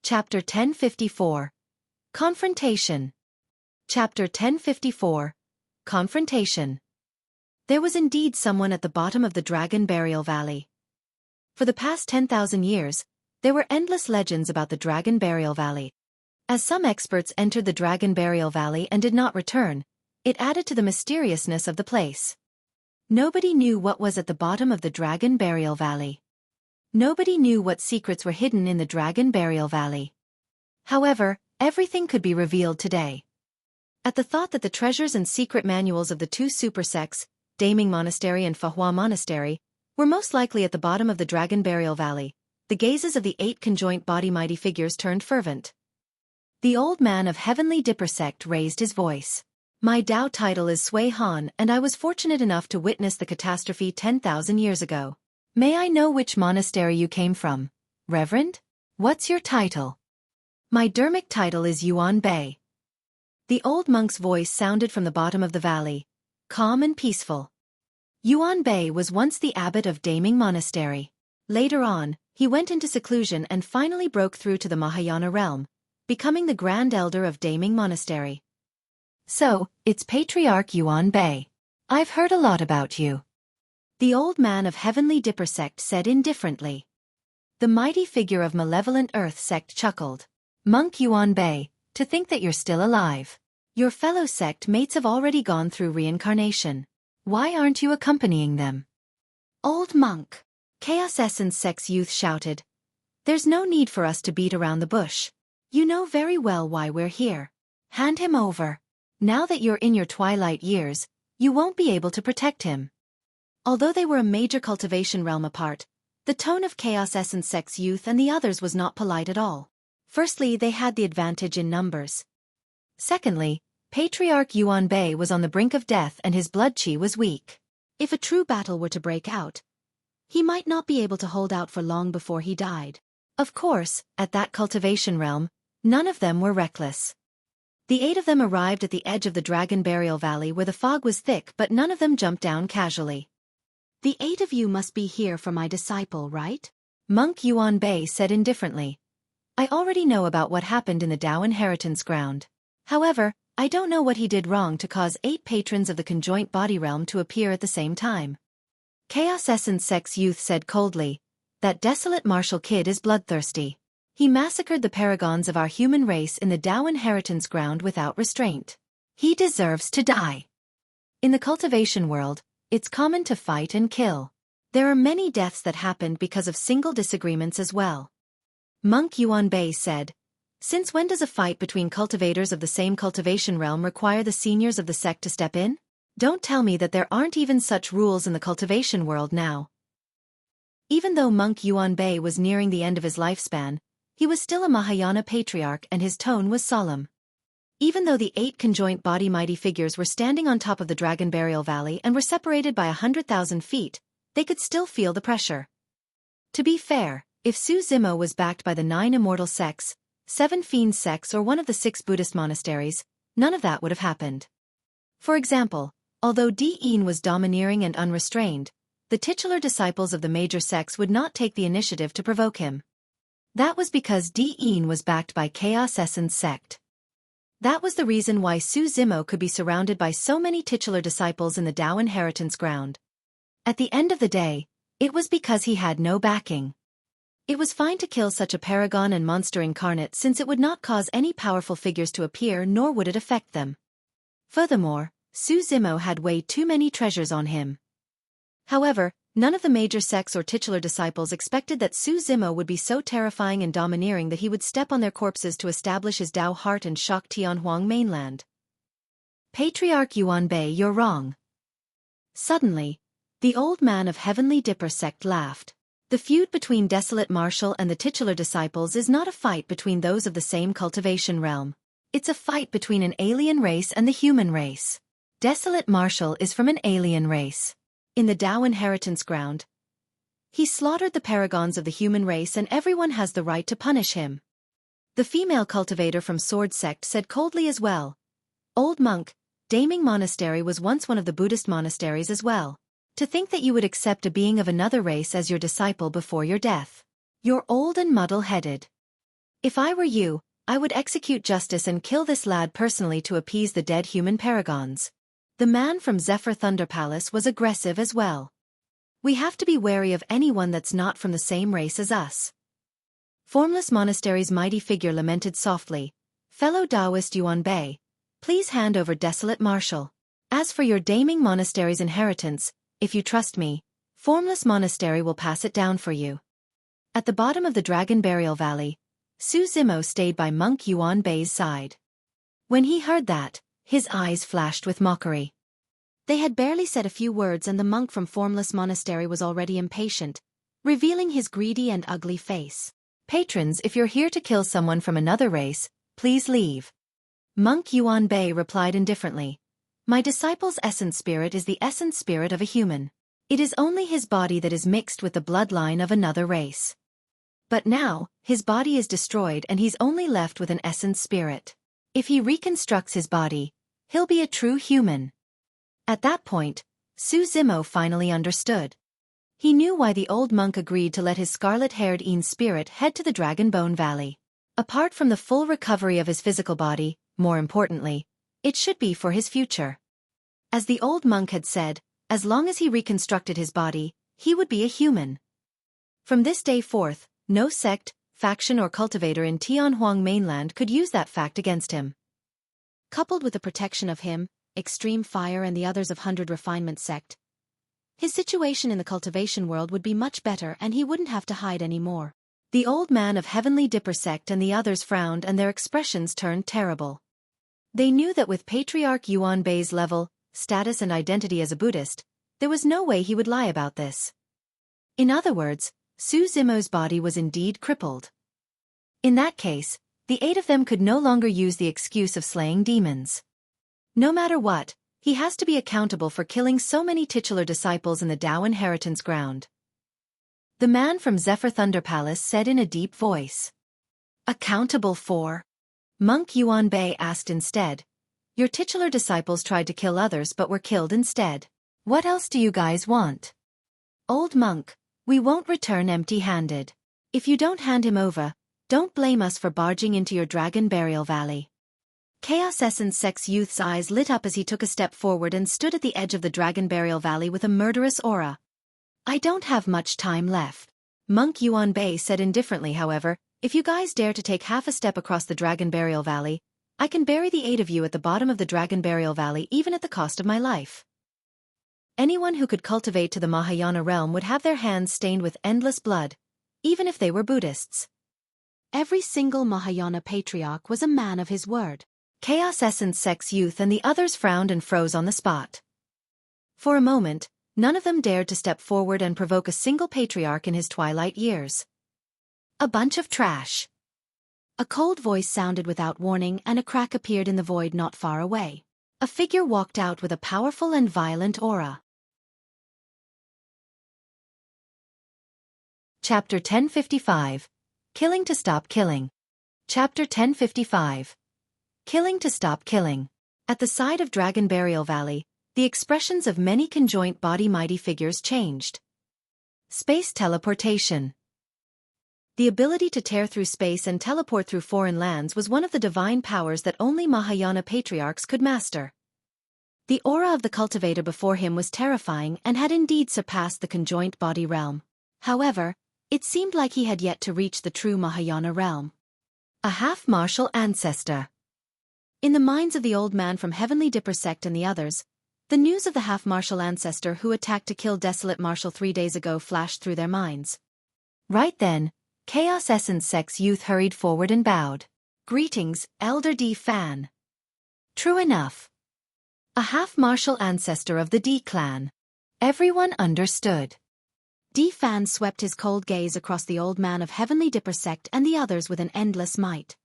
Chapter 1054. Confrontation. Chapter 1054. Confrontation. There was indeed someone at the bottom of the Dragon Burial Valley. For the past 10,000 years, there were endless legends about the Dragon Burial Valley. As some experts entered the Dragon Burial Valley and did not return, it added to the mysteriousness of the place. Nobody knew what was at the bottom of the Dragon Burial Valley. Nobody knew what secrets were hidden in the Dragon Burial Valley. However, everything could be revealed today. At the thought that the treasures and secret manuals of the two super sects, Daming Monastery and Fahua Monastery, were most likely at the bottom of the Dragon Burial Valley, the gazes of the 8 conjoint body mighty figures turned fervent. The old man of Heavenly Dipper sect raised his voice. My Dao title is Xueqi, and I was fortunate enough to witness the catastrophe 10,000 years ago. May I know which monastery you came from, Reverend? What's your title? My Dermic title is Yuan Bei. The old monk's voice sounded from the bottom of the valley, calm and peaceful. Yuan Bei was once the abbot of Daming Monastery. Later on, he went into seclusion and finally broke through to the Mahayana realm, becoming the Grand Elder of Daming Monastery. So, it's Patriarch Yuan Bei. I've heard a lot about you. The old man of Heavenly Dipper sect said indifferently. The mighty figure of Malevolent Earth sect chuckled. Monk Yuan Bei, to think that you're still alive. Your fellow sect mates have already gone through reincarnation. Why aren't you accompanying them? Old monk. Chaos Essence sect's youth shouted. There's no need for us to beat around the bush. You know very well why we're here. Hand him over. Now that you're in your twilight years, you won't be able to protect him. Although they were a major cultivation realm apart, the tone of Chaos Essence sect's youth and the others was not polite at all. Firstly, they had the advantage in numbers. Secondly, Patriarch Yuan Bei was on the brink of death and his blood chi was weak. If a true battle were to break out, he might not be able to hold out for long before he died. Of course, at that cultivation realm, none of them were reckless. The 8 of them arrived at the edge of the Dragon Burial Valley where the fog was thick, but none of them jumped down casually. The 8 of you must be here for my disciple, right? Monk Yuan Bei said indifferently. I already know about what happened in the Dao Inheritance Ground. However, I don't know what he did wrong to cause 8 patrons of the conjoint body realm to appear at the same time. Chaos Essence sect's youth said coldly, that desolate martial kid is bloodthirsty. He massacred the paragons of our human race in the Dao Inheritance Ground without restraint. He deserves to die. In the cultivation world, it's common to fight and kill. There are many deaths that happened because of single disagreements as well. Monk Yuan Bei said, since when does a fight between cultivators of the same cultivation realm require the seniors of the sect to step in? Don't tell me that there aren't even such rules in the cultivation world now. Even though Monk Yuan Bei was nearing the end of his lifespan, he was still a Mahayana patriarch and his tone was solemn. Even though the 8 conjoint body mighty figures were standing on top of the Dragon Burial Valley and were separated by 100,000 feet, they could still feel the pressure. To be fair, if Su Zimo was backed by the 9 immortal sects, 7 fiend sects or one of the 6 Buddhist monasteries, none of that would have happened. For example, although Di-In was domineering and unrestrained, the titular disciples of the major sects would not take the initiative to provoke him. That was because Di-In was backed by Chaos Essence sect. That was the reason why Su Zimo could be surrounded by so many titular disciples in the Dao Inheritance Ground. At the end of the day, it was because he had no backing. It was fine to kill such a paragon and monster incarnate since it would not cause any powerful figures to appear nor would it affect them. Furthermore, Su Zimo had way too many treasures on him. However, none of the major sects or titular disciples expected that Su Zimo would be so terrifying and domineering that he would step on their corpses to establish his Dao heart and shock Tianhuang mainland. Patriarch Yuan Bei, you're wrong. Suddenly, the old man of Heavenly Dipper sect laughed. The feud between Desolate Martial and the titular disciples is not a fight between those of the same cultivation realm. It's a fight between an alien race and the human race. Desolate Martial is from an alien race. In the Dao Inheritance Ground, he slaughtered the paragons of the human race and everyone has the right to punish him. The female cultivator from Sword Sect said coldly as well. Old monk, Daming Monastery was once one of the Buddhist monasteries as well. To think that you would accept a being of another race as your disciple before your death. You're old and muddle-headed. If I were you, I would execute justice and kill this lad personally to appease the dead human paragons. The man from Zephyr Thunder Palace was aggressive as well. We have to be wary of anyone that's not from the same race as us. Formless Monastery's mighty figure lamented softly, "Fellow Taoist Yuan Bei, please hand over Desolate Marshal. As for your Daming Monastery's inheritance, if you trust me, Formless Monastery will pass it down for you." At the bottom of the Dragon Burial Valley, Su Zimo stayed by Monk Yuan Bei's side. When he heard that, his eyes flashed with mockery. They had barely said a few words and the monk from Formless Monastery was already impatient, revealing his greedy and ugly face. "Patrons, if you're here to kill someone from another race, please leave." Monk Yuan Bei replied indifferently, "My disciple's essence spirit is the essence spirit of a human. It is only his body that is mixed with the bloodline of another race. But now, his body is destroyed and he's only left with an essence spirit. If he reconstructs his body, he'll be a true human." At that point, Su Zimo finally understood. He knew why the old monk agreed to let his scarlet-haired Een spirit head to the Dragonbone Valley. Apart from the full recovery of his physical body, more importantly, it should be for his future. As the old monk had said, as long as he reconstructed his body, he would be a human. From this day forth, no sect, faction or cultivator in Tianhuang mainland could use that fact against him. Coupled with the protection of him, Extreme Fire and the others of 100 Refinement sect, his situation in the cultivation world would be much better and he wouldn't have to hide anymore. The old man of Heavenly Dipper sect and the others frowned and their expressions turned terrible. They knew that with Patriarch Yuan Bei's level, status and identity as a Buddhist, there was no way he would lie about this. In other words, Su Zimo's body was indeed crippled. In that case, the 8 of them could no longer use the excuse of slaying demons. No matter what, he has to be accountable for killing so many titular disciples in the Tao inheritance ground. The man from Zephyr Thunder Palace said in a deep voice. "Accountable for?" Monk Yuan Bei asked instead. "Your titular disciples tried to kill others but were killed instead. What else do you guys want?" "Old monk, we won't return empty-handed. If you don't hand him over, don't blame us for barging into your Dragon Burial Valley." Chaos Essence Sex Youth's eyes lit up as he took a step forward and stood at the edge of the Dragon Burial Valley with a murderous aura. "I don't have much time left." Monk Yuan Bei said indifferently, however, "If you guys dare to take half a step across the Dragon Burial Valley, I can bury the 8 of you at the bottom of the Dragon Burial Valley even at the cost of my life." Anyone who could cultivate to the Mahayana realm would have their hands stained with endless blood, even if they were Buddhists. Every single Mahayana patriarch was a man of his word. Chaos Essence Sex Youth and the others frowned and froze on the spot. For a moment, none of them dared to step forward and provoke a single patriarch in his twilight years. "A bunch of trash." A cold voice sounded without warning and a crack appeared in the void not far away. A figure walked out with a powerful and violent aura. Chapter 1055. Killing to Stop Killing. Chapter 1055. Killing to Stop Killing. At the side of Dragon Burial Valley, the expressions of many conjoint body mighty figures changed. Space teleportation. The ability to tear through space and teleport through foreign lands was one of the divine powers that only Mahayana patriarchs could master. The aura of the cultivator before him was terrifying and had indeed surpassed the conjoint body realm. However, it seemed like he had yet to reach the true Mahayana realm. A half-martial ancestor. In the minds of the old man from Heavenly Dipper sect and the others, the news of the half-martial ancestor who attacked to kill Desolate Marshal 3 days ago flashed through their minds. Right then, Chaos Essence Sex Youth hurried forward and bowed. "Greetings, Elder D. Fan." True enough. A half-martial ancestor of the D clan. Everyone understood. D. Fan swept his cold gaze across the old man of Heavenly Dipper sect and the others with an endless might.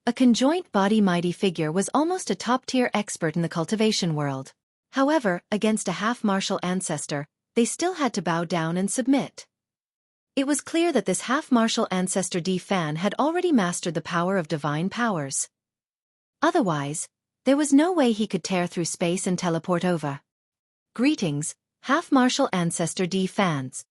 A conjoint body mighty figure was almost a top-tier expert in the cultivation world. However, against a half-martial ancestor, they still had to bow down and submit. It was clear that this half-martial ancestor D. Fan had already mastered the power of divine powers. Otherwise, there was no way he could tear through space and teleport over. Greetings, half-martial ancestor D. Fans.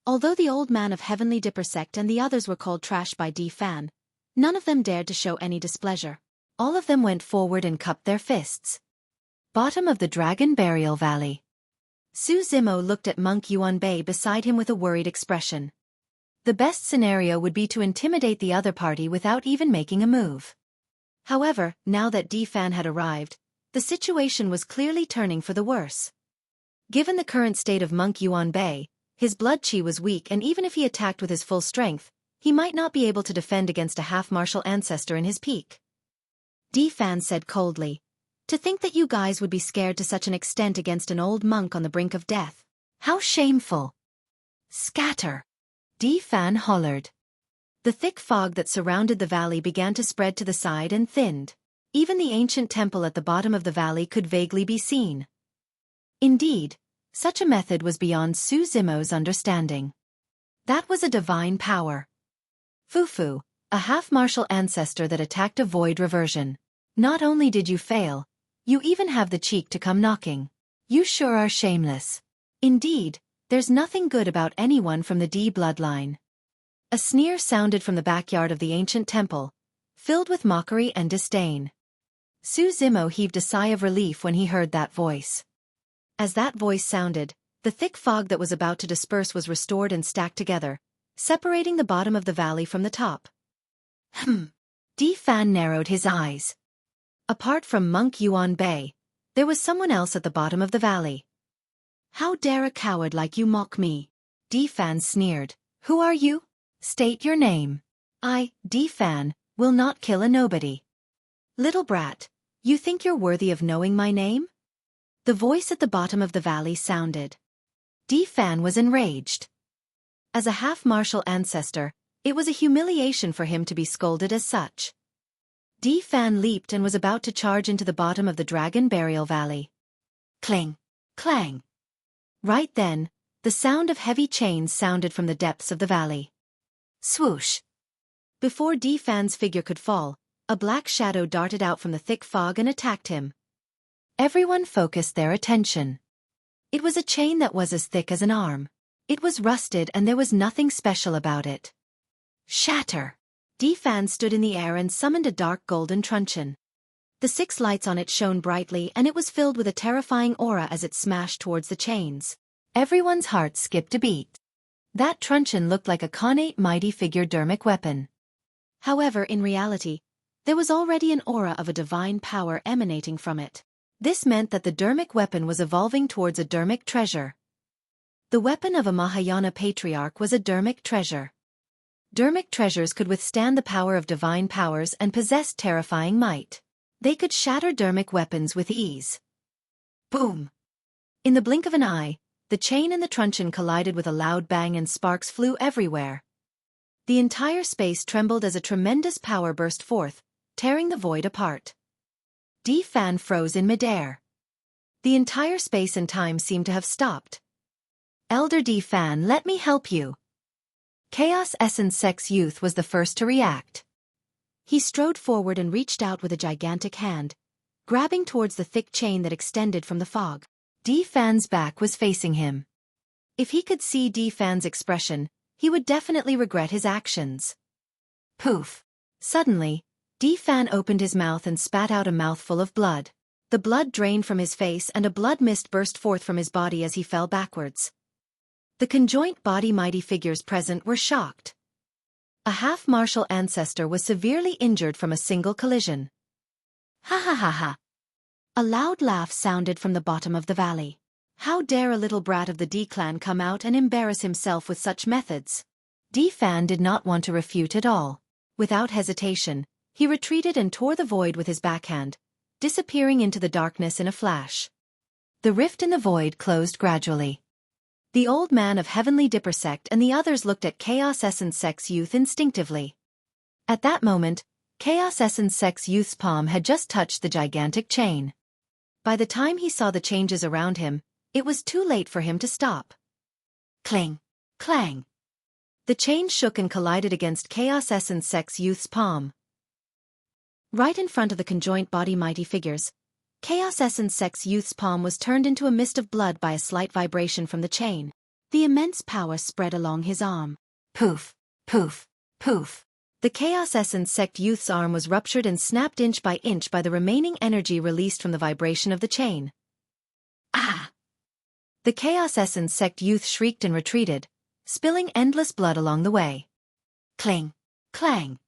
Although the old man of Heavenly Dipper sect and the others were called trash by D. Fan, None of them dared to show any displeasure. All of them went forward and cupped their fists. Bottom of the Dragon Burial Valley. Su Zimo looked at Monk Yuanbei beside him with a worried expression. The best scenario would be to intimidate the other party without even making a move. However, now that Di Fan had arrived, the situation was clearly turning for the worse. Given the current state of Monk Yuanbei, his blood chi was weak, and even if he attacked with his full strength, he might not be able to defend against a half-martial ancestor in his peak. Di Fan said coldly, "To think that you guys would be scared to such an extent against an old monk on the brink of death. How shameful!" "Scatter!" Di Fan hollered. The thick fog that surrounded the valley began to spread to the side and thinned. Even the ancient temple at the bottom of the valley could vaguely be seen. Indeed, such a method was beyond Su Zimo's understanding. That was a divine power. Fufu, a half-martial ancestor that attacked a void reversion. Not only did you fail, you even have the cheek to come knocking. You sure are shameless. Indeed, there's nothing good about anyone from the D bloodline. A sneer sounded from the backyard of the ancient temple, filled with mockery and disdain. Su Zimo heaved a sigh of relief when he heard that voice. As that voice sounded, the thick fog that was about to disperse was restored and stacked together, separating the bottom of the valley from the top. Di Fan narrowed his eyes. Apart from Monk Yuanbei, there was someone else at the bottom of the valley. "How dare a coward like you mock me?" Di Fan sneered. "Who are you? State your name." "I, Di Fan, will not kill a nobody." "Little brat, you think you're worthy of knowing my name?" The voice at the bottom of the valley sounded. Di Fan was enraged. As a half-martial ancestor, it was a humiliation for him to be scolded as such. Di Fan leaped and was about to charge into the bottom of the Dragon Burial Valley. Clang! Clang! Right then, the sound of heavy chains sounded from the depths of the valley. Swoosh! Before Di Fan's figure could fall, a black shadow darted out from the thick fog and attacked him. Everyone focused their attention. It was a chain that was as thick as an arm. It was rusted and there was nothing special about it. Shatter! Di Fan stood in the air and summoned a dark golden truncheon. The 6 lights on it shone brightly and it was filled with a terrifying aura as it smashed towards the chains. Everyone's heart skipped a beat. That truncheon looked like a connate mighty figure dermic weapon. However, in reality, there was already an aura of a divine power emanating from it. This meant that the dermic weapon was evolving towards a dermic treasure. The weapon of a Mahayana patriarch was a dermic treasure. Dermic treasures could withstand the power of divine powers and possessed terrifying might. They could shatter dermic weapons with ease. Boom! In the blink of an eye, the chain and the truncheon collided with a loud bang and sparks flew everywhere. The entire space trembled as a tremendous power burst forth, tearing the void apart. Di Fan froze in midair. The entire space and time seemed to have stopped. "Elder Di Fan, let me help you." Chaos Essence Sex Youth was the first to react. He strode forward and reached out with a gigantic hand, grabbing towards the thick chain that extended from the fog. Di Fan's back was facing him. If he could see Di Fan's expression, he would definitely regret his actions. Poof! Suddenly, Di Fan opened his mouth and spat out a mouthful of blood. The blood drained from his face and a blood mist burst forth from his body as he fell backwards. The conjoint body mighty figures present were shocked. A half-martial ancestor was severely injured from a single collision. Ha ha ha ha! A loud laugh sounded from the bottom of the valley. How dare a little brat of the D clan come out and embarrass himself with such methods? Di Fan did not want to refute at all. Without hesitation, he retreated and tore the void with his backhand, disappearing into the darkness in a flash. The rift in the void closed gradually. The old man of Heavenly Dipper sect and the others looked at Chaos Essence Sex Youth instinctively. At that moment, Chaos Essence Sex Youth's palm had just touched the gigantic chain. By the time he saw the changes around him, it was too late for him to stop. Clang! Clang! The chain shook and collided against Chaos Essence Sex Youth's palm. Right in front of the conjoint body mighty figures, Chaos Essence Sex Youth's palm was turned into a mist of blood by a slight vibration from the chain. The immense power spread along his arm. Poof! Poof! Poof! The Chaos Essence Sect youth's arm was ruptured and snapped inch by the remaining energy released from the vibration of the chain. Ah! The Chaos Essence Sect youth shrieked and retreated, spilling endless blood along the way. Clang! Clang!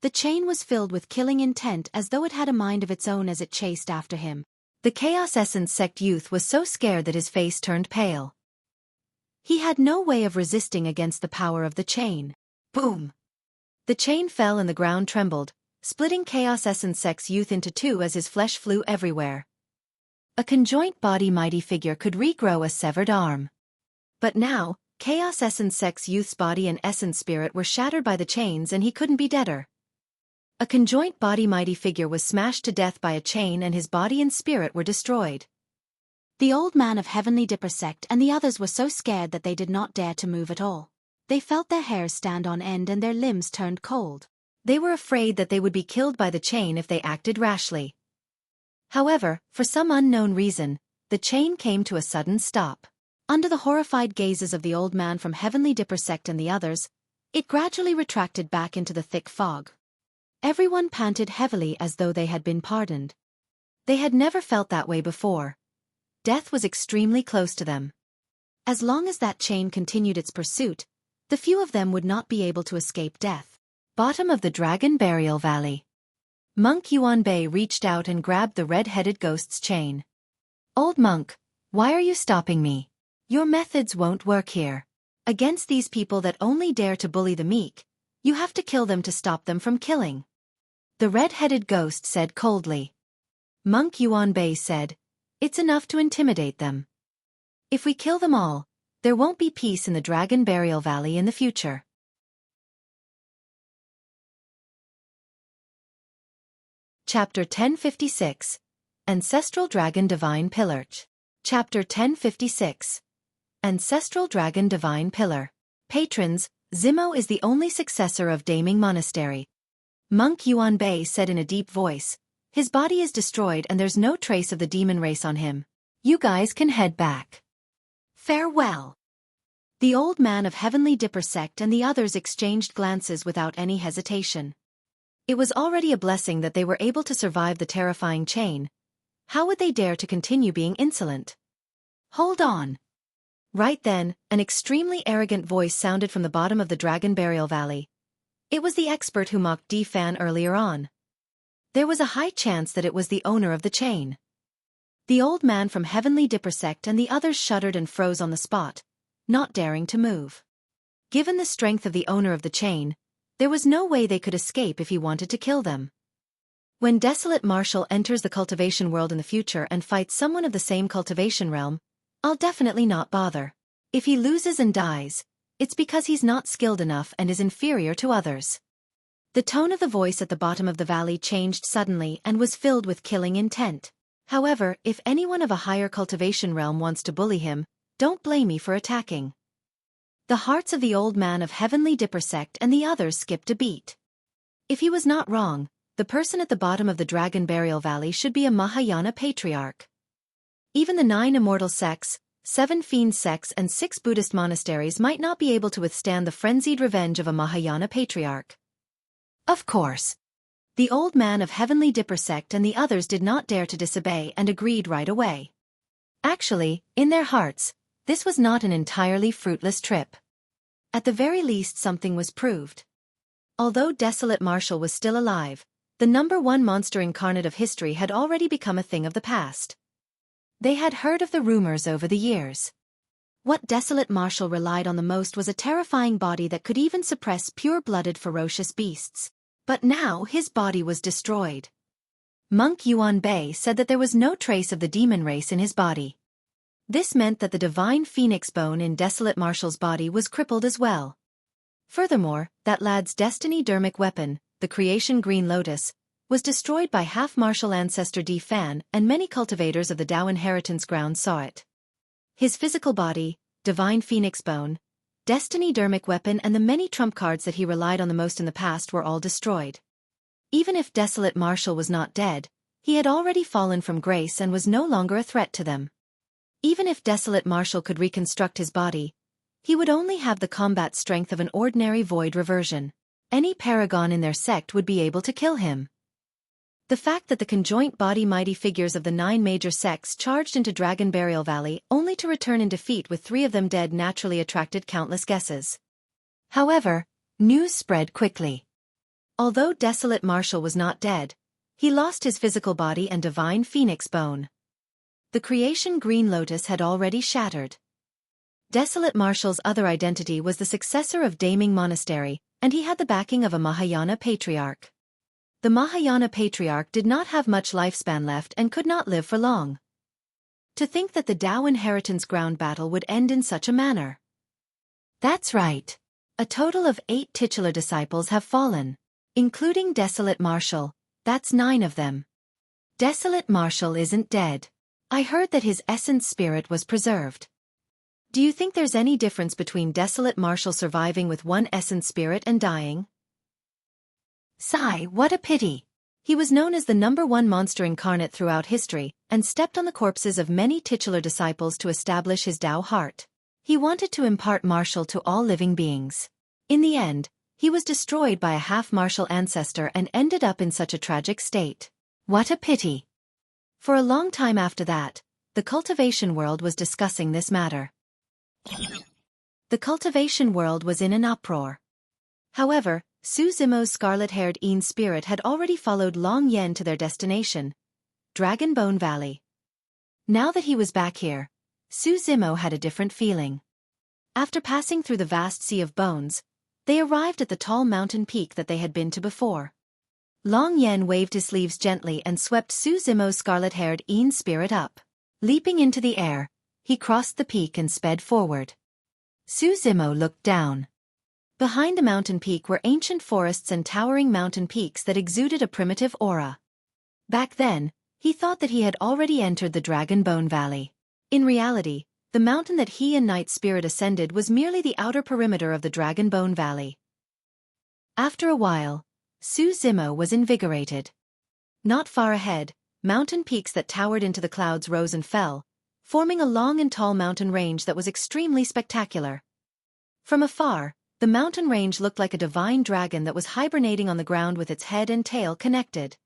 The chain was filled with killing intent as though it had a mind of its own as it chased after him. The Chaos Essence Sect youth was so scared that his face turned pale. He had no way of resisting against the power of the chain. Boom! The chain fell and the ground trembled, splitting Chaos Essence Sect's youth into two as his flesh flew everywhere. A conjoint body mighty figure could regrow a severed arm. But now, Chaos Essence Sect's youth's body and essence spirit were shattered by the chains and he couldn't be deader. A conjoint body mighty figure was smashed to death by a chain and his body and spirit were destroyed. The old man of Heavenly Dipper Sect and the others were so scared that they did not dare to move at all. They felt their hairs stand on end and their limbs turned cold. They were afraid that they would be killed by the chain if they acted rashly. However, for some unknown reason, the chain came to a sudden stop. Under the horrified gazes of the old man from Heavenly Dipper Sect and the others, it gradually retracted back into the thick fog. Everyone panted heavily as though they had been pardoned. They had never felt that way before. Death was extremely close to them. As long as that chain continued its pursuit, the few of them would not be able to escape death. Bottom of the Dragon Burial Valley. Monk Yuanbei reached out and grabbed the red-headed ghost's chain. Old monk, why are you stopping me? Your methods won't work here. Against these people that only dare to bully the meek, you have to kill them to stop them from killing. The red-headed ghost said coldly. Monk Yuanbei said, it's enough to intimidate them. If we kill them all, there won't be peace in the Dragon Burial Valley in the future. Chapter 1056. Ancestral Dragon Divine Pillar. Chapter 1056. Ancestral Dragon Divine Pillar. Patrons, Zimo is the only successor of Daming Monastery. Monk Yuanbei said in a deep voice, his body is destroyed and there's no trace of the demon race on him. You guys can head back. Farewell. The old man of Heavenly Dipper Sect and the others exchanged glances without any hesitation. It was already a blessing that they were able to survive the terrifying chain. How would they dare to continue being insolent? Hold on. Right then, an extremely arrogant voice sounded from the bottom of the Dragon Burial Valley. It was the expert who mocked D-Fan earlier on. There was a high chance that it was the owner of the chain. The old man from Heavenly Dipper Sect and the others shuddered and froze on the spot, not daring to move. Given the strength of the owner of the chain, there was no way they could escape if he wanted to kill them. When Desolate Marshal enters the cultivation world in the future and fights someone of the same cultivation realm, I'll definitely not bother. If he loses and dies, it's because he's not skilled enough and is inferior to others. The tone of the voice at the bottom of the valley changed suddenly and was filled with killing intent. However, if anyone of a higher cultivation realm wants to bully him, don't blame me for attacking. The hearts of the old man of Heavenly Dipper Sect and the others skipped a beat. If he was not wrong, the person at the bottom of the Dragon Burial Valley should be a Mahayana patriarch. Even the 9 immortal sects, 7 fiend sects and 6 Buddhist monasteries might not be able to withstand the frenzied revenge of a Mahayana patriarch. Of course. The old man of Heavenly Dipper Sect and the others did not dare to disobey and agreed right away. Actually, in their hearts, this was not an entirely fruitless trip. At the very least something was proved. Although Desolate Marshal was still alive, the #1 monster incarnate of history had already become a thing of the past. They had heard of the rumors over the years. What Desolate Marshal relied on the most was a terrifying body that could even suppress pure-blooded ferocious beasts. But now his body was destroyed. Monk Yuanbei said that there was no trace of the demon race in his body. This meant that the divine phoenix bone in Desolate Marshal's body was crippled as well. Furthermore, that lad's destiny dermic weapon, the creation green Lotus, was destroyed by half-Marshal ancestor D-Fan, and many cultivators of the Dao inheritance ground saw it. His physical body, divine phoenix bone, destiny dermic weapon and the many trump cards that he relied on the most in the past were all destroyed. Even if Desolate Marshal was not dead, he had already fallen from grace and was no longer a threat to them. Even if Desolate Marshal could reconstruct his body, he would only have the combat strength of an ordinary void reversion. any paragon in their sect would be able to kill him. The fact that the conjoint body mighty figures of the 9 major sects charged into Dragon Burial Valley only to return in defeat with 3 of them dead naturally attracted countless guesses. However, news spread quickly. Although Desolate Marshal was not dead, he lost his physical body and divine phoenix bone. The creation Green Lotus had already shattered. Desolate Marshal's other identity was the successor of Daming Monastery, and he had the backing of a Mahayana patriarch. The Mahayana patriarch did not have much lifespan left and could not live for long. To think that the Tao Inheritance ground battle would end in such a manner. That's right. A total of 8 titular disciples have fallen, including Desolate Marshal. That's 9 of them. Desolate Marshal isn't dead. I heard that his essence spirit was preserved. Do you think there's any difference between Desolate Marshal surviving with one essence spirit and dying? Sigh, what a pity. He was known as the #1 monster incarnate throughout history, and stepped on the corpses of many titular disciples to establish his Tao heart. He wanted to impart martial to all living beings. In the end, he was destroyed by a half-martial ancestor and ended up in such a tragic state. What a pity. For a long time after that, the cultivation world was discussing this matter. The cultivation world was in an uproar. However, Su Zimo's scarlet-haired Een spirit had already followed Long Yen to their destination, Dragon Bone Valley. Now that he was back here, Su Zimo had a different feeling. After passing through the vast sea of bones, they arrived at the tall mountain peak that they had been to before. Long Yen waved his sleeves gently and swept Su Zimo's scarlet-haired Een spirit up. Leaping into the air, he crossed the peak and sped forward. Su Zimo looked down. Behind the mountain peak were ancient forests and towering mountain peaks that exuded a primitive aura. Back then, he thought that he had already entered the Dragon Bone Valley. In reality, the mountain that he and Night Spirit ascended was merely the outer perimeter of the Dragon Bone Valley. After a while, Su Zimo was invigorated. Not far ahead, mountain peaks that towered into the clouds rose and fell, forming a long and tall mountain range that was extremely spectacular. From afar, the mountain range looked like a divine dragon that was hibernating on the ground with its head and tail connected.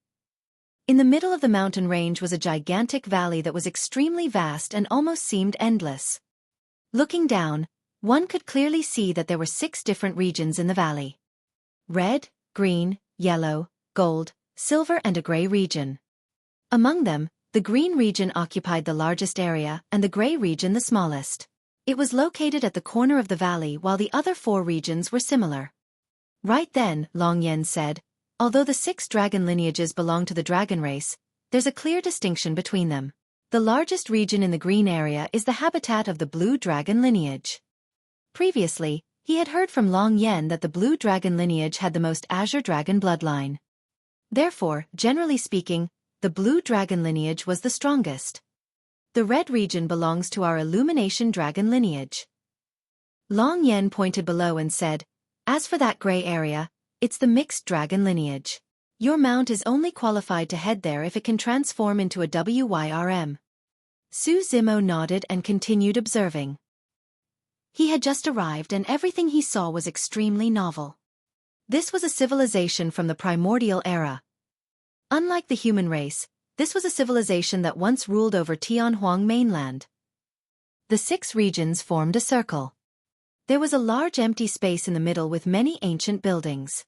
In the middle of the mountain range was a gigantic valley that was extremely vast and almost seemed endless. Looking down, one could clearly see that there were 6 different regions in the valley. Red, green, yellow, gold, silver and a gray region. Among them, the green region occupied the largest area and the gray region the smallest. It was located at the corner of the valley while the other 4 regions were similar. Right then, Long Yen said, although the 6 dragon lineages belong to the dragon race, there's a clear distinction between them. The largest region in the green area is the habitat of the blue dragon lineage. Previously, he had heard from Long Yen that the blue dragon lineage had the most azure dragon bloodline. Therefore, generally speaking, the blue dragon lineage was the strongest. The red region belongs to our illumination dragon lineage. Long Yen pointed below and said, as for that gray area, it's the mixed dragon lineage. Your mount is only qualified to head there if it can transform into a WYRM. Su Zimo nodded and continued observing. He had just arrived and everything he saw was extremely novel. This was a civilization from the Primordial era. Unlike the human race, this was a civilization that once ruled over Tianhuang mainland. The 6 regions formed a circle. There was a large empty space in the middle with many ancient buildings.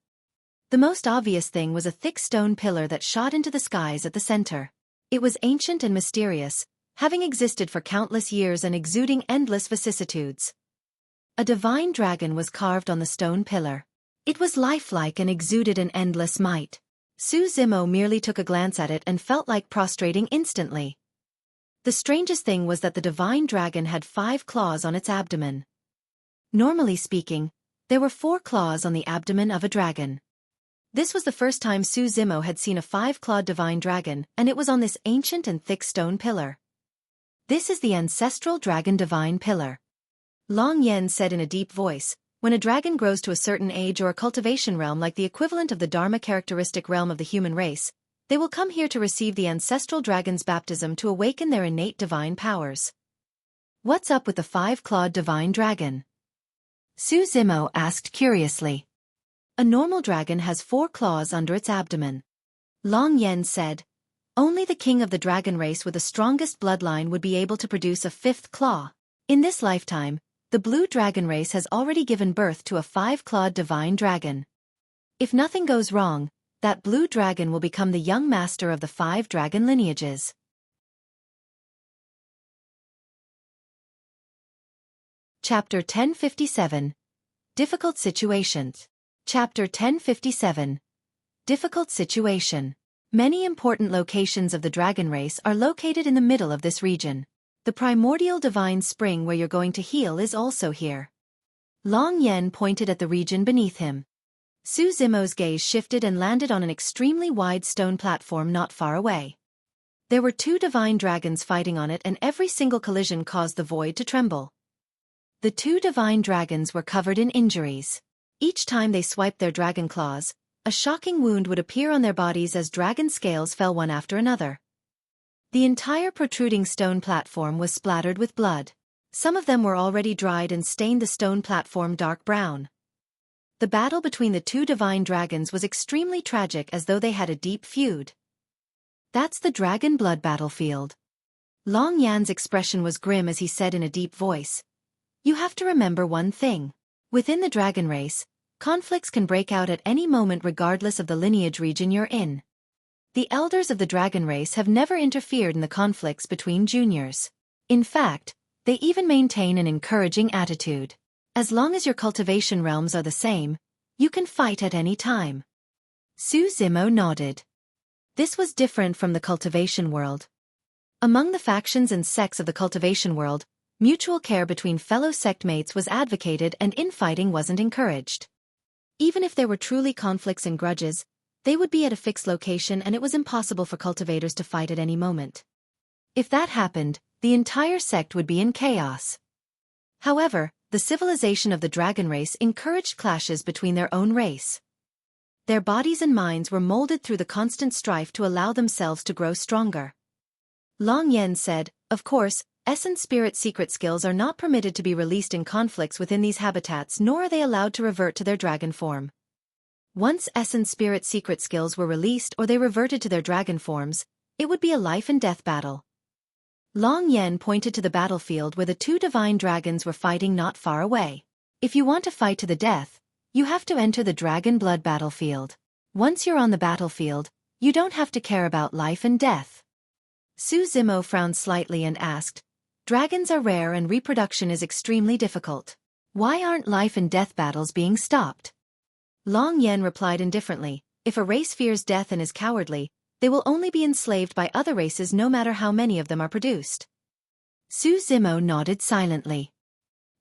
The most obvious thing was a thick stone pillar that shot into the skies at the center. It was ancient and mysterious, having existed for countless years and exuding endless vicissitudes. A divine dragon was carved on the stone pillar. It was lifelike and exuded an endless might. Su Zimo merely took a glance at it and felt like prostrating instantly. The strangest thing was that the divine dragon had 5 claws on its abdomen. Normally speaking, there were 4 claws on the abdomen of a dragon. This was the first time Su Zimo had seen a 5-clawed divine dragon, and it was on this ancient and thick stone pillar. This is the ancestral dragon divine pillar. Long Yen said in a deep voice, when a dragon grows to a certain age or a cultivation realm like the equivalent of the Dharma characteristic realm of the human race, they will come here to receive the ancestral dragon's baptism to awaken their innate divine powers. What's up with the 5-clawed divine dragon? Su Zimo asked curiously. A normal dragon has 4 claws under its abdomen. Long Yen said, only the king of the dragon race with the strongest bloodline would be able to produce a 5th claw. In this lifetime, the blue dragon race has already given birth to a 5-clawed divine dragon. If nothing goes wrong, that blue dragon will become the young master of the 5 dragon lineages. Chapter 1057. Difficult Situations. Chapter 1057. Difficult Situation. Many important locations of the dragon race are located in the middle of this region. The primordial divine spring where you're going to heal is also here. Long Yen pointed at the region beneath him. Su Zimo's gaze shifted and landed on an extremely wide stone platform not far away. There were 2 divine dragons fighting on it, and every single collision caused the void to tremble. The 2 divine dragons were covered in injuries. Each time they swiped their dragon claws, a shocking wound would appear on their bodies as dragon scales fell one after another. The entire protruding stone platform was splattered with blood. Some of them were already dried and stained the stone platform dark brown. The battle between the 2 divine dragons was extremely tragic, as though they had a deep feud. That's the dragon blood battlefield. Long Yan's expression was grim as he said in a deep voice, you have to remember one thing. Within the dragon race, conflicts can break out at any moment regardless of the lineage region you're in. The elders of the dragon race have never interfered in the conflicts between juniors. In fact, they even maintain an encouraging attitude. As long as your cultivation realms are the same, you can fight at any time. Su Zimo nodded. This was different from the cultivation world. Among the factions and sects of the cultivation world, mutual care between fellow sect mates was advocated and infighting wasn't encouraged. Even if there were truly conflicts and grudges, they would be at a fixed location and it was impossible for cultivators to fight at any moment. If that happened, the entire sect would be in chaos. However, the civilization of the dragon race encouraged clashes between their own race. Their bodies and minds were molded through the constant strife to allow themselves to grow stronger. Long Yen said, of course, essence spirit secret skills are not permitted to be released in conflicts within these habitats, nor are they allowed to revert to their dragon form. Once essence spirit secret skills were released or they reverted to their dragon forms, it would be a life and death battle. Long Yen pointed to the battlefield where the 2 divine dragons were fighting not far away. If you want to fight to the death, you have to enter the dragon blood battlefield. Once you're on the battlefield, you don't have to care about life and death. Su Zimo frowned slightly and asked, dragons are rare and reproduction is extremely difficult. Why aren't life and death battles being stopped? Long Yen replied indifferently, if a race fears death and is cowardly, they will only be enslaved by other races no matter how many of them are produced. Su Zimo nodded silently.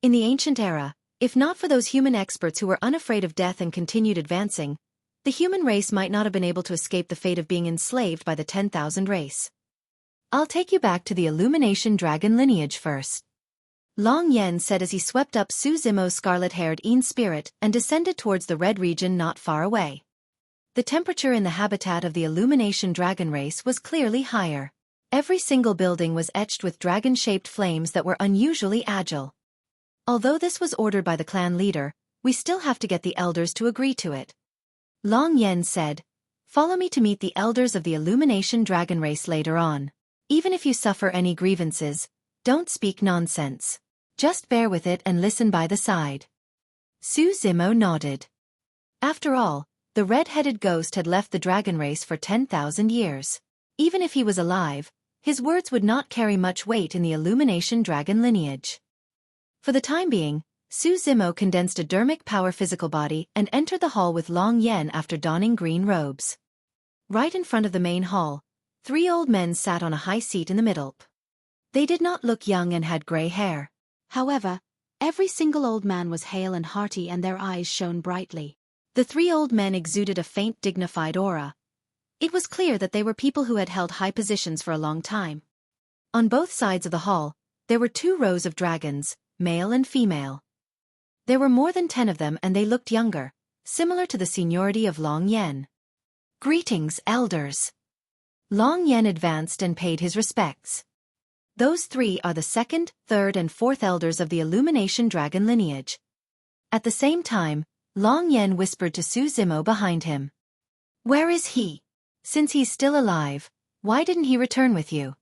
In the ancient era, if not for those human experts who were unafraid of death and continued advancing, the human race might not have been able to escape the fate of being enslaved by the 10,000 race. I'll take you back to the Illumination dragon lineage first. Long Yen said as he swept up Su Zimo's scarlet-haired Een spirit and descended towards the red region not far away. The temperature in the habitat of the Illumination dragon race was clearly higher. Every single building was etched with dragon-shaped flames that were unusually agile. Although this was ordered by the clan leader, we still have to get the elders to agree to it. Long Yen said, follow me to meet the elders of the Illumination dragon race later on. Even if you suffer any grievances, don't speak nonsense. Just bear with it and listen by the side. Su Zimo nodded. After all, the red-headed ghost had left the dragon race for 10,000 years. Even if he was alive, his words would not carry much weight in the Illumination dragon lineage. For the time being, Su Zimo condensed a dermic power physical body and entered the hall with Long Yen after donning green robes. Right in front of the main hall, 3 old men sat on a high seat in the middle. They did not look young and had gray hair. However, every single old man was hale and hearty and their eyes shone brightly. The 3 old men exuded a faint dignified aura. It was clear that they were people who had held high positions for a long time. On both sides of the hall, there were 2 rows of dragons, male and female. There were more than 10 of them and they looked younger, similar to the seniority of Long Yen. Greetings, elders. Long Yen advanced and paid his respects. Those 3 are the 2nd, 3rd and 4th elders of the Illumination dragon lineage. At the same time, Long Yen whispered to Su Zimo behind him. Where is he? Since he's still alive, why didn't he return with you?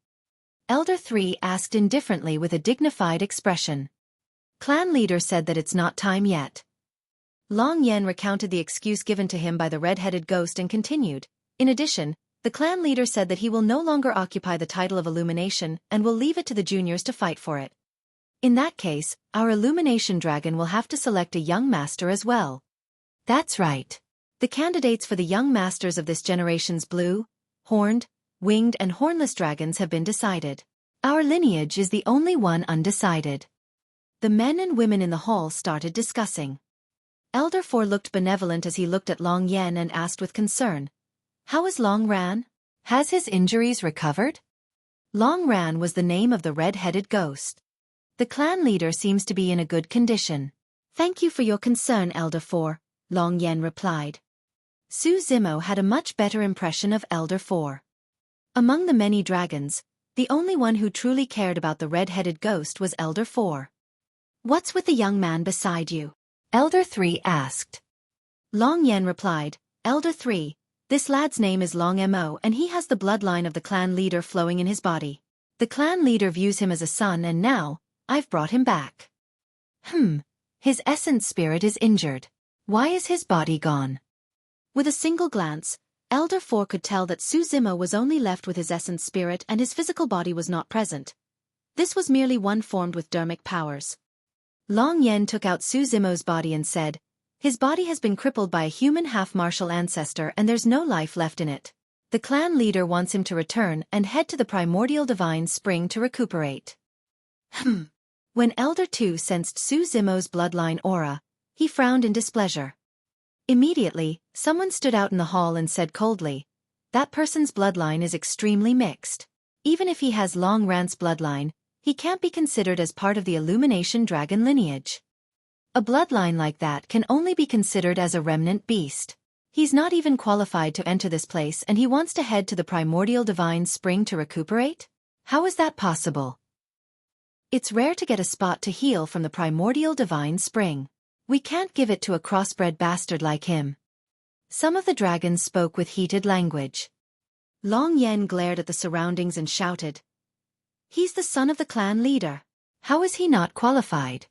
Elder 3 asked indifferently with a dignified expression. Clan leader said that it's not time yet. Long Yen recounted the excuse given to him by the red-headed ghost and continued. In addition, the clan leader said that he will no longer occupy the title of Illumination and will leave it to the juniors to fight for it. In that case, our Illumination Dragon will have to select a young master as well. That's right. The candidates for the young masters of this generation's blue, horned, winged and hornless dragons have been decided. Our lineage is the only one undecided. The men and women in the hall started discussing. Elder 4 looked benevolent as he looked at Long Yen and asked with concern. How is Long Ran? Has his injuries recovered? Long Ran was the name of the red-headed ghost. The clan leader seems to be in a good condition. Thank you for your concern, Elder 4, Long Yen replied. Su Zimo had a much better impression of Elder 4. Among the many dragons, the only one who truly cared about the red-headed ghost was Elder 4. What's with the young man beside you? Elder 3 asked. Long Yen replied, Elder 3, this lad's name is Long Mo and he has the bloodline of the clan leader flowing in his body. The clan leader views him as a son and now, I've brought him back. His essence spirit is injured. Why is his body gone? With a single glance, Elder 4 could tell that Su Zimo was only left with his essence spirit and his physical body was not present. This was merely one formed with dermic powers. Long Yen took out Su Zimo's body and said, his body has been crippled by a human half-martial ancestor and there's no life left in it. The clan leader wants him to return and head to the Primordial Divine Spring to recuperate. When Elder 2 sensed Su Zimo's bloodline aura, he frowned in displeasure. Immediately, someone stood out in the hall and said coldly, that person's bloodline is extremely mixed. Even if he has Long Ran's bloodline, he can't be considered as part of the Illumination Dragon lineage. A bloodline like that can only be considered as a remnant beast. He's not even qualified to enter this place and he wants to head to the Primordial Divine Spring to recuperate? How is that possible? It's rare to get a spot to heal from the Primordial Divine Spring. We can't give it to a crossbred bastard like him. Some of the dragons spoke with heated language. Long Yen glared at the surroundings and shouted. He's the son of the clan leader. How is he not qualified?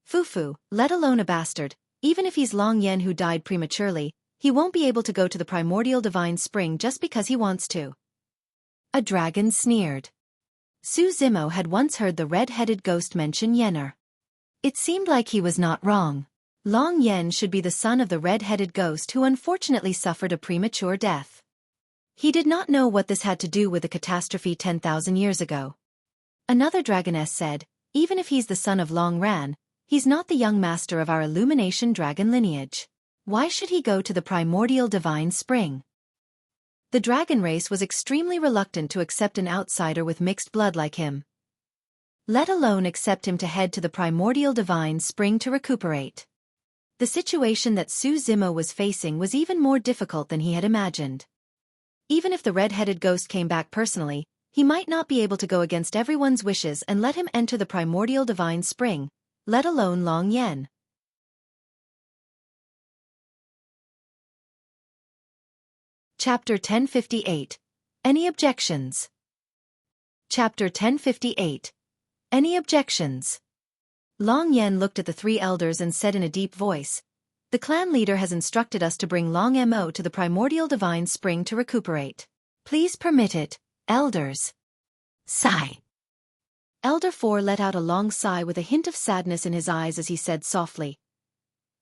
Fufu, let alone a bastard, even if he's Long Yen who died prematurely, he won't be able to go to the Primordial Divine Spring just because he wants to. A dragon sneered. Su Zimo had once heard the red-headed ghost mention Yenner. It seemed like he was not wrong. Long Yen should be the son of the red-headed ghost who unfortunately suffered a premature death. He did not know what this had to do with the catastrophe 10,000 years ago. Another dragoness said, even if he's the son of Long Ran, he's not the young master of our Illumination Dragon lineage. Why should he go to the Primordial Divine Spring? The dragon race was extremely reluctant to accept an outsider with mixed blood like him, let alone accept him to head to the Primordial Divine Spring to recuperate. The situation that Su Zimo was facing was even more difficult than he had imagined. Even if the red-headed ghost came back personally, he might not be able to go against everyone's wishes and let him enter the Primordial Divine Spring, let alone Long Yen. Chapter 1058. Any objections? Chapter 1058. Any objections? Long Yen looked at the three elders and said in a deep voice, the clan leader has instructed us to bring Long Mo to the Primordial Divine Spring to recuperate. Please permit it, elders. Sigh. Elder 4 let out a long sigh with a hint of sadness in his eyes as he said softly.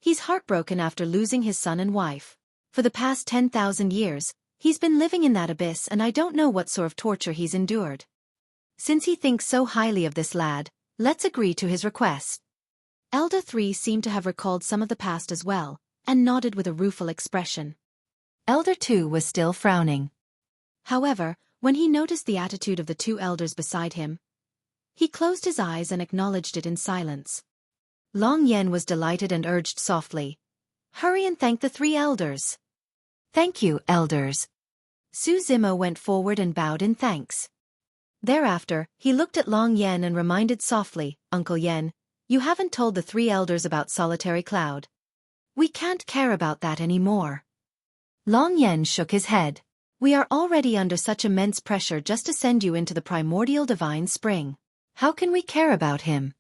He's heartbroken after losing his son and wife. For the past 10,000 years, he's been living in that abyss and I don't know what sort of torture he's endured. Since he thinks so highly of this lad, let's agree to his request. Elder 3 seemed to have recalled some of the past as well, and nodded with a rueful expression. Elder 2 was still frowning. However, when he noticed the attitude of the two elders beside him, he closed his eyes and acknowledged it in silence. Long Yen was delighted and urged softly, hurry and thank the three elders. Thank you, elders. Su Zimo went forward and bowed in thanks. Thereafter, he looked at Long Yen and reminded softly, Uncle Yen, you haven't told the three elders about Solitary Cloud. We can't care about that anymore. Long Yen shook his head. We are already under such immense pressure just to send you into the primordial divine spring. How can we care about him?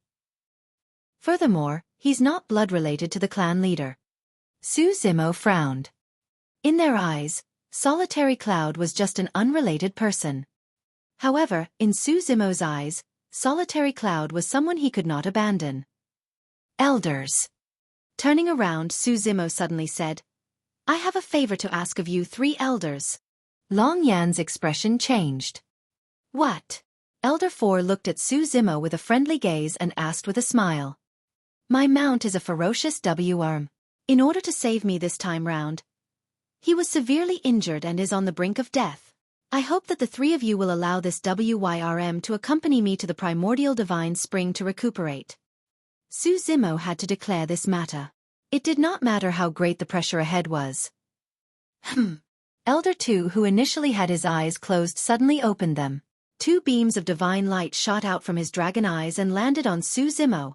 Furthermore, he's not blood-related to the clan leader. Su Zimo frowned. In their eyes, Solitary Cloud was just an unrelated person. However, in Su Zimo's eyes, Solitary Cloud was someone he could not abandon. Elders. Turning around, Su Zimo suddenly said, I have a favor to ask of you 3 elders. Long Yan's expression changed. What? Elder 4 looked at Su Zimo with a friendly gaze and asked with a smile. My mount is a ferocious WRM. In order to save me this time round, he was severely injured and is on the brink of death. I hope that the 3 of you will allow this WYRM to accompany me to the primordial divine spring to recuperate. Su Zimo had to declare this matter. It did not matter how great the pressure ahead was. Elder 2, who initially had his eyes closed, suddenly opened them. 2 beams of divine light shot out from his dragon eyes and landed on Su Zimo.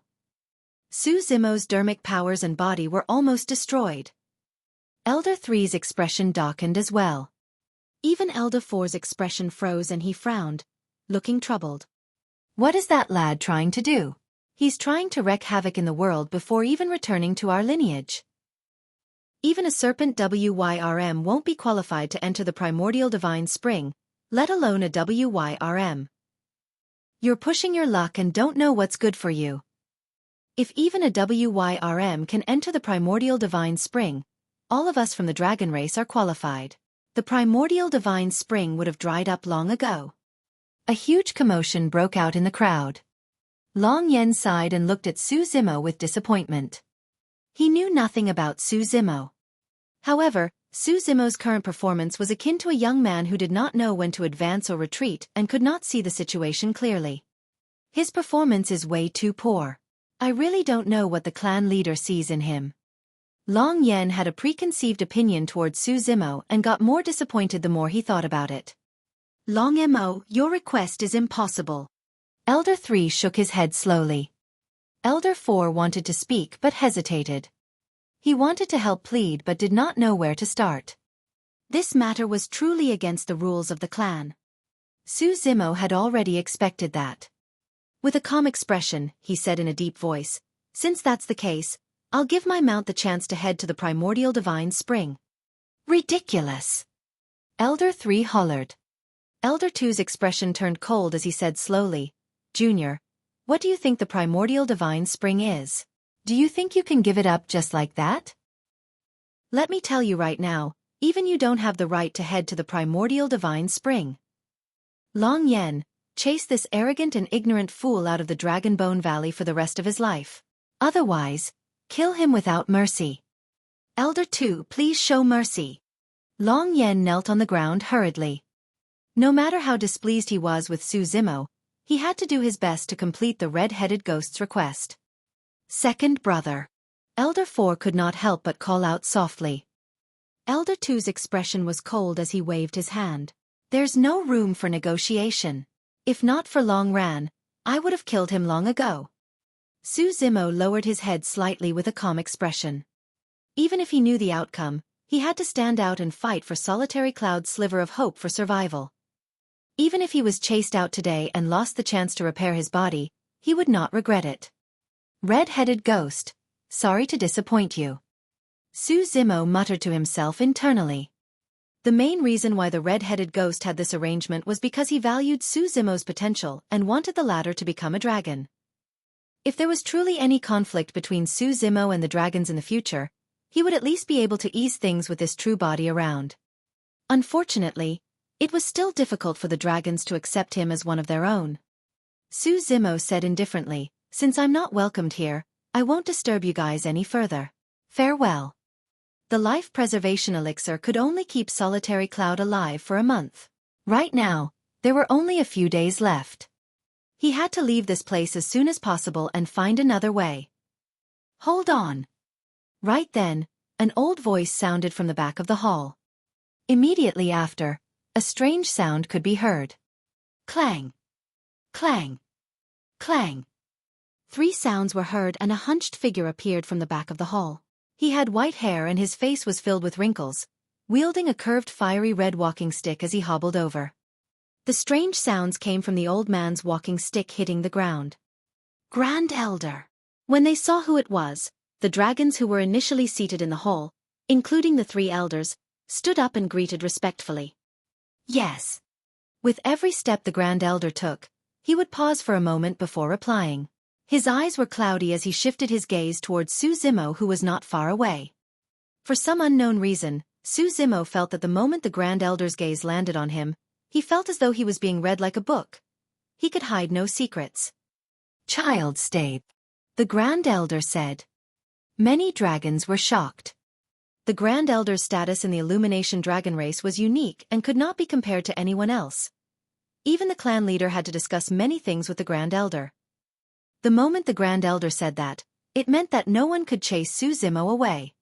Su Zimo's dermic powers and body were almost destroyed. Elder 3's expression darkened as well. Even Elder 4's expression froze and he frowned, looking troubled. What is that lad trying to do? He's trying to wreak havoc in the world before even returning to our lineage. Even a serpent WYRM won't be qualified to enter the primordial divine spring, let alone a WYRM. You're pushing your luck and don't know what's good for you. If even a WYRM can enter the primordial divine spring, all of us from the dragon race are qualified. The primordial divine spring would have dried up long ago. A huge commotion broke out in the crowd. Long Yen sighed and looked at Su Zimo with disappointment. He knew nothing about Su Zimo. However, Su Zimo's current performance was akin to a young man who did not know when to advance or retreat and could not see the situation clearly. His performance is way too poor. I really don't know what the clan leader sees in him. Long Yen had a preconceived opinion towards Su Zimo and got more disappointed the more he thought about it. Long Mo, your request is impossible. Elder 3 shook his head slowly. Elder 4 wanted to speak but hesitated. He wanted to help plead but did not know where to start. This matter was truly against the rules of the clan. Su Zimo had already expected that. With a calm expression, he said in a deep voice, since that's the case, I'll give my mount the chance to head to the primordial divine spring. Ridiculous! Elder 3 hollered. Elder 2's expression turned cold as he said slowly, Junior, what do you think the primordial divine spring is? Do you think you can give it up just like that? Let me tell you right now, even you don't have the right to head to the primordial divine spring. Long Yen, chase this arrogant and ignorant fool out of the Dragonbone Valley for the rest of his life. Otherwise, kill him without mercy. Elder 2, please show mercy. Long Yen knelt on the ground hurriedly. No matter how displeased he was with Su Zimo, he had to do his best to complete the red-headed ghost's request. Second brother. Elder 4 could not help but call out softly. Elder 2's expression was cold as he waved his hand. There's no room for negotiation. If not for Long Ran, I would have killed him long ago. Su Zimo lowered his head slightly with a calm expression. Even if he knew the outcome, he had to stand out and fight for Solitary Cloud's sliver of hope for survival. Even if he was chased out today and lost the chance to repair his body, he would not regret it. Red-headed ghost, sorry to disappoint you. Su Zimo muttered to himself internally. The main reason why the red-headed ghost had this arrangement was because he valued Su Zimo's potential and wanted the latter to become a dragon. If there was truly any conflict between Su Zimo and the dragons in the future, he would at least be able to ease things with this true body around. Unfortunately, it was still difficult for the dragons to accept him as one of their own. Su Zimo said indifferently, since I'm not welcomed here, I won't disturb you guys any further. Farewell. The life preservation elixir could only keep Solitary Cloud alive for a month. Right now, there were only a few days left. He had to leave this place as soon as possible and find another way. Hold on. Right then, an old voice sounded from the back of the hall. Immediately after, a strange sound could be heard. Clang. Clang. Clang. 3 sounds were heard and a hunched figure appeared from the back of the hall. He had white hair and his face was filled with wrinkles, wielding a curved fiery red walking stick as he hobbled over. The strange sounds came from the old man's walking stick hitting the ground. Grand Elder. When they saw who it was, the dragons who were initially seated in the hall, including the 3 elders, stood up and greeted respectfully. Yes. With every step the Grand Elder took, he would pause for a moment before replying. His eyes were cloudy as he shifted his gaze towards Su Zimo, who was not far away. For some unknown reason, Su Zimo felt that the moment the Grand Elder's gaze landed on him, he felt as though he was being read like a book. He could hide no secrets. Child state, the Grand Elder said. Many dragons were shocked. The Grand Elder's status in the Illumination dragon race was unique and could not be compared to anyone else. Even the clan leader had to discuss many things with the Grand Elder. The moment the Grand Elder said that, it meant that no one could chase Su Zimo away.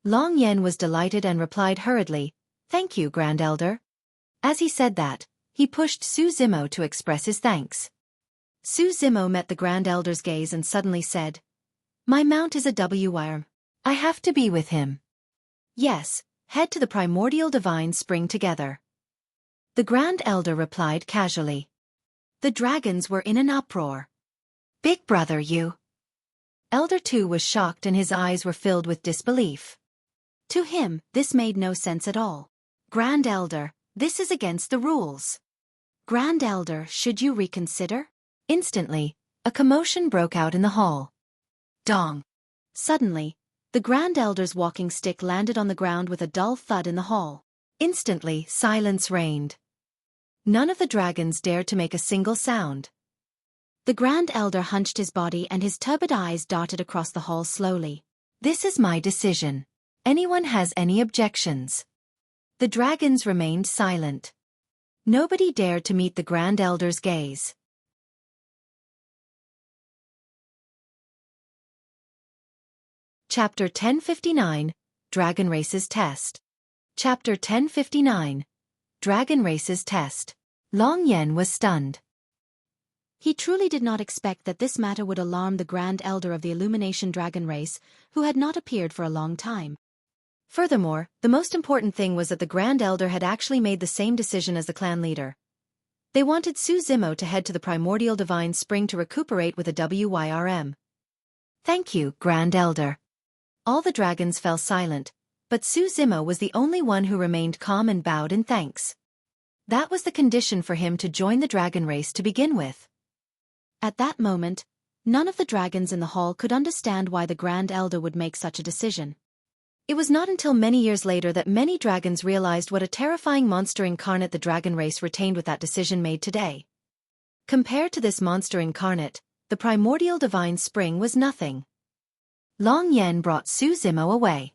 Long Yen was delighted and replied hurriedly, "Thank you, Grand Elder." As he said that, he pushed Su Zimo to express his thanks. Su Zimo met the Grand Elder's gaze and suddenly said, "My mount is a WYR. I have to be with him." "Yes, head to the Primordial Divine Spring together." The Grand Elder replied casually. The dragons were in an uproar. "Big brother, you." Elder 2 was shocked and his eyes were filled with disbelief. To him, this made no sense at all. "Grand Elder, this is against the rules." "Grand Elder, should you reconsider?" Instantly, a commotion broke out in the hall. Dong! Suddenly, the Grand Elder's walking stick landed on the ground with a dull thud in the hall. Instantly, silence reigned. None of the dragons dared to make a single sound. The Grand Elder hunched his body and his turbid eyes darted across the hall slowly. "This is my decision. Anyone has any objections?" The dragons remained silent. Nobody dared to meet the Grand Elder's gaze. Chapter 1059, Dragon Race's Test. Chapter 1059, Dragon Race's Test. Long Yen was stunned. He truly did not expect that this matter would alarm the Grand Elder of the Illumination dragon race, who had not appeared for a long time. Furthermore, the most important thing was that the Grand Elder had actually made the same decision as the clan leader. They wanted Su Zimo to head to the Primordial Divine Spring to recuperate with a WYRM. "Thank you, Grand Elder." All the dragons fell silent, but Su Zimo was the only one who remained calm and bowed in thanks. That was the condition for him to join the dragon race to begin with. At that moment, none of the dragons in the hall could understand why the Grand Elder would make such a decision. It was not until many years later that many dragons realized what a terrifying monster incarnate the dragon race retained with that decision made today. Compared to this monster incarnate, the Primordial Divine Spring was nothing. Long Yen brought Su Zimo away.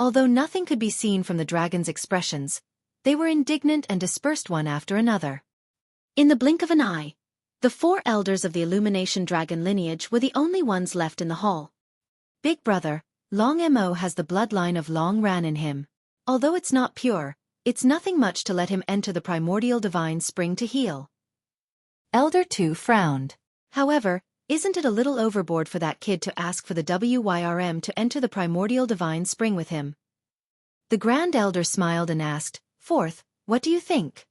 Although nothing could be seen from the dragons' expressions, they were indignant and dispersed one after another. In the blink of an eye, the 4 elders of the Illumination dragon lineage were the only ones left in the hall. "Big brother, Long Mo has the bloodline of Long Ran in him. Although it's not pure, it's nothing much to let him enter the Primordial Divine Spring to heal." Elder 2 frowned. "However, isn't it a little overboard for that kid to ask for the WYRM to enter the Primordial Divine Spring with him?" The Grand Elder smiled and asked, "Fourth, what do you think?"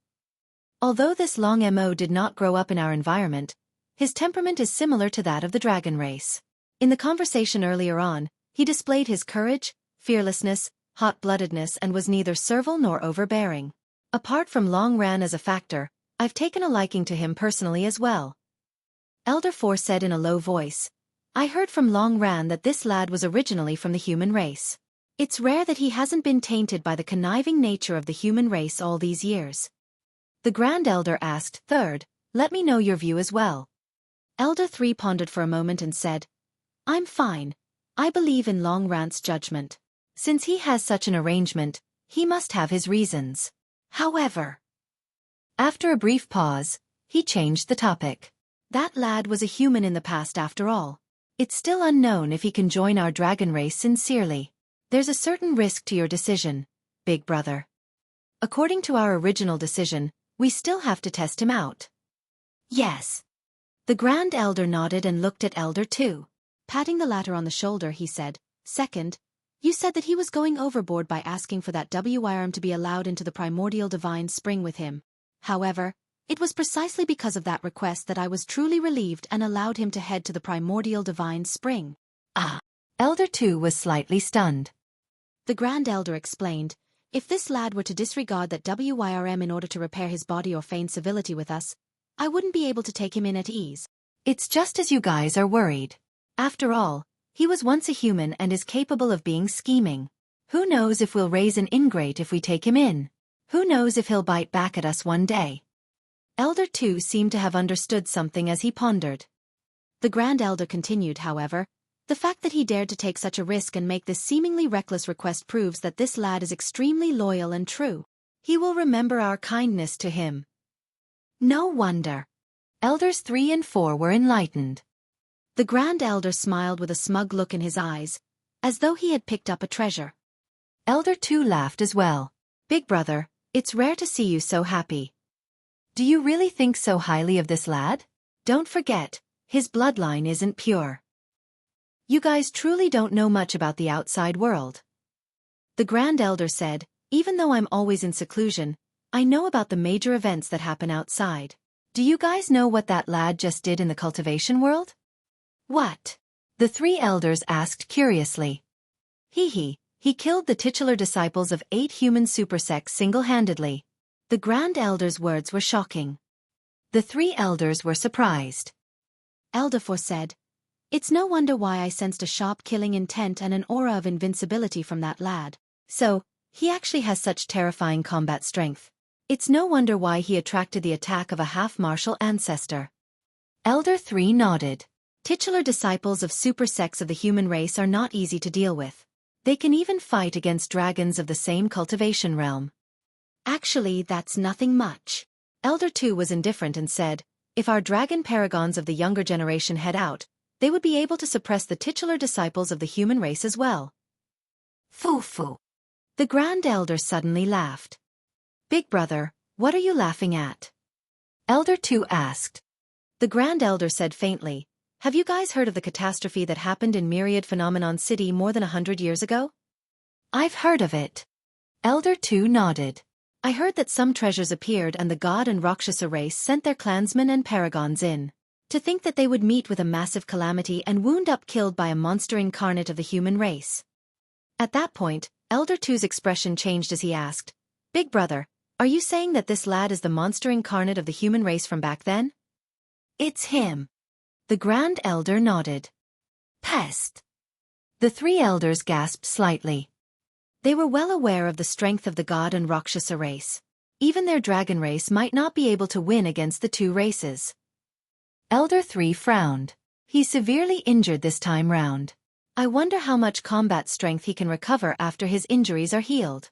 Although this Long Mo did not grow up in our environment, his temperament is similar to that of the dragon race. In the conversation earlier on, he displayed his courage, fearlessness, hot-bloodedness and was neither servile nor overbearing. Apart from Long Ran as a factor, I've taken a liking to him personally as well. Elder 4 said in a low voice, "I heard from Long Ran that this lad was originally from the human race. It's rare that he hasn't been tainted by the conniving nature of the human race all these years." The Grand Elder asked, "Third, let me know your view as well." Elder 3 pondered for a moment and said, "I'm fine. I believe in Long Ran's judgment. Since he has such an arrangement, he must have his reasons. However..." After a brief pause, he changed the topic. "That lad was a human in the past after all. It's still unknown if he can join our dragon race sincerely. There's a certain risk to your decision, big brother. According to our original decision, we still have to test him out." "Yes." The Grand Elder nodded and looked at Elder 2. Patting the latter on the shoulder, he said, "Second, You said that he was going overboard by asking for that WIRM to be allowed into the Primordial Divine Spring with him. However, it was precisely because of that request that I was truly relieved and allowed him to head to the Primordial Divine Spring. Ah. Elder 2 was slightly stunned. The Grand Elder explained, if this lad were to disregard that WIRM in order to repair his body or feign civility with us, I wouldn't be able to take him in at ease. It's just as you guys are worried. After all, he was once a human and is capable of being scheming. Who knows if we'll raise an ingrate if we take him in? Who knows if he'll bite back at us one day? Elder 2 seemed to have understood something as he pondered. The Grand Elder continued, however, the fact that he dared to take such a risk and make this seemingly reckless request proves that this lad is extremely loyal and true. He will remember our kindness to him. No wonder. Elders 3 and 4 were enlightened. The Grand Elder smiled with a smug look in his eyes, as though he had picked up a treasure. Elder 2 laughed as well. Big brother, it's rare to see you so happy. Do you really think so highly of this lad? Don't forget, his bloodline isn't pure. You guys truly don't know much about the outside world. The Grand Elder said, even though I'm always in seclusion, I know about the major events that happen outside. Do you guys know what that lad just did in the cultivation world? What? The 3 elders asked curiously. He killed the titular disciples of 8 human supersects single-handedly. The Grand Elder's words were shocking. The 3 elders were surprised. Elder 4 said, it's no wonder why I sensed a sharp killing intent and an aura of invincibility from that lad. So, he actually has such terrifying combat strength. It's no wonder why he attracted the attack of a half-martial ancestor. Elder 3 nodded. Titular disciples of supersects of the human race are not easy to deal with. They can even fight against dragons of the same cultivation realm. Actually, that's nothing much. Elder 2 was indifferent and said, if our dragon paragons of the younger generation head out, they would be able to suppress the titular disciples of the human race as well. Foo-foo. The Grand Elder suddenly laughed. Big brother, what are you laughing at? Elder 2 asked. The Grand Elder said faintly, have you guys heard of the catastrophe that happened in Myriad Phenomenon City more than 100 years ago? I've heard of it. Elder 2 nodded. I heard that some treasures appeared and the god and Rakshasa race sent their clansmen and paragons in. To think that they would meet with a massive calamity and wound up killed by a monster incarnate of the human race. At that point, Elder 2's expression changed as he asked, Big brother, are you saying that this lad is the monster incarnate of the human race from back then? It's him. The Grand Elder nodded. Pest. The 3 elders gasped slightly. They were well aware of the strength of the god and Rakshasa race. Even their dragon race might not be able to win against the 2 races. Elder 3 frowned. He's severely injured this time round. I wonder how much combat strength he can recover after his injuries are healed.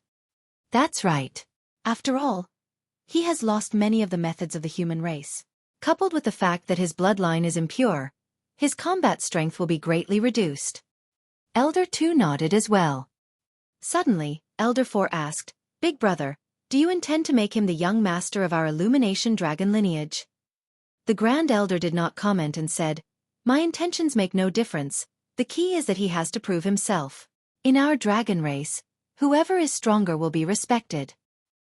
That's right. After all, he has lost many of the methods of the human race. Coupled with the fact that his bloodline is impure, his combat strength will be greatly reduced. Elder 2 nodded as well. Suddenly, Elder 4 asked, Big brother, do you intend to make him the young master of our Illumination dragon lineage? The Grand Elder did not comment and said, my intentions make no difference, the key is that he has to prove himself. In our dragon race, whoever is stronger will be respected.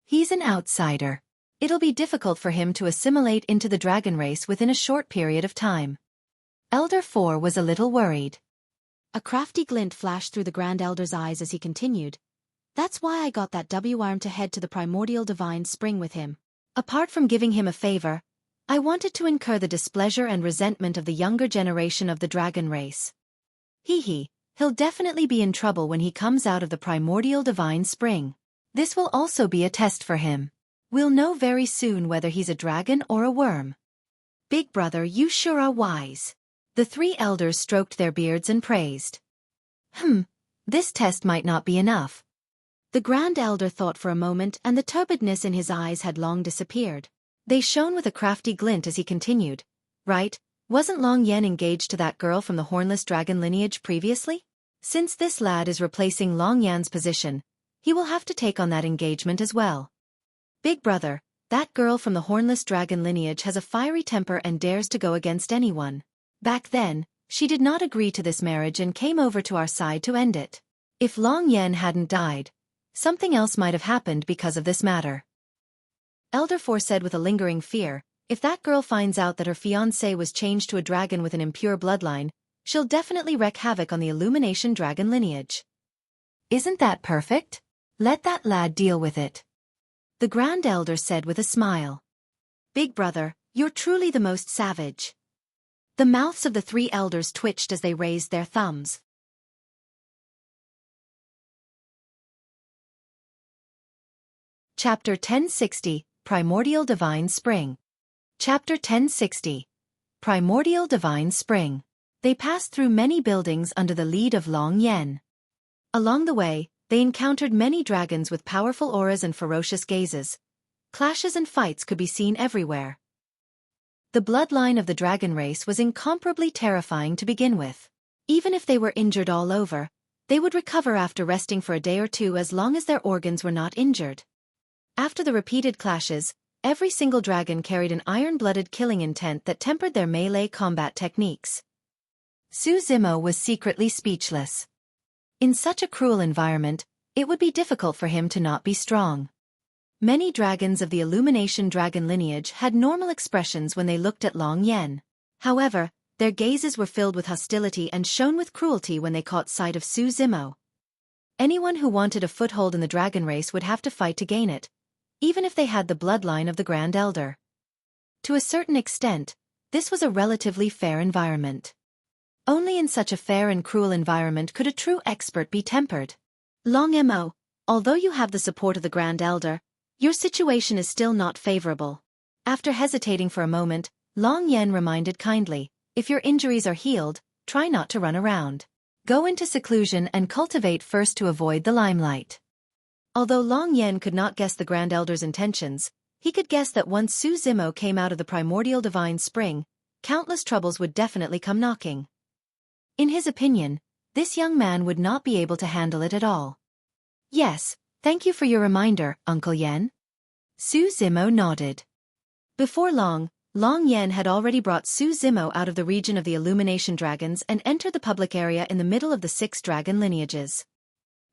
He's an outsider. It'll be difficult for him to assimilate into the dragon race within a short period of time. Elder 4 was a little worried. A crafty glint flashed through the Grand Elder's eyes as he continued. That's why I got that WIRM to head to the Primordial Divine Spring with him. Apart from giving him a favor, I wanted to incur the displeasure and resentment of the younger generation of the dragon race. He'll definitely be in trouble when he comes out of the Primordial Divine Spring. This will also be a test for him. We'll know very soon whether he's a dragon or a worm. Big brother, you sure are wise. The 3 elders stroked their beards and praised. This test might not be enough. The Grand Elder thought for a moment and the turbidness in his eyes had long disappeared. They shone with a crafty glint as he continued. Right, wasn't Long Yen engaged to that girl from the hornless dragon lineage previously? Since this lad is replacing Long Yan's position, he will have to take on that engagement as well. Big brother, that girl from the hornless dragon lineage has a fiery temper and dares to go against anyone. Back then, she did not agree to this marriage and came over to our side to end it. If Long Yen hadn't died, something else might have happened because of this matter. Elder Four said with a lingering fear, if that girl finds out that her fiancé was changed to a dragon with an impure bloodline, she'll definitely wreak havoc on the Illumination dragon lineage. Isn't that perfect? Let that lad deal with it. The Grand Elder said with a smile. Big brother, you're truly the most savage. The mouths of the three elders twitched as they raised their thumbs. Chapter 1060, Primordial Divine Spring. Chapter 1060. Primordial Divine Spring. They passed through many buildings under the lead of Long Yen. Along the way, they encountered many dragons with powerful auras and ferocious gazes. Clashes and fights could be seen everywhere. The bloodline of the dragon race was incomparably terrifying to begin with. Even if they were injured all over, they would recover after resting for a day or two as long as their organs were not injured. After the repeated clashes, every single dragon carried an iron-blooded killing intent that tempered their melee combat techniques. Su Zimo was secretly speechless. In such a cruel environment, it would be difficult for him to not be strong. Many dragons of the Illumination dragon lineage had normal expressions when they looked at Long Yen. However, their gazes were filled with hostility and shone with cruelty when they caught sight of Su Zimo. Anyone who wanted a foothold in the dragon race would have to fight to gain it, even if they had the bloodline of the Grand Elder. To a certain extent, this was a relatively fair environment. Only in such a fair and cruel environment could a true expert be tempered. Long Mo, although you have the support of the Grand Elder, your situation is still not favorable. After hesitating for a moment, Long Yen reminded kindly, if your injuries are healed, try not to run around. Go into seclusion and cultivate first to avoid the limelight. Although Long Yen could not guess the Grand Elder's intentions, he could guess that once Su Zimo came out of the primordial divine spring, countless troubles would definitely come knocking. In his opinion, this young man would not be able to handle it at all. Yes, thank you for your reminder, Uncle Yen. Su Zimo nodded. Before long, Long Yen had already brought Su Zimo out of the region of the Illumination dragons and entered the public area in the middle of the 6 dragon lineages.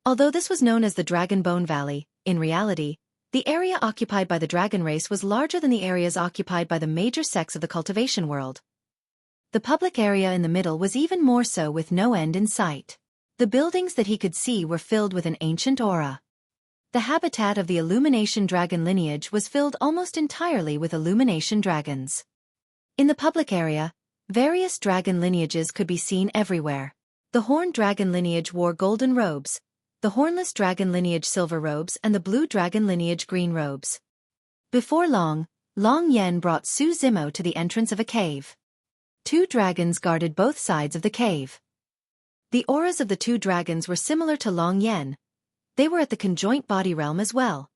Although this was known as the Dragon Bone Valley, in reality, the area occupied by the dragon race was larger than the areas occupied by the major sects of the cultivation world. The public area in the middle was even more so with no end in sight. The buildings that he could see were filled with an ancient aura. The habitat of the Illumination dragon lineage was filled almost entirely with Illumination dragons. In the public area, various dragon lineages could be seen everywhere. The Horned dragon lineage wore golden robes, the Hornless dragon lineage silver robes, and the Blue dragon lineage green robes. Before long, Long Yen brought Su Zimo to the entrance of a cave. 2 dragons guarded both sides of the cave. The auras of the 2 dragons were similar to Long Yen. They were at the conjoint body realm as well.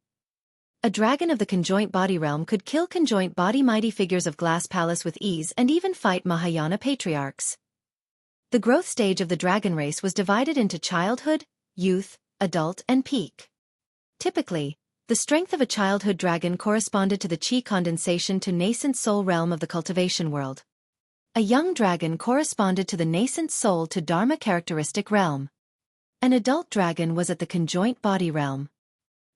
A dragon of the conjoint body realm could kill conjoint body mighty figures of Glass Palace with ease and even fight Mahayana patriarchs. The growth stage of the dragon race was divided into childhood, youth, adult, and peak. Typically, the strength of a childhood dragon corresponded to the chi condensation to nascent soul realm of the cultivation world. A young dragon corresponded to the nascent soul to Dharma characteristic realm. An adult dragon was at the conjoint body realm.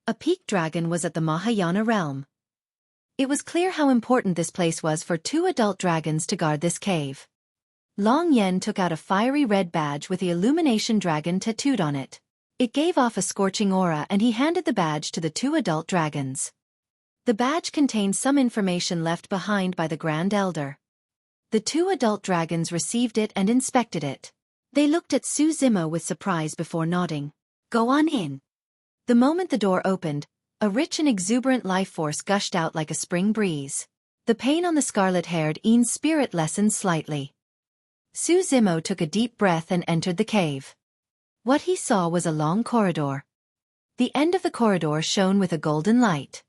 A peak dragon was at the Mahayana realm. It was clear how important this place was for 2 adult dragons to guard this cave. Long Yen took out a fiery red badge with the Illumination dragon tattooed on it. It gave off a scorching aura and he handed the badge to the 2 adult dragons. The badge contained some information left behind by the Grand Elder. The 2 adult dragons received it and inspected it. They looked at Su Zimo with surprise before nodding. Go on in. The moment the door opened, a rich and exuberant life force gushed out like a spring breeze. The pain on the scarlet-haired Ean's spirit lessened slightly. Su Zimo took a deep breath and entered the cave. What he saw was a long corridor. The end of the corridor shone with a golden light.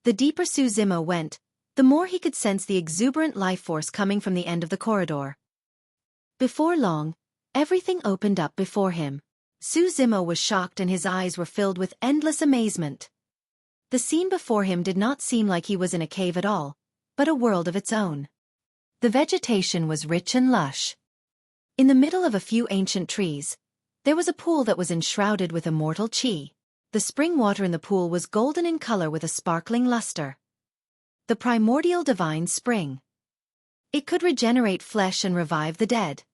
The deeper Su Zimo went, the more he could sense the exuberant life force coming from the end of the corridor. Before long, everything opened up before him. Su Zimo was shocked and his eyes were filled with endless amazement. The scene before him did not seem like he was in a cave at all, but a world of its own. The vegetation was rich and lush. In the middle of a few ancient trees, There was a pool that was enshrouded with immortal chi. The spring water in the pool was golden in color with a sparkling luster. The primordial divine spring. It could regenerate flesh and revive the dead.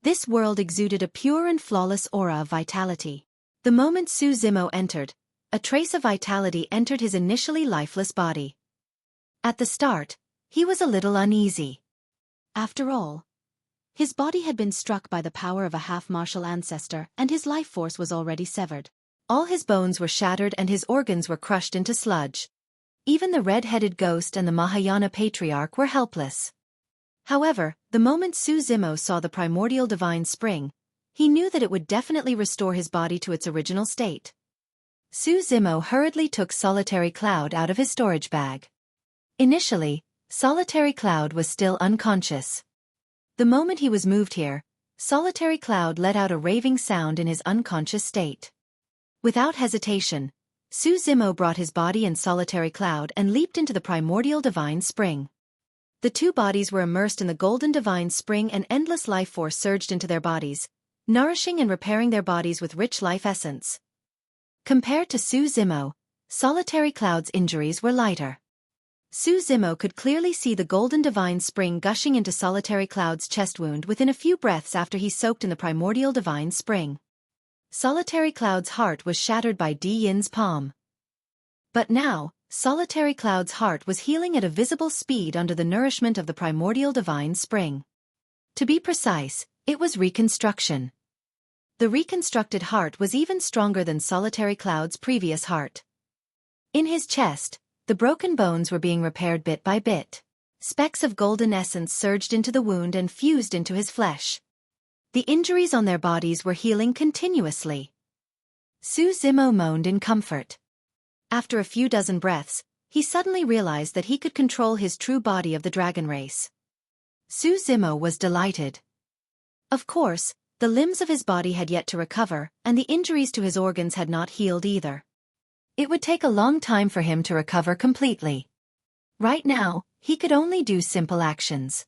This world exuded a pure and flawless aura of vitality. The moment Su Zimo entered, a trace of vitality entered his initially lifeless body. At the start, he was a little uneasy. After all, his body had been struck by the power of a half-martial ancestor, and his life force was already severed. All his bones were shattered and his organs were crushed into sludge. Even the red-headed ghost and the Mahayana patriarch were helpless. However, the moment Su Zimo saw the primordial divine spring, he knew that it would definitely restore his body to its original state. Su Zimo hurriedly took Solitary Cloud out of his storage bag. Initially, Solitary Cloud was still unconscious. The moment he was moved here, Solitary Cloud let out a raving sound in his unconscious state. Without hesitation, Su Zimo brought his body and Solitary Cloud and leaped into the primordial divine spring. The two bodies were immersed in the golden divine spring and endless life force surged into their bodies, nourishing and repairing their bodies with rich life essence. Compared to Su Zimo, Solitary Cloud's injuries were lighter. Su Zimo could clearly see the golden divine spring gushing into Solitary Cloud's chest wound within a few breaths after he soaked in the primordial divine spring. Solitary Cloud's heart was shattered by Di Yin's palm. But now, Solitary Cloud's heart was healing at a visible speed under the nourishment of the primordial divine spring. To be precise, it was reconstruction. The reconstructed heart was even stronger than Solitary Cloud's previous heart. In his chest, the broken bones were being repaired bit by bit. Specks of golden essence surged into the wound and fused into his flesh. The injuries on their bodies were healing continuously. Su Zimo moaned in comfort. After a few dozen breaths, he suddenly realized that he could control his true body of the dragon race. Su Zimo was delighted. Of course, the limbs of his body had yet to recover, and the injuries to his organs had not healed either. It would take a long time for him to recover completely. Right now, he could only do simple actions.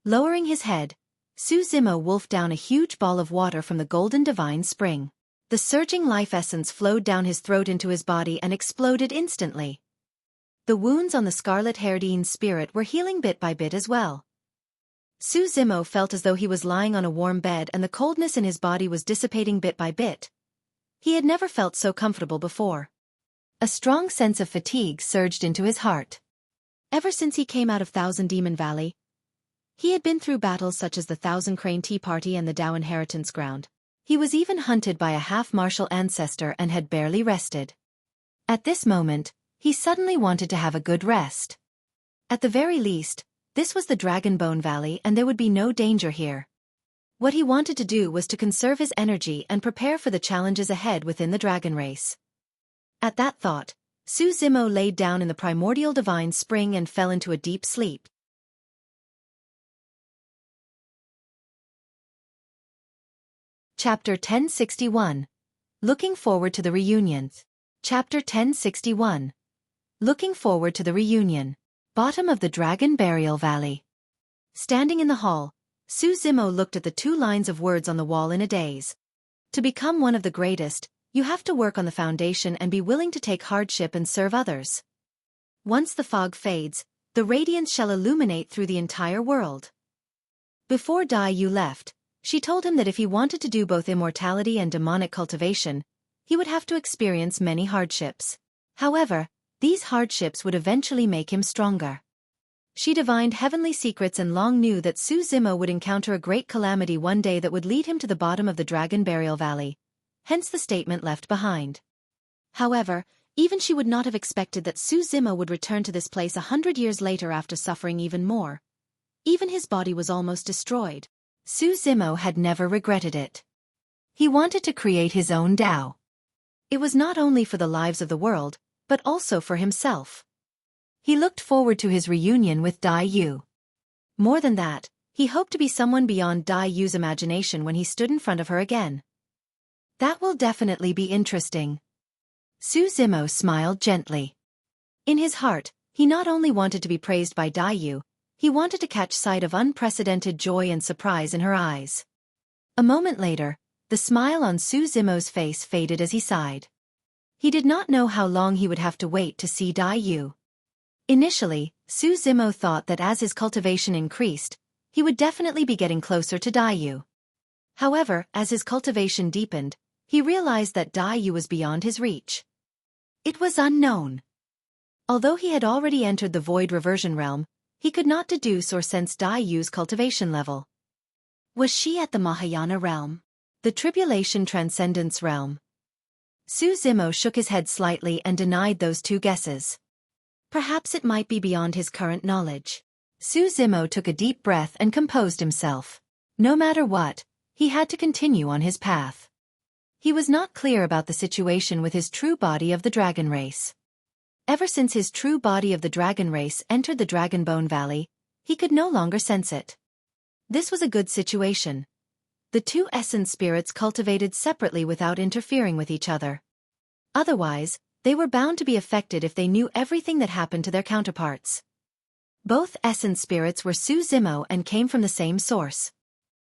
Lowering his head, Su Zimo wolfed down a huge ball of water from the golden divine spring. The surging life essence flowed down his throat into his body and exploded instantly. The wounds on the scarlet-haired Ian's spirit were healing bit by bit as well. Su Zimo felt as though he was lying on a warm bed and the coldness in his body was dissipating bit by bit. He had never felt so comfortable before. A strong sense of fatigue surged into his heart. Ever since he came out of Thousand Demon Valley, he had been through battles such as the Thousand Crane Tea Party and the Dao Inheritance Ground. He was even hunted by a half-martial ancestor and had barely rested. At this moment, he suddenly wanted to have a good rest. At the very least, this was the Dragonbone Valley and there would be no danger here. What he wanted to do was to conserve his energy and prepare for the challenges ahead within the dragon race. At that thought, Su Zimo laid down in the primordial divine spring and fell into a deep sleep. Chapter 1061. Looking Forward to the Reunion. Chapter 1061. Looking Forward to the Reunion. Bottom of the Dragon Burial Valley. Standing in the hall, Su Zimo looked at the 2 lines of words on the wall in a daze. To become one of the greatest, you have to work on the foundation and be willing to take hardship and serve others. Once the fog fades, the radiance shall illuminate through the entire world. Before Dai Yu left, she told him that if he wanted to do both immortality and demonic cultivation, he would have to experience many hardships. However, these hardships would eventually make him stronger. She divined heavenly secrets and long knew that Su Zimo would encounter a great calamity one day that would lead him to the bottom of the Dragon Burial Valley, hence the statement left behind. However, even she would not have expected that Su Zimo would return to this place 100 years later after suffering even more. Even his body was almost destroyed. Su Zimo had never regretted it. He wanted to create his own Tao. It was not only for the lives of the world, but also for himself. He looked forward to his reunion with Dai Yu. More than that, he hoped to be someone beyond Dai Yu's imagination when he stood in front of her again. That will definitely be interesting. Su Zimo smiled gently. In his heart, he not only wanted to be praised by Dai Yu, he wanted to catch sight of unprecedented joy and surprise in her eyes. A moment later, The smile on Su Zimo's face faded as he sighed. He did not know how long he would have to wait to see Dai Yu. Initially, Su Zimo thought that as his cultivation increased, he would definitely be getting closer to Dai Yu. However, as his cultivation deepened, he realized that Dai Yu was beyond his reach. It was unknown. Although he had already entered the Void Reversion Realm, he could not deduce or sense Dai Yu's cultivation level. Was she at the Mahayana Realm? The Tribulation Transcendence Realm? Su Zimo shook his head slightly and denied those two guesses. Perhaps it might be beyond his current knowledge. Su Zimo took a deep breath and composed himself. No matter what, he had to continue on his path. He was not clear about the situation with his true body of the dragon race. Ever since his true body of the dragon race entered the Dragonbone Valley, he could no longer sense it. This was a good situation. The two essence spirits cultivated separately without interfering with each other. Otherwise, they were bound to be affected if they knew everything that happened to their counterparts. Both essence spirits were Su Zimo and came from the same source.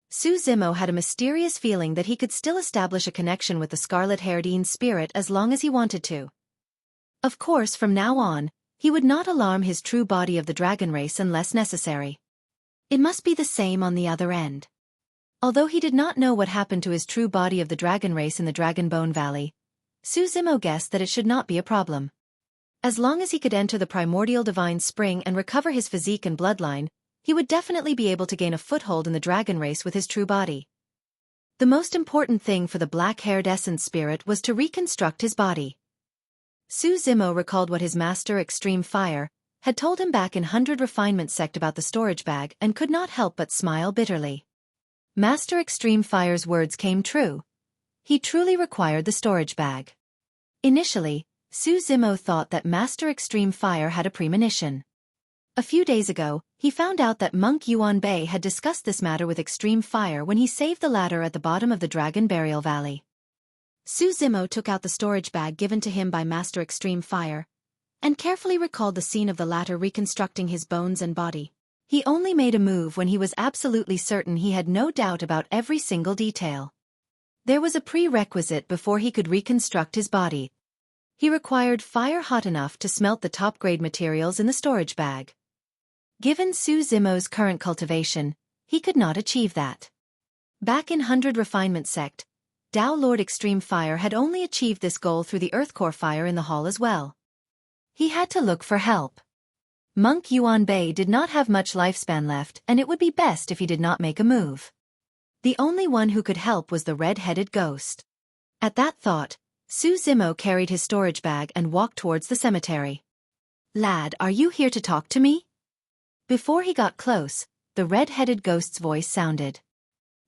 Su Zimo had a mysterious feeling that he could still establish a connection with the scarlet-haired Een spirit as long as he wanted to. Of course, from now on, he would not alarm his true body of the dragon race unless necessary. It must be the same on the other end. Although he did not know what happened to his true body of the dragon race in the Dragonbone Valley, Su Zimo guessed that it should not be a problem. As long as he could enter the primordial divine spring and recover his physique and bloodline, he would definitely be able to gain a foothold in the dragon race with his true body. The most important thing for the black-haired essence spirit was to reconstruct his body. Su Zimo recalled what his master Extreme Fire had told him back in 100 Refinement Sect about the storage bag and could not help but smile bitterly. Master Extreme Fire's words came true. He truly required the storage bag. Initially, Su Zimo thought that Master Extreme Fire had a premonition. A few days ago, he found out that Monk Yuan Bei had discussed this matter with Extreme Fire when he saved the latter at the bottom of the Dragon Burial Valley. Su Zimo took out the storage bag given to him by Master Extreme Fire, and carefully recalled the scene of the latter reconstructing his bones and body. He only made a move when he was absolutely certain he had no doubt about every single detail. There was a prerequisite before he could reconstruct his body. He required fire hot enough to smelt the top-grade materials in the storage bag. Given Su Zimo's current cultivation, he could not achieve that. Back in 100 Refinement Sect, Tao Lord Extreme Fire had only achieved this goal through the Earthcore fire in the hall as well. He had to look for help. Monk Yuan Bei did not have much lifespan left, and it would be best if he did not make a move. The only one who could help was the red-headed ghost. At that thought, Su Zimo carried his storage bag and walked towards the cemetery. "Lad, are you here to talk to me?" Before he got close, the red-headed ghost's voice sounded.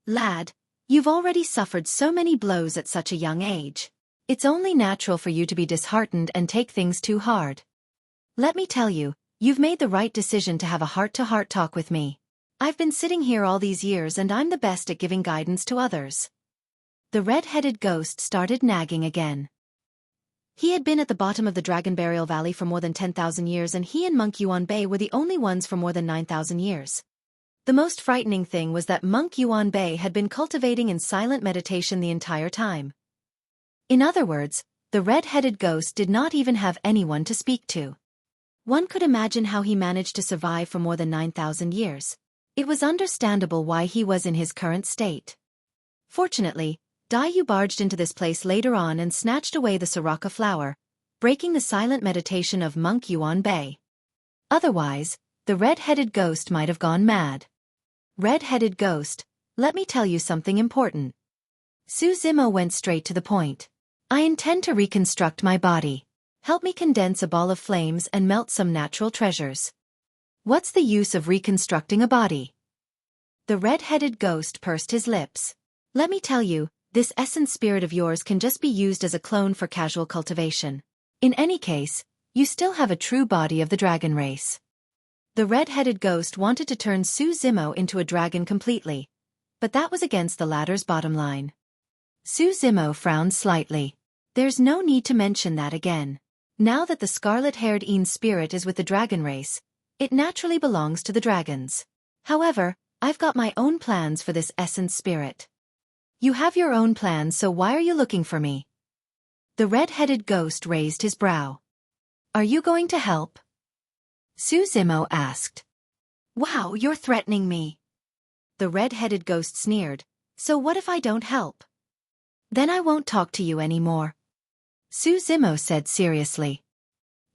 "Lad, you've already suffered so many blows at such a young age. It's only natural for you to be disheartened and take things too hard. Let me tell you, you've made the right decision to have a heart-to-heart talk with me. I've been sitting here all these years and I'm the best at giving guidance to others." The red-headed ghost started nagging again. He had been at the bottom of the Dragon Burial Valley for more than 10,000 years and he and Monk Yuan Bei were the only ones for more than 9,000 years. The most frightening thing was that Monk Yuan Bei had been cultivating in silent meditation the entire time. In other words, the red-headed ghost did not even have anyone to speak to. One could imagine how he managed to survive for more than 9,000 years. It was understandable why he was in his current state. Fortunately, Dai Yu barged into this place later on and snatched away the Soraka flower, breaking the silent meditation of Monk Yuan Bei. Otherwise, the red-headed ghost might have gone mad. "Red-headed ghost, let me tell you something important." Su Zimo went straight to the point. "I intend to reconstruct my body. Help me condense a ball of flames and melt some natural treasures." "What's the use of reconstructing a body?" The red-headed ghost pursed his lips. "Let me tell you, this essence spirit of yours can just be used as a clone for casual cultivation. In any case, you still have a true body of the dragon race." The red-headed ghost wanted to turn Su Zimo into a dragon completely, but that was against the latter's bottom line. Su Zimo frowned slightly. "There's no need to mention that again. Now that the scarlet-haired Een spirit is with the dragon race, it naturally belongs to the dragons. However, I've got my own plans for this essence spirit." You have your own plans, so why are you looking for me? The red-headed ghost raised his brow. Are you going to help? Su Zimo asked. Wow, you're threatening me. The red-headed ghost sneered. So what if I don't help? Then I won't talk to you anymore. Su Zimo said seriously.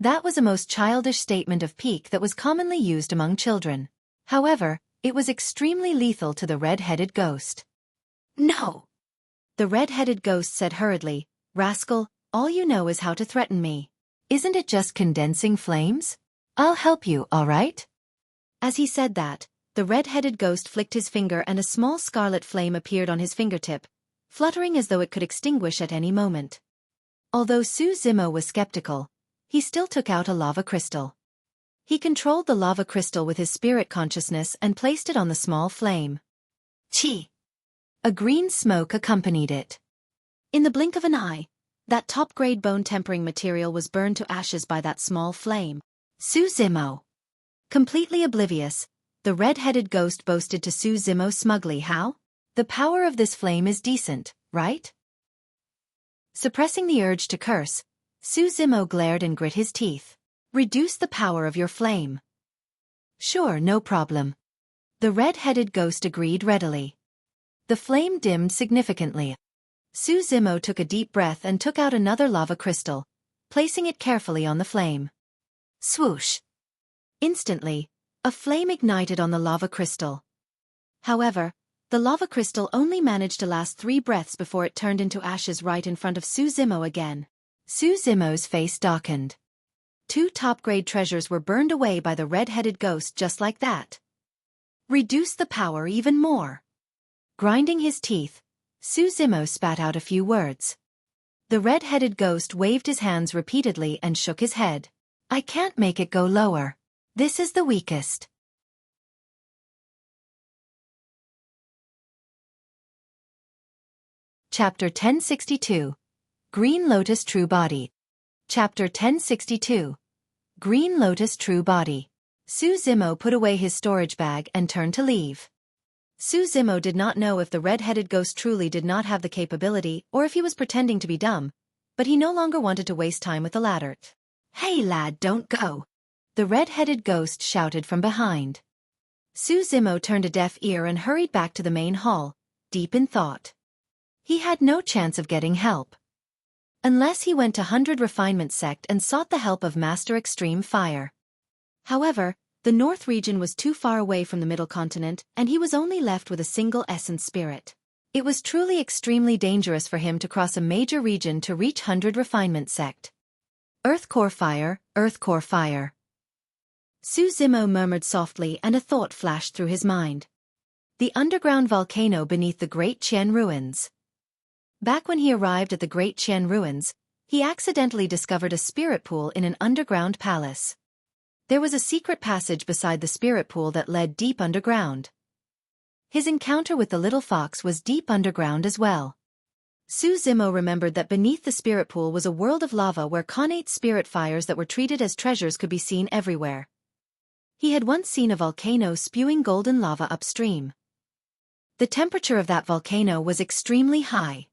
That was a most childish statement of pique that was commonly used among children. However, it was extremely lethal to the red-headed ghost. No! The red-headed ghost said hurriedly, Rascal, all you know is how to threaten me. Isn't it just condensing flames? I'll help you, all right? As he said that, the red-headed ghost flicked his finger and a small scarlet flame appeared on his fingertip, fluttering as though it could extinguish at any moment. Although Su Zimo was skeptical, he still took out a lava crystal. He controlled the lava crystal with his spirit consciousness and placed it on the small flame. Chi! A green smoke accompanied it. In the blink of an eye, that top-grade bone-tempering material was burned to ashes by that small flame. Su Zimo. Completely oblivious, the red-headed ghost boasted to Su Zimo smugly how? The power of this flame is decent, right? Suppressing the urge to curse, Su Zimo glared and grit his teeth. Reduce the power of your flame. Sure, no problem. The red-headed ghost agreed readily. The flame dimmed significantly. Su Zimo took a deep breath and took out another lava crystal, placing it carefully on the flame. Swoosh! Instantly, a flame ignited on the lava crystal. However, the lava crystal only managed to last 3 breaths before it turned into ashes right in front of Su Zimo again. Su Zimo's face darkened. 2 top-grade treasures were burned away by the red-headed ghost just like that. Reduce the power even more. Grinding his teeth, Su Zimo spat out a few words. The red-headed ghost waved his hands repeatedly and shook his head. I can't make it go lower. This is the weakest. Chapter 1062. Green Lotus True Body. Chapter 1062. Green Lotus True Body. Su Zimo put away his storage bag and turned to leave. Su Zimo did not know if the red-headed ghost truly did not have the capability or if he was pretending to be dumb, but he no longer wanted to waste time with the latter. Hey lad, don't go! The red-headed ghost shouted from behind. Su Zimo turned a deaf ear and hurried back to the main hall, deep in thought. He had no chance of getting help. Unless he went to 100 Refinement Sect and sought the help of Master Extreme Fire. However, the North region was too far away from the Middle Continent and he was only left with a single Essence Spirit. It was truly extremely dangerous for him to cross a major region to reach 100 Refinement Sect. Earth Core Fire, Earth Core Fire. Su Zimo murmured softly and a thought flashed through his mind. The underground volcano beneath the Great Qian Ruins. Back when he arrived at the Great Qian Ruins, he accidentally discovered a spirit pool in an underground palace. There was a secret passage beside the spirit pool that led deep underground. His encounter with the little fox was deep underground as well. Su Zimo remembered that beneath the spirit pool was a world of lava where connate spirit fires that were treated as treasures could be seen everywhere. He had once seen a volcano spewing golden lava upstream. The temperature of that volcano was extremely high.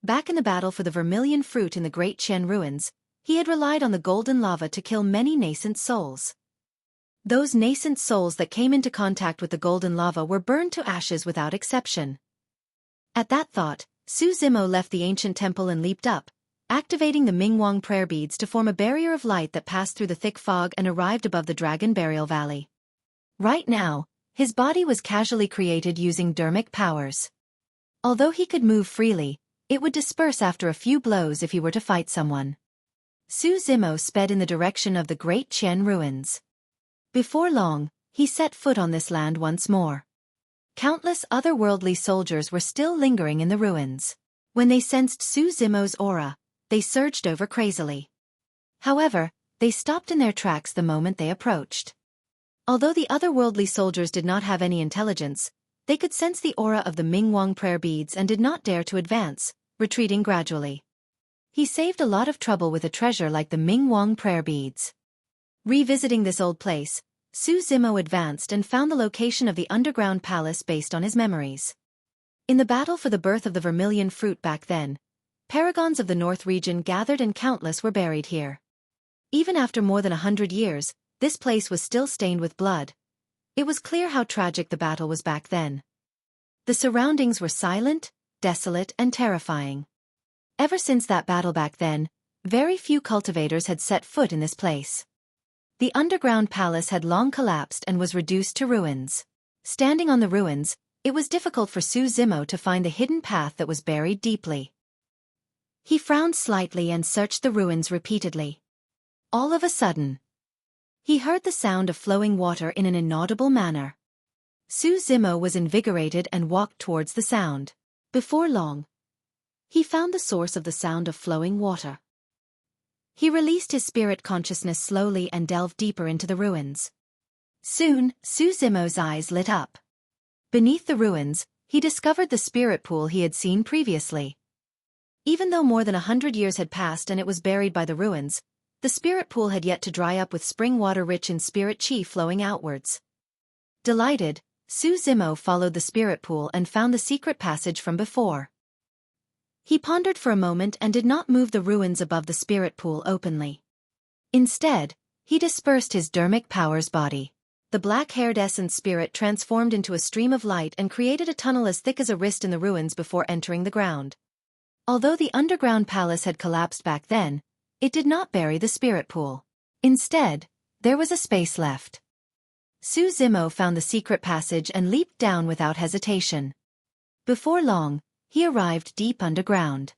Back in the battle for the vermilion fruit in the Great Qian Ruins, he had relied on the golden lava to kill many nascent souls. Those nascent souls that came into contact with the golden lava were burned to ashes without exception. At that thought, Su Zimo left the ancient temple and leaped up, activating the Mingwang prayer beads to form a barrier of light that passed through the thick fog and arrived above the Dragon Burial Valley. Right now, his body was casually created using dermic powers. Although he could move freely, it would disperse after a few blows if he were to fight someone. Su Zimo sped in the direction of the Great Qian Ruins. Before long, he set foot on this land once more. Countless otherworldly soldiers were still lingering in the ruins. When they sensed Su Zimo's aura, they surged over crazily. However, they stopped in their tracks the moment they approached. Although the otherworldly soldiers did not have any intelligence, they could sense the aura of the Mingwang prayer beads and did not dare to advance, retreating gradually. He saved a lot of trouble with a treasure like the Mingwang prayer beads. Revisiting this old place, Su Zimo advanced and found the location of the underground palace based on his memories. In the battle for the birth of the vermilion fruit back then, paragons of the North region gathered and countless were buried here. Even after more than 100 years, this place was still stained with blood. It was clear how tragic the battle was back then. The surroundings were silent, desolate, and terrifying. Ever since that battle back then, very few cultivators had set foot in this place. The underground palace had long collapsed and was reduced to ruins. Standing on the ruins, it was difficult for Su Zimo to find the hidden path that was buried deeply. He frowned slightly and searched the ruins repeatedly. All of a sudden, he heard the sound of flowing water in an inaudible manner. Su Zimo was invigorated and walked towards the sound. Before long, he found the source of the sound of flowing water. He released his spirit consciousness slowly and delved deeper into the ruins. Soon, Su Zimo's eyes lit up. Beneath the ruins, he discovered the spirit pool he had seen previously. Even though more than 100 years had passed and it was buried by the ruins, the spirit pool had yet to dry up with spring water rich in spirit chi flowing outwards. Delighted, Su Zimo followed the spirit pool and found the secret passage from before. He pondered for a moment and did not move the ruins above the spirit pool openly. Instead, he dispersed his dermic powers body. The black-haired essence spirit transformed into a stream of light and created a tunnel as thick as a wrist in the ruins before entering the ground. Although the underground palace had collapsed back then, it did not bury the spirit pool. Instead, there was a space left. Su Zimo found the secret passage and leaped down without hesitation. Before long, he arrived deep underground.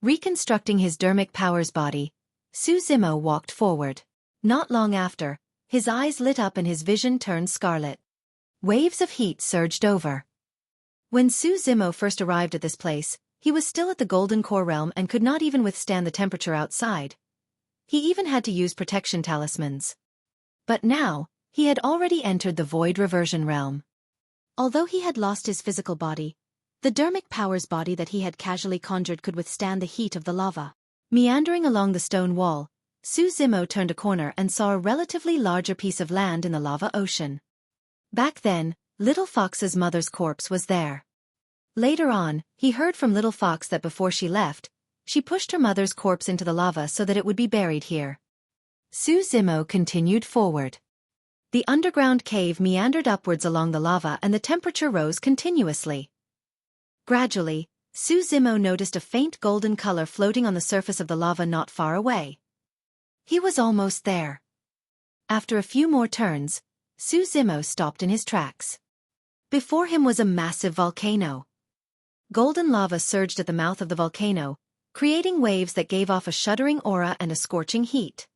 Reconstructing his dermic powers body, Su Zimo walked forward. Not long after, his eyes lit up and his vision turned scarlet. Waves of heat surged over. When Su Zimo first arrived at this place, he was still at the Golden Core realm and could not even withstand the temperature outside. He even had to use protection talismans. But now, he had already entered the Void Reversion realm. Although he had lost his physical body, the dermic powers body that he had casually conjured could withstand the heat of the lava. Meandering along the stone wall, Su Zimo turned a corner and saw a relatively larger piece of land in the lava ocean. Back then, Little Fox's mother's corpse was there. Later on, he heard from Little Fox that before she left, she pushed her mother's corpse into the lava so that it would be buried here. Su Zimo continued forward. The underground cave meandered upwards along the lava and the temperature rose continuously. Gradually, Su Zimo noticed a faint golden color floating on the surface of the lava not far away. He was almost there. After a few more turns, Su Zimo stopped in his tracks. Before him was a massive volcano. Golden lava surged at the mouth of the volcano, creating waves that gave off a shuddering aura and a scorching heat.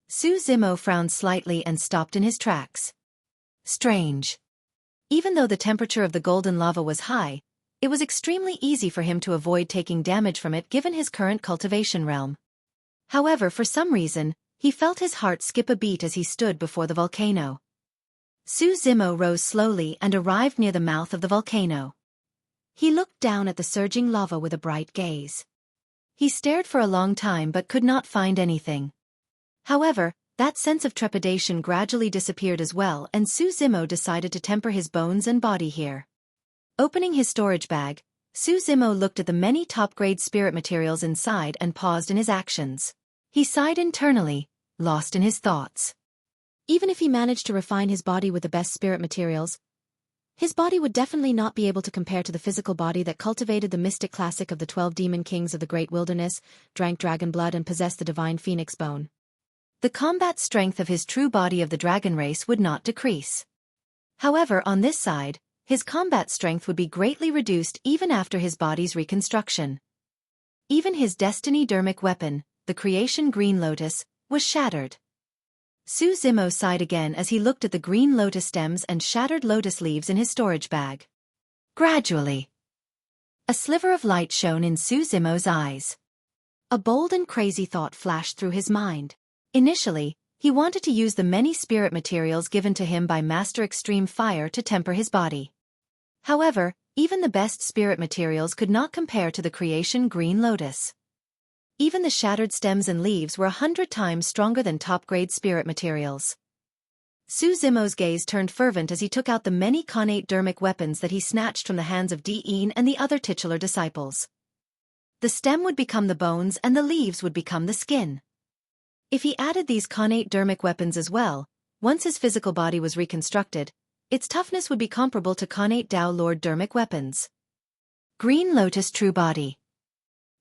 Su Zimo frowned slightly and stopped in his tracks. Strange. Even though the temperature of the golden lava was high, it was extremely easy for him to avoid taking damage from it given his current cultivation realm. However, for some reason, he felt his heart skip a beat as he stood before the volcano. Su Zimo rose slowly and arrived near the mouth of the volcano. He looked down at the surging lava with a bright gaze. He stared for a long time but could not find anything. However, that sense of trepidation gradually disappeared as well and Su Zimo decided to temper his bones and body here. Opening his storage bag, Su Zimo looked at the many top-grade spirit materials inside and paused in his actions. He sighed internally, lost in his thoughts. Even if he managed to refine his body with the best spirit materials, his body would definitely not be able to compare to the physical body that cultivated the mystic classic of the 12 demon kings of the great wilderness, drank dragon blood and possessed the divine phoenix bone. The combat strength of his true body of the dragon race would not decrease. However, on this side, his combat strength would be greatly reduced even after his body's reconstruction. Even his destiny dermic weapon, the creation green lotus, was shattered. Su Zimo sighed again as he looked at the green lotus stems and shattered lotus leaves in his storage bag. Gradually, a sliver of light shone in Su Zimo's eyes. A bold and crazy thought flashed through his mind. Initially, he wanted to use the many spirit materials given to him by Master Extreme Fire to temper his body. However, even the best spirit materials could not compare to the creation green lotus. Even the shattered stems and leaves were 100 times stronger than top-grade spirit materials. Su Zimo's gaze turned fervent as he took out the many connate dermic weapons that he snatched from the hands of Di'in and the other titular disciples. The stem would become the bones and the leaves would become the skin. If he added these connate dermic weapons as well, once his physical body was reconstructed, its toughness would be comparable to connate Dao Lord dermic weapons. Green Lotus True Body.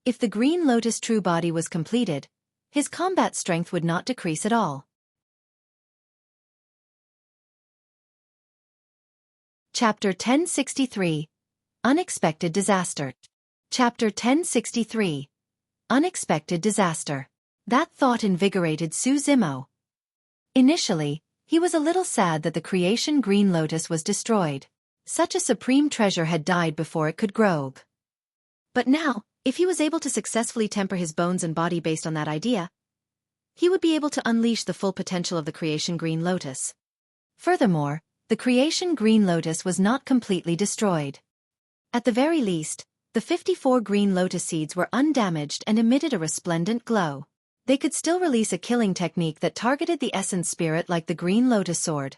If the Green Lotus True Body was completed, his combat strength would not decrease at all. Chapter 1063. Unexpected Disaster. Chapter 1063. Unexpected Disaster. That thought invigorated Su Zimo. Initially, he was a little sad that the creation Green Lotus was destroyed. Such a supreme treasure had died before it could grow. But now, if he was able to successfully temper his bones and body based on that idea, he would be able to unleash the full potential of the creation Green Lotus. Furthermore, the creation Green Lotus was not completely destroyed. At the very least, the 54 Green Lotus seeds were undamaged and emitted a resplendent glow. They could still release a killing technique that targeted the essence spirit like the Green Lotus sword.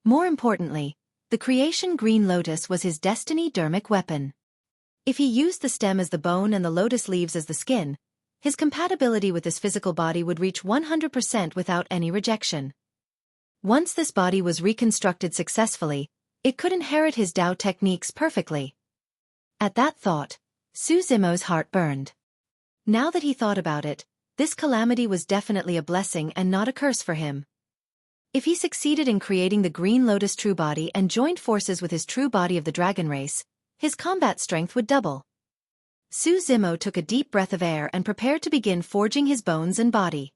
More importantly, the creation Green Lotus was his destiny dermic weapon. If he used the stem as the bone and the lotus leaves as the skin, his compatibility with his physical body would reach 100% without any rejection. Once this body was reconstructed successfully, it could inherit his Dao techniques perfectly. At that thought, Su Zimo's heart burned. Now that he thought about it, this calamity was definitely a blessing and not a curse for him. If he succeeded in creating the Green Lotus True Body and joined forces with his true body of the dragon race, his combat strength would double. Su Zimo took a deep breath of air and prepared to begin forging his bones and body.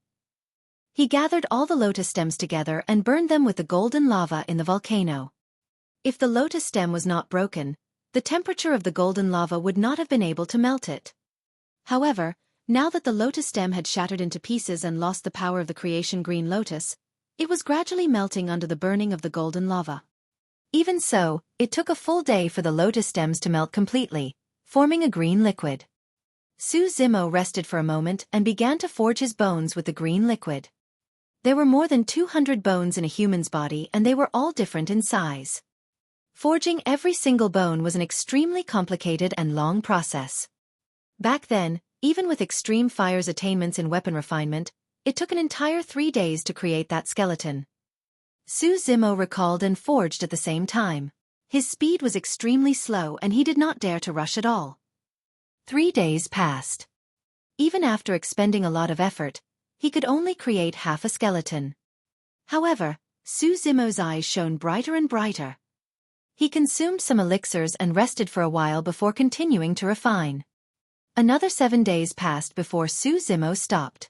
He gathered all the lotus stems together and burned them with the golden lava in the volcano. If the lotus stem was not broken, the temperature of the golden lava would not have been able to melt it. However, now that the lotus stem had shattered into pieces and lost the power of the creation Green Lotus, it was gradually melting under the burning of the golden lava. Even so, it took a full day for the lotus stems to melt completely, forming a green liquid. Su Zimo rested for a moment and began to forge his bones with the green liquid. There were more than 200 bones in a human's body and they were all different in size. Forging every single bone was an extremely complicated and long process. Back then, even with extreme fire's attainments in weapon refinement, it took an entire 3 days to create that skeleton. Su Zimo recalled and forged at the same time. His speed was extremely slow and he did not dare to rush at all. 3 days passed. Even after expending a lot of effort, he could only create half a skeleton. However, Su Zimo's eyes shone brighter and brighter. He consumed some elixirs and rested for a while before continuing to refine. Another 7 days passed before Su Zimo stopped.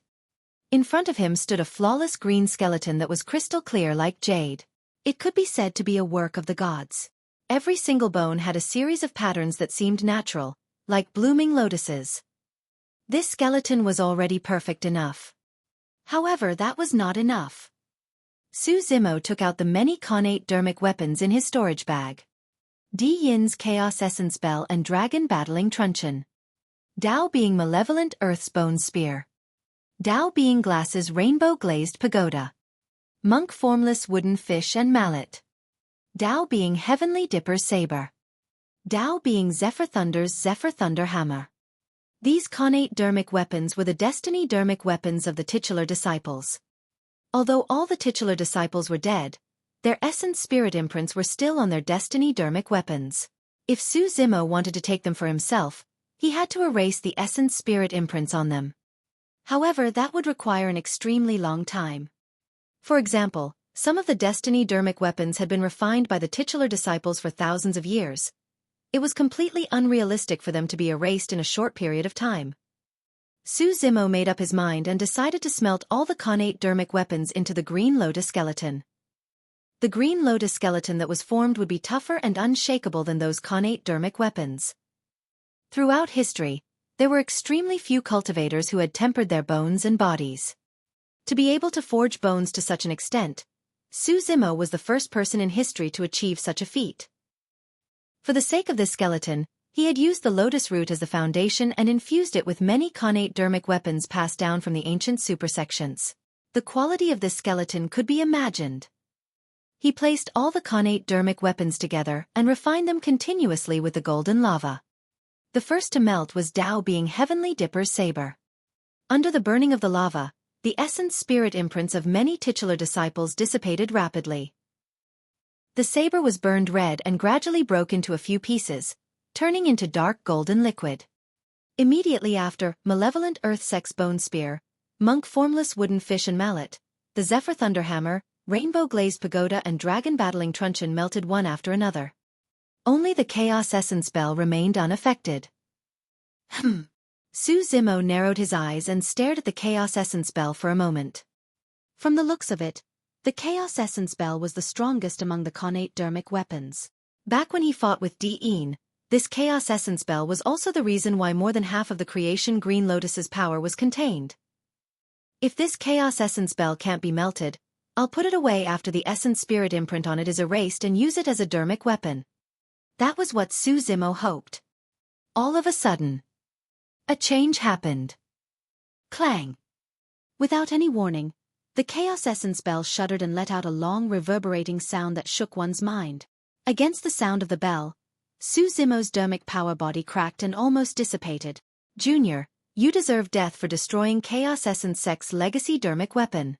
In front of him stood a flawless green skeleton that was crystal clear like jade. It could be said to be a work of the gods. Every single bone had a series of patterns that seemed natural, like blooming lotuses. This skeleton was already perfect enough. However, that was not enough. Su Zimo took out the many connate dermic weapons in his storage bag. Di Yin's Chaos Essence Bell and Dragon Battling Truncheon. Dao being Malevolent Earth's Bone Spear. Dao being Glass's Rainbow Glazed Pagoda. Monk Formless Wooden Fish and Mallet. Dao being Heavenly Dipper's Saber. Dao being Zephyr Thunder's Zephyr Thunder Hammer. These connate dermic weapons were the destiny dermic weapons of the titular disciples. Although all the titular disciples were dead, their essence spirit imprints were still on their destiny dermic weapons. If Su Zimo wanted to take them for himself, he had to erase the essence spirit imprints on them. However, that would require an extremely long time. For example, some of the destiny dermic weapons had been refined by the titular disciples for thousands of years. It was completely unrealistic for them to be erased in a short period of time. Su Zimo made up his mind and decided to smelt all the connate dermic weapons into the Green Lotus skeleton. The Green Lotus skeleton that was formed would be tougher and unshakable than those connate dermic weapons. Throughout history, there were extremely few cultivators who had tempered their bones and bodies. To be able to forge bones to such an extent, Su Zimo was the first person in history to achieve such a feat. For the sake of this skeleton, he had used the lotus root as the foundation and infused it with many connate dermic weapons passed down from the ancient supersections. The quality of this skeleton could be imagined. He placed all the connate dermic weapons together and refined them continuously with the golden lava. The first to melt was Dao being Heavenly Dipper's saber. Under the burning of the lava, the essence spirit imprints of many titular disciples dissipated rapidly. The saber was burned red and gradually broke into a few pieces, turning into dark golden liquid. Immediately after, Malevolent Earth Sex Bone Spear, Monk Formless Wooden Fish and Mallet, the Zephyr Thunderhammer, Rainbow Glazed Pagoda and Dragon Battling Truncheon melted one after another. Only the Chaos Essence Bell remained unaffected. Su Zimo narrowed his eyes and stared at the Chaos Essence Bell for a moment. From the looks of it, the Chaos Essence Bell was the strongest among the connate dermic weapons. Back when he fought with Diin, this Chaos Essence Bell was also the reason why more than half of the creation Green Lotus's power was contained. If this Chaos Essence Bell can't be melted, I'll put it away after the Essence Spirit imprint on it is erased and use it as a dermic weapon. That was what Su Zimo hoped. All of a sudden, a change happened. Clang! Without any warning, the Chaos Essence Bell shuddered and let out a long reverberating sound that shook one's mind. Against the sound of the bell, Su Zimo's dermic power body cracked and almost dissipated. Junior, you deserve death for destroying Chaos Essence Sect's legacy dermic weapon.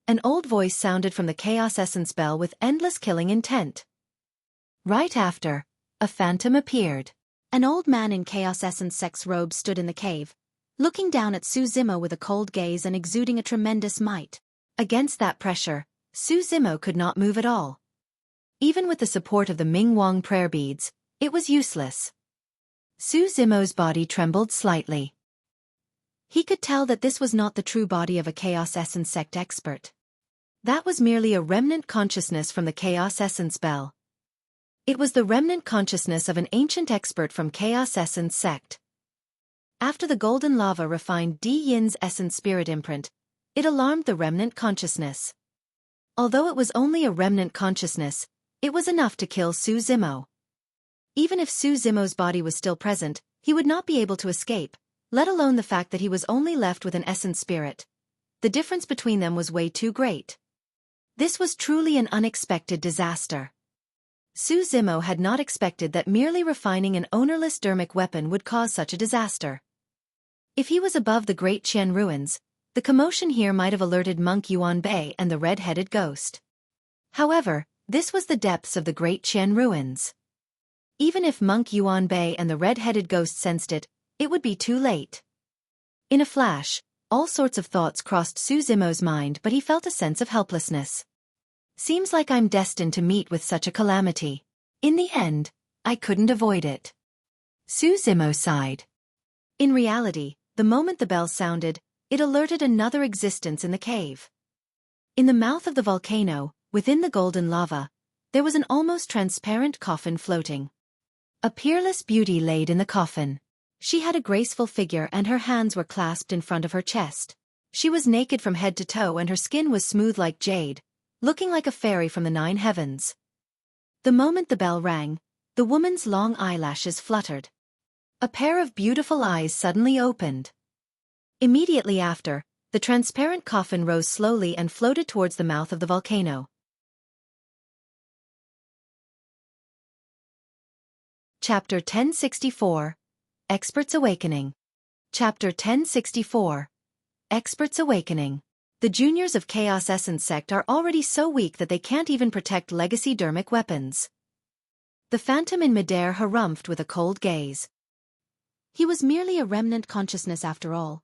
An old voice sounded from the Chaos Essence Bell with endless killing intent. Right after, a phantom appeared. An old man in Chaos Essence Sect's robes stood in the cave, looking down at Su Zimo with a cold gaze and exuding a tremendous might. Against that pressure, Su Zimo could not move at all. Even with the support of the Ming Wang prayer beads, it was useless. Su Zimo's body trembled slightly. He could tell that this was not the true body of a Chaos Essence Sect expert. That was merely a remnant consciousness from the Chaos Essence Bell. It was the remnant consciousness of an ancient expert from Chaos Essence Sect. After the golden lava refined Di Yin's essence spirit imprint, it alarmed the remnant consciousness. Although it was only a remnant consciousness, it was enough to kill Su Zimo. Even if Su Zimo's body was still present, he would not be able to escape, let alone the fact that he was only left with an essence spirit. The difference between them was way too great. This was truly an unexpected disaster. Su Zimo had not expected that merely refining an ownerless dermic weapon would cause such a disaster. If he was above the Great Qian ruins, the commotion here might have alerted Monk Yuan Bei and the red-headed ghost. However, this was the depths of the Great Qian ruins. Even if Monk Yuan Bei and the red-headed ghost sensed it, it would be too late. In a flash, all sorts of thoughts crossed Su Zimo's mind, but he felt a sense of helplessness. Seems like I'm destined to meet with such a calamity. In the end, I couldn't avoid it. Su Zimo sighed. In reality, the moment the bell sounded, it alerted another existence in the cave. In the mouth of the volcano, within the golden lava, there was an almost transparent coffin floating. A peerless beauty laid in the coffin. She had a graceful figure and her hands were clasped in front of her chest. She was naked from head to toe and her skin was smooth like jade, looking like a fairy from the 9 heavens. The moment the bell rang, the woman's long eyelashes fluttered. A pair of beautiful eyes suddenly opened. Immediately after, the transparent coffin rose slowly and floated towards the mouth of the volcano. Chapter 1064. Expert's Awakening. Chapter 1064. Expert's Awakening. The juniors of Chaos Essence Sect are already so weak that they can't even protect legacy dermic weapons. The phantom in midair harumphed with a cold gaze. He was merely a remnant consciousness after all,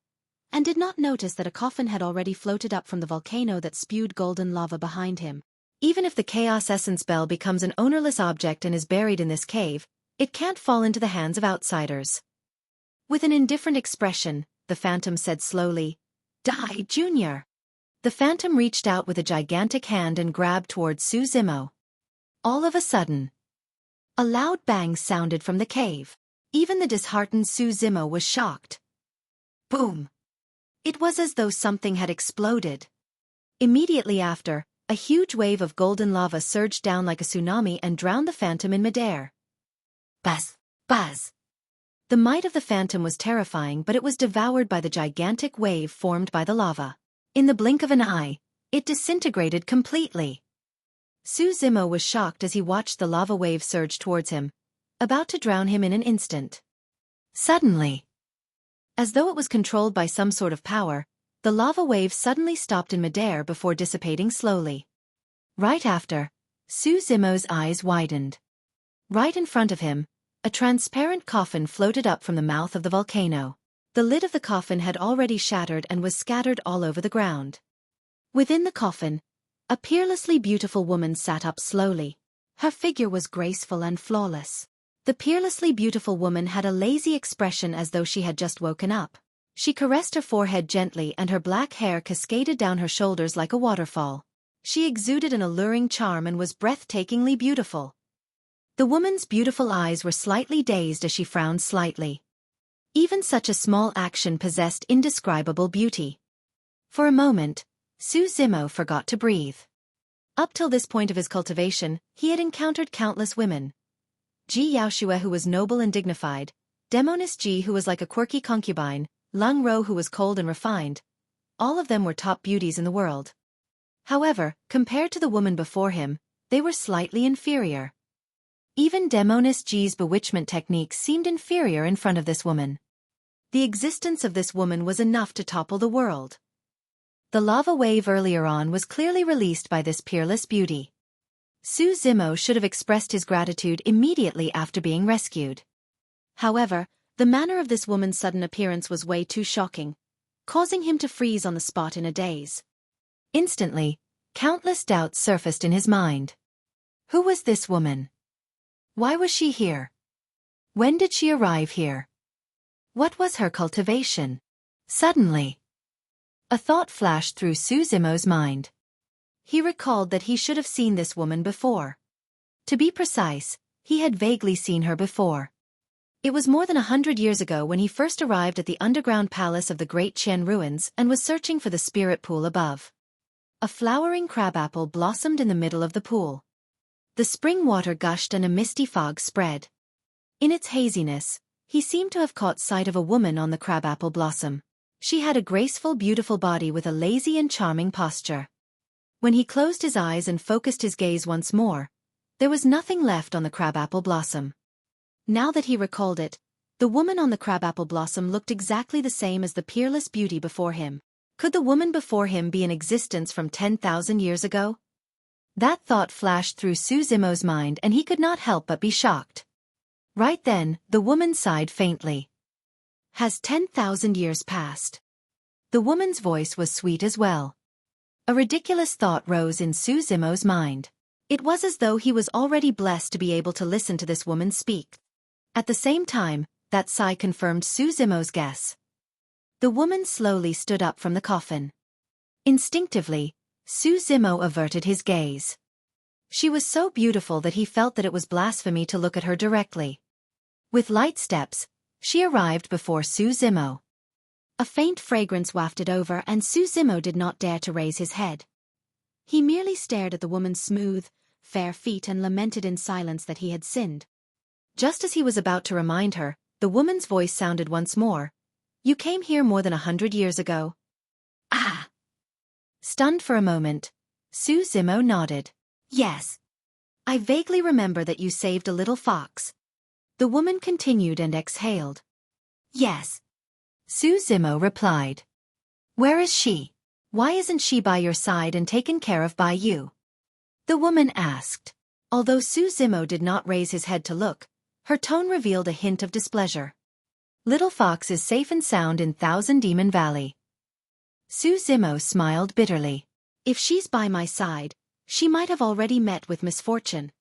and did not notice that a coffin had already floated up from the volcano that spewed golden lava behind him. Even if the Chaos Essence Bell becomes an ownerless object and is buried in this cave, it can't fall into the hands of outsiders. With an indifferent expression, the phantom said slowly, "Die, Junior." The phantom reached out with a gigantic hand and grabbed towards Su Zimo. All of a sudden, a loud bang sounded from the cave. Even the disheartened Su Zimo was shocked. Boom! It was as though something had exploded. Immediately after, a huge wave of golden lava surged down like a tsunami and drowned the phantom in midair. Buzz! Buzz! The might of the phantom was terrifying, but it was devoured by the gigantic wave formed by the lava. In the blink of an eye, it disintegrated completely. Su Zimo was shocked as he watched the lava wave surge towards him, about to drown him in an instant. Suddenly, as though it was controlled by some sort of power, the lava wave suddenly stopped in midair before dissipating slowly. Right after, Su Zimo's eyes widened. Right in front of him, a transparent coffin floated up from the mouth of the volcano. The lid of the coffin had already shattered and was scattered all over the ground. Within the coffin, a peerlessly beautiful woman sat up slowly. Her figure was graceful and flawless. The peerlessly beautiful woman had a lazy expression as though she had just woken up. She caressed her forehead gently and her black hair cascaded down her shoulders like a waterfall. She exuded an alluring charm and was breathtakingly beautiful. The woman's beautiful eyes were slightly dazed as she frowned slightly. Even such a small action possessed indescribable beauty. For a moment, Su Zimo forgot to breathe. Up till this point of his cultivation, he had encountered countless women. Ji Yaoxue, who was noble and dignified, Demoness Ji, who was like a quirky concubine, Lung Ro, who was cold and refined. All of them were top beauties in the world. However, compared to the woman before him, they were slightly inferior. Even Demoness Ji's bewitchment techniques seemed inferior in front of this woman. The existence of this woman was enough to topple the world. The lava wave earlier on was clearly released by this peerless beauty. Su Zimo should have expressed his gratitude immediately after being rescued. However, the manner of this woman's sudden appearance was way too shocking, causing him to freeze on the spot in a daze. Instantly, countless doubts surfaced in his mind. Who was this woman? Why was she here? When did she arrive here? What was her cultivation? Suddenly, a thought flashed through Su Zimo's mind. He recalled that he should have seen this woman before. To be precise, he had vaguely seen her before. It was more than 100 years ago when he first arrived at the underground palace of the Great Qian ruins and was searching for the spirit pool above. A flowering crabapple blossomed in the middle of the pool. The spring water gushed and a misty fog spread. In its haziness, he seemed to have caught sight of a woman on the crabapple blossom. She had a graceful, beautiful body with a lazy and charming posture. When he closed his eyes and focused his gaze once more, there was nothing left on the crabapple blossom. Now that he recalled it, the woman on the crabapple blossom looked exactly the same as the peerless beauty before him. Could the woman before him be in existence from 10,000 years ago? That thought flashed through Su Zimo's mind and he could not help but be shocked. Right then, the woman sighed faintly. Has 10,000 years passed? The woman's voice was sweet as well. A ridiculous thought rose in Su Zimo's mind. It was as though he was already blessed to be able to listen to this woman speak. At the same time, that sigh confirmed Su Zimo's guess. The woman slowly stood up from the coffin. Instinctively, Su Zimo averted his gaze. She was so beautiful that he felt that it was blasphemy to look at her directly. With light steps, she arrived before Su Zimo. A faint fragrance wafted over and Su Zimo did not dare to raise his head. He merely stared at the woman's smooth, fair feet and lamented in silence that he had sinned. Just as he was about to remind her, the woman's voice sounded once more. You came here more than 100 years ago. Ah! Stunned for a moment, Su Zimo nodded. Yes. I vaguely remember that you saved a little fox. The woman continued and exhaled. Yes. Su Zimo replied. Where is she? Why isn't she by your side and taken care of by you? The woman asked. Although Su Zimo did not raise his head to look, her tone revealed a hint of displeasure. Little Fox is safe and sound in Thousand Demon Valley. Su Zimo smiled bitterly. If she's by my side, she might have already met with misfortune.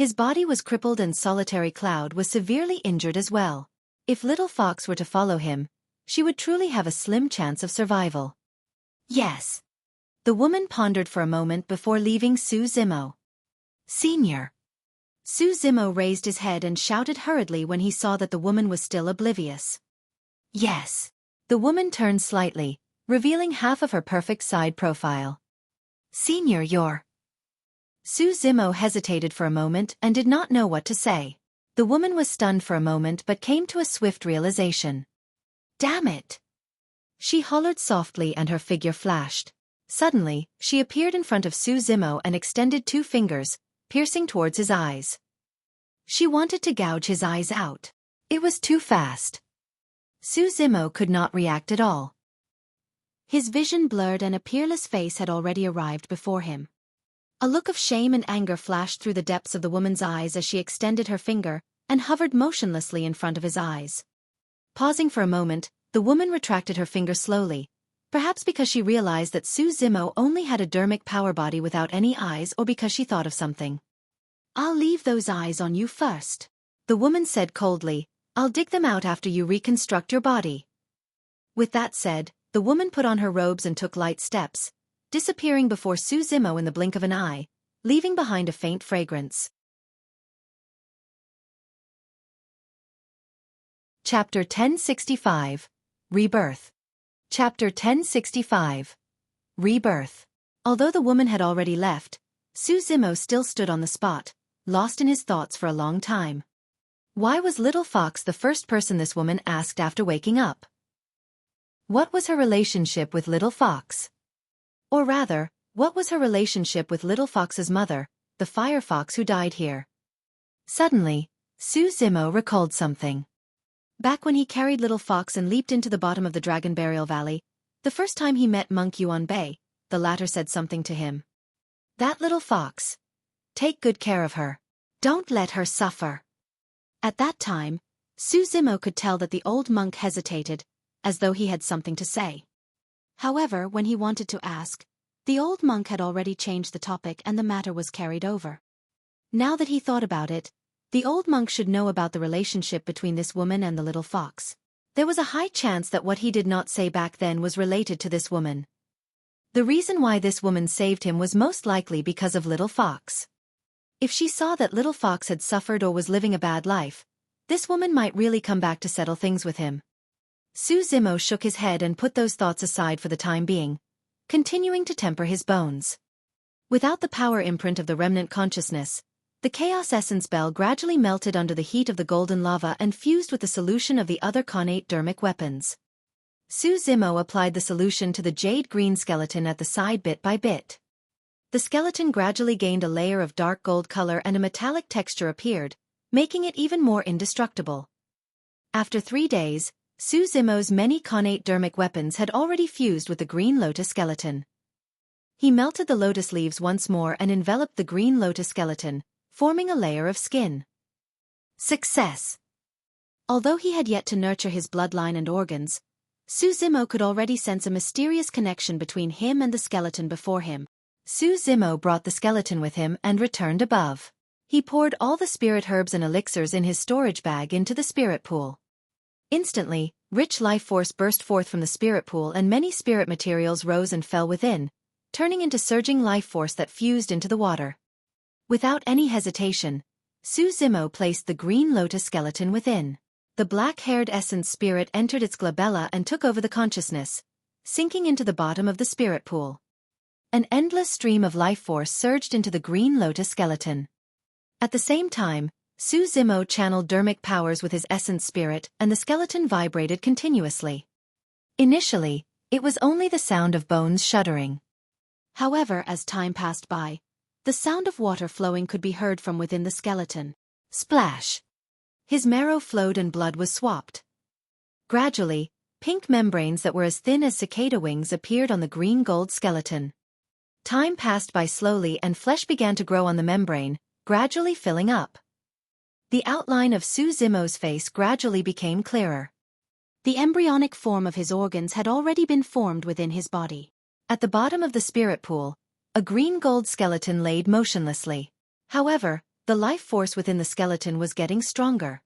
His body was crippled and Solitary Cloud was severely injured as well. If Little Fox were to follow him, she would truly have a slim chance of survival. Yes. The woman pondered for a moment before leaving Su Zimo. Senior. Su Zimo raised his head and shouted hurriedly when he saw that the woman was still oblivious. Yes. The woman turned slightly, revealing half of her perfect side profile. Senior, you're... Su Zimo hesitated for a moment and did not know what to say. The woman was stunned for a moment but came to a swift realization. Damn it! She hollered softly and her figure flashed. Suddenly, she appeared in front of Su Zimo and extended 2 fingers, piercing towards his eyes. She wanted to gouge his eyes out. It was too fast. Su Zimo could not react at all. His vision blurred and a peerless face had already arrived before him. A look of shame and anger flashed through the depths of the woman's eyes as she extended her finger and hovered motionlessly in front of his eyes. Pausing for a moment, the woman retracted her finger slowly, perhaps because she realized that Su Zimo only had a dermic power body without any eyes, or because she thought of something. "I'll leave those eyes on you first," the woman said coldly. "I'll dig them out after you reconstruct your body." With that said, the woman put on her robes and took light steps, disappearing before Su Zimo in the blink of an eye, leaving behind a faint fragrance. Chapter 1065. Rebirth. Chapter 1065. Rebirth. Although the woman had already left, Su Zimo still stood on the spot, lost in his thoughts for a long time. Why was Little Fox the first person this woman asked after waking up? What was her relationship with Little Fox? Or rather, what was her relationship with Little Fox's mother, the fire fox who died here? Suddenly, Su Zimo recalled something. Back when he carried Little Fox and leaped into the bottom of the Dragon Burial Valley, the first time he met Monk Yuan Bei, the latter said something to him. "That little fox. Take good care of her. Don't let her suffer." At that time, Su Zimo could tell that the old monk hesitated, as though he had something to say. However, when he wanted to ask, the old monk had already changed the topic and the matter was carried over. Now that he thought about it, the old monk should know about the relationship between this woman and the little fox. There was a high chance that what he did not say back then was related to this woman. The reason why this woman saved him was most likely because of Little Fox. If she saw that Little Fox had suffered or was living a bad life, this woman might really come back to settle things with him. Su Zimo shook his head and put those thoughts aside for the time being, continuing to temper his bones. Without the power imprint of the remnant consciousness, the Chaos Essence Bell gradually melted under the heat of the golden lava and fused with the solution of the other connate dermic weapons. Su Zimo applied the solution to the jade-green skeleton at the side bit by bit. The skeleton gradually gained a layer of dark gold color and a metallic texture appeared, making it even more indestructible. After 3 days, Su Zimo's many connate dermic weapons had already fused with the green lotus skeleton. He melted the lotus leaves once more and enveloped the green lotus skeleton, forming a layer of skin. Success! Although he had yet to nurture his bloodline and organs, Su Zimo could already sense a mysterious connection between him and the skeleton before him. Su Zimo brought the skeleton with him and returned above. He poured all the spirit herbs and elixirs in his storage bag into the spirit pool. Instantly, rich life force burst forth from the spirit pool and many spirit materials rose and fell within, turning into surging life force that fused into the water. Without any hesitation, Su Zimo placed the green lotus skeleton within. The black-haired essence spirit entered its glabella and took over the consciousness, sinking into the bottom of the spirit pool. An endless stream of life force surged into the green lotus skeleton. At the same time, Su Zimo channeled dermic powers with his essence spirit and the skeleton vibrated continuously. Initially, it was only the sound of bones shuddering. However, as time passed by, the sound of water flowing could be heard from within the skeleton. Splash! His marrow flowed and blood was swapped. Gradually, pink membranes that were as thin as cicada wings appeared on the green-gold skeleton. Time passed by slowly and flesh began to grow on the membrane, gradually filling up. The outline of Su Zimo's face gradually became clearer. The embryonic form of his organs had already been formed within his body. At the bottom of the spirit pool, a green-gold skeleton laid motionlessly. However, the life force within the skeleton was getting stronger.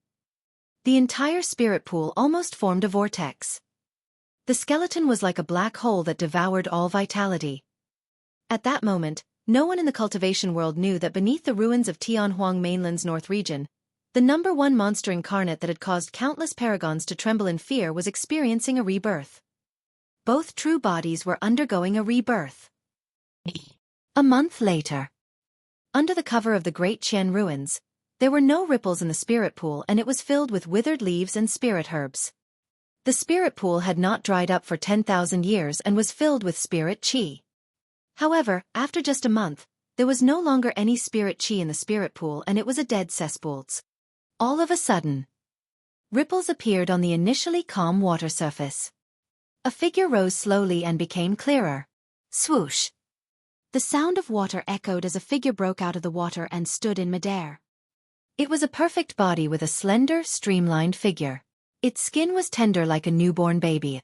The entire spirit pool almost formed a vortex. The skeleton was like a black hole that devoured all vitality. At that moment, no one in the cultivation world knew that beneath the ruins of Tianhuang Mainland's north region, the #1 monster incarnate that had caused countless paragons to tremble in fear was experiencing a rebirth. Both true bodies were undergoing a rebirth. A month later. Under the cover of the Great Qian ruins, there were no ripples in the spirit pool and it was filled with withered leaves and spirit herbs. The spirit pool had not dried up for 10,000 years and was filled with spirit qi. However, after just a month, there was no longer any spirit chi in the spirit pool and it was a dead cesspool. All of a sudden, ripples appeared on the initially calm water surface. A figure rose slowly and became clearer. Swoosh! The sound of water echoed as a figure broke out of the water and stood in midair. It was a perfect body with a slender, streamlined figure. Its skin was tender like a newborn baby.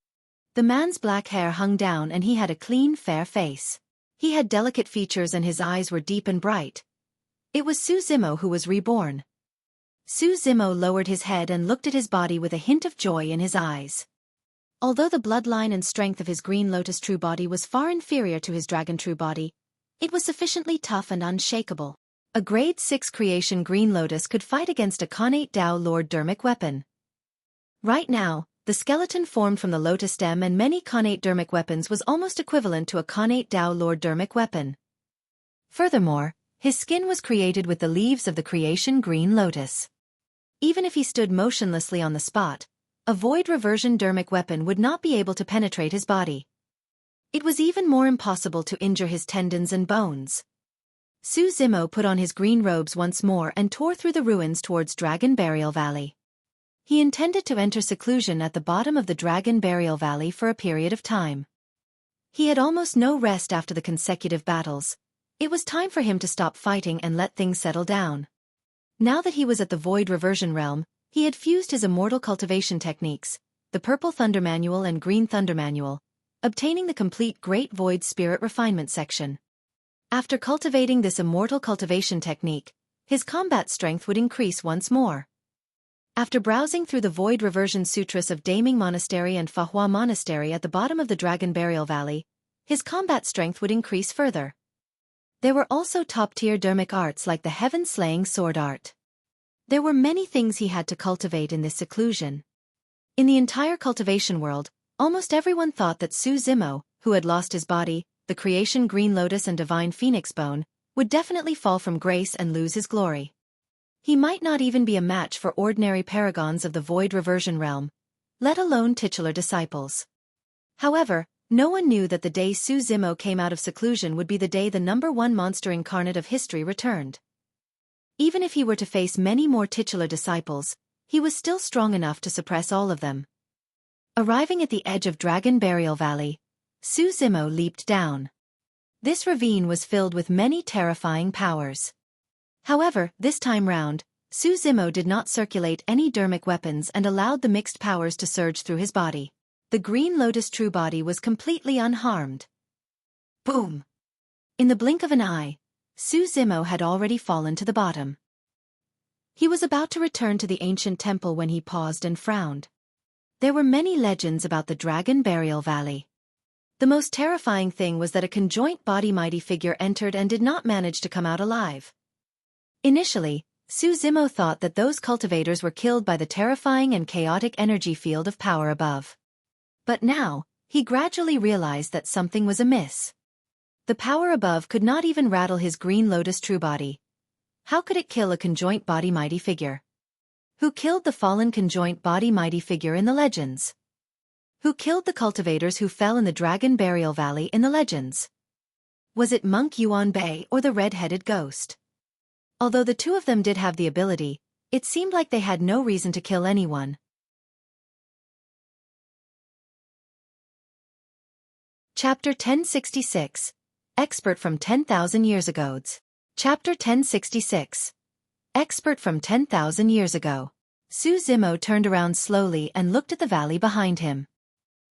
The man's black hair hung down and he had a clean, fair face. He had delicate features and his eyes were deep and bright. It was Su Zimo who was reborn. Su Zimo lowered his head and looked at his body with a hint of joy in his eyes. Although the bloodline and strength of his Green Lotus true body was far inferior to his Dragon true body, it was sufficiently tough and unshakable. A grade 6 creation Green Lotus could fight against a Khanate Dao Lord Dermic weapon. Right now, the skeleton formed from the Lotus stem and many Khanate Dermic weapons was almost equivalent to a Khanate Dao Lord Dermic weapon. Furthermore, his skin was created with the leaves of the creation Green Lotus. Even if he stood motionlessly on the spot, a void reversion Dermic weapon would not be able to penetrate his body. It was even more impossible to injure his tendons and bones. Su Zimo put on his green robes once more and tore through the ruins towards Dragon Burial Valley. He intended to enter seclusion at the bottom of the Dragon Burial Valley for a period of time. He had almost no rest after the consecutive battles. It was time for him to stop fighting and let things settle down. Now that he was at the Void Reversion Realm, he had fused his immortal cultivation techniques, the Purple Thunder Manual and Green Thunder Manual, obtaining the complete Great Void Spirit Refinement section. After cultivating this immortal cultivation technique, his combat strength would increase once more. After browsing through the Void Reversion Sutras of Daming Monastery and Fahua Monastery at the bottom of the Dragon Burial Valley, his combat strength would increase further. There were also top-tier Dermic arts like the Heaven-Slaying Sword Art. There were many things he had to cultivate in this seclusion. In the entire cultivation world, almost everyone thought that Su Zimo, who had lost his body, the creation Green Lotus and Divine Phoenix Bone, would definitely fall from grace and lose his glory. He might not even be a match for ordinary paragons of the Void Reversion Realm, let alone titular disciples. However, no one knew that the day Su Zimo came out of seclusion would be the day the #1 monster incarnate of history returned. Even if he were to face many more titular disciples, he was still strong enough to suppress all of them. Arriving at the edge of Dragon Burial Valley, Su Zimo leaped down. This ravine was filled with many terrifying powers. However, this time round, Su Zimo did not circulate any Dermic weapons and allowed the mixed powers to surge through his body. The Green Lotus true body was completely unharmed. Boom! In the blink of an eye, Su Zimo had already fallen to the bottom. He was about to return to the ancient temple when he paused and frowned. There were many legends about the Dragon Burial Valley. The most terrifying thing was that a conjoint body mighty figure entered and did not manage to come out alive. Initially, Su Zimo thought that those cultivators were killed by the terrifying and chaotic energy field of power above. But now, he gradually realized that something was amiss. The power above could not even rattle his Green Lotus true body. How could it kill a conjoint body mighty figure? Who killed the fallen conjoint body mighty figure in the legends? Who killed the cultivators who fell in the Dragon Burial Valley in the legends? Was it Monk Yuan Bei or the red-headed ghost? Although the two of them did have the ability, it seemed like they had no reason to kill anyone. Chapter 1066. Expert from 10,000 years ago. Chapter 1066. Expert from 10,000 years ago. Su Zimo turned around slowly and looked at the valley behind him.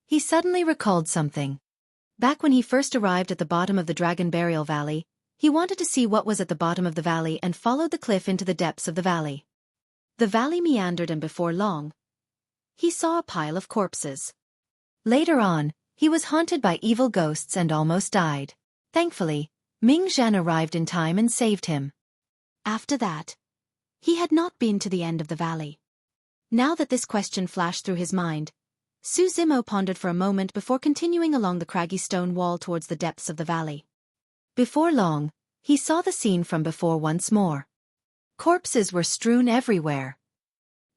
He suddenly recalled something. Back when he first arrived at the bottom of the Dragon Burial Valley, he wanted to see what was at the bottom of the valley and followed the cliff into the depths of the valley. The valley meandered and before long, he saw a pile of corpses. Later on, he was haunted by evil ghosts and almost died. Thankfully, Ming Zhan arrived in time and saved him. After that, he had not been to the end of the valley. Now that this question flashed through his mind, Su Zimo pondered for a moment before continuing along the craggy stone wall towards the depths of the valley. Before long, he saw the scene from before once more. Corpses were strewn everywhere.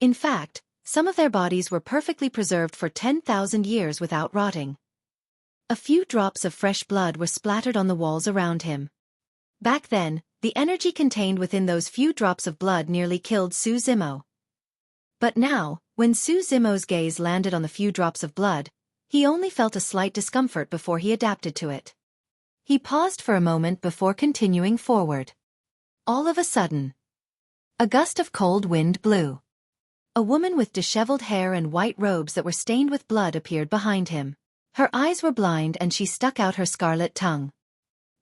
In fact, some of their bodies were perfectly preserved for 10,000 years without rotting. A few drops of fresh blood were splattered on the walls around him. Back then, the energy contained within those few drops of blood nearly killed Su Zimo. But now, when Su Zimo's gaze landed on the few drops of blood, he only felt a slight discomfort before he adapted to it. He paused for a moment before continuing forward. All of a sudden, a gust of cold wind blew. A woman with disheveled hair and white robes that were stained with blood appeared behind him. Her eyes were blind and she stuck out her scarlet tongue.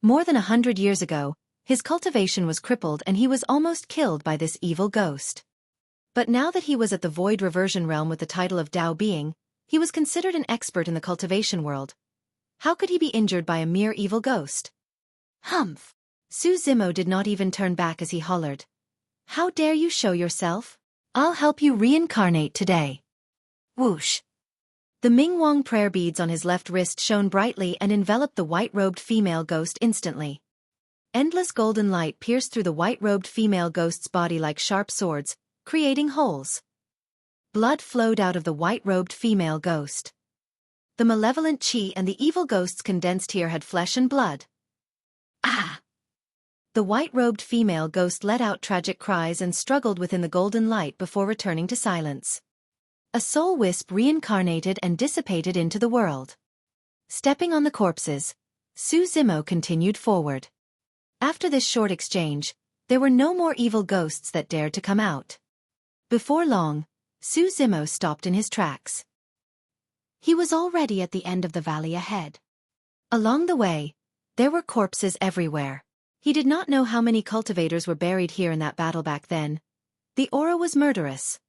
More than 100 years ago, his cultivation was crippled and he was almost killed by this evil ghost. But now that he was at the Void Reversion realm with the title of Tao Being, he was considered an expert in the cultivation world. How could he be injured by a mere evil ghost? Humph! Su Zimo did not even turn back as he hollered. How dare you show yourself? I'll help you reincarnate today. Whoosh! The Mingwang prayer beads on his left wrist shone brightly and enveloped the white-robed female ghost instantly. Endless golden light pierced through the white-robed female ghost's body like sharp swords, creating holes. Blood flowed out of the white-robed female ghost. The malevolent chi and the evil ghosts condensed here had flesh and blood. Ah! The white-robed female ghost let out tragic cries and struggled within the golden light before returning to silence. A soul wisp reincarnated and dissipated into the world. Stepping on the corpses, Su Zimo continued forward. After this short exchange, there were no more evil ghosts that dared to come out. Before long, Su Zimo stopped in his tracks. He was already at the end of the valley ahead. Along the way, there were corpses everywhere. He did not know how many cultivators were buried here in that battle back then. The aura was murderous.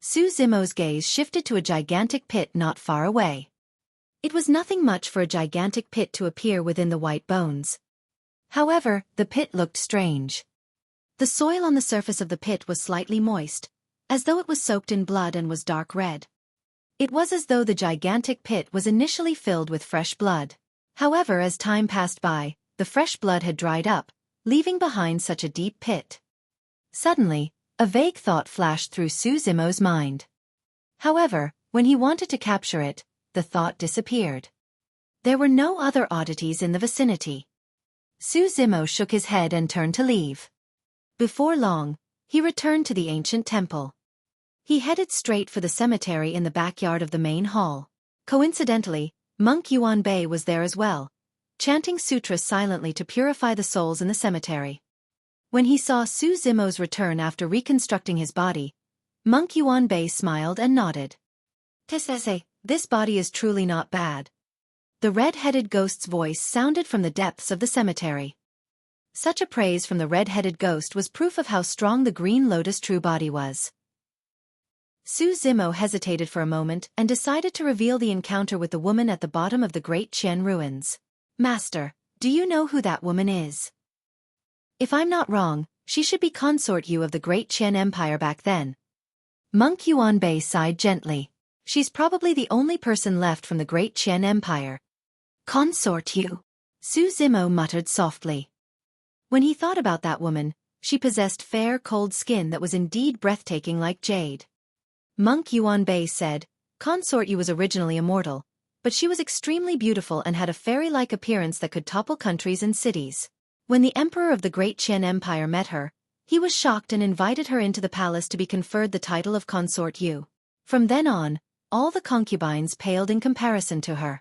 Su Zimo's gaze shifted to a gigantic pit not far away. It was nothing much for a gigantic pit to appear within the white bones. However, the pit looked strange. The soil on the surface of the pit was slightly moist, as though it was soaked in blood and was dark red. It was as though the gigantic pit was initially filled with fresh blood. However, as time passed by, the fresh blood had dried up, leaving behind such a deep pit. Suddenly, a vague thought flashed through Su Zimo's mind. However, when he wanted to capture it, the thought disappeared. There were no other oddities in the vicinity. Su Zimo shook his head and turned to leave. Before long, he returned to the ancient temple. He headed straight for the cemetery in the backyard of the main hall. Coincidentally, Monk Yuan Bei was there as well, chanting sutras silently to purify the souls in the cemetery. When he saw Su Zimo's return after reconstructing his body, Monk Yuan Bei smiled and nodded. Tesese, this body is truly not bad. The red-headed ghost's voice sounded from the depths of the cemetery. Such a praise from the red-headed ghost was proof of how strong the green lotus true body was. Su Zimo hesitated for a moment and decided to reveal the encounter with the woman at the bottom of the Great Qian ruins. Master, do you know who that woman is? If I'm not wrong, she should be Consort Yu of the Great Qian Empire back then. Monk Yuan Bei sighed gently. She's probably the only person left from the Great Qian Empire. Consort Yu, Su Zimo muttered softly. When he thought about that woman, she possessed fair, cold skin that was indeed breathtaking like jade. Monk Yuan Bei said, Consort Yu was originally immortal, but she was extremely beautiful and had a fairy-like appearance that could topple countries and cities. When the emperor of the Great Qian Empire met her, he was shocked and invited her into the palace to be conferred the title of Consort Yu. From then on, all the concubines paled in comparison to her.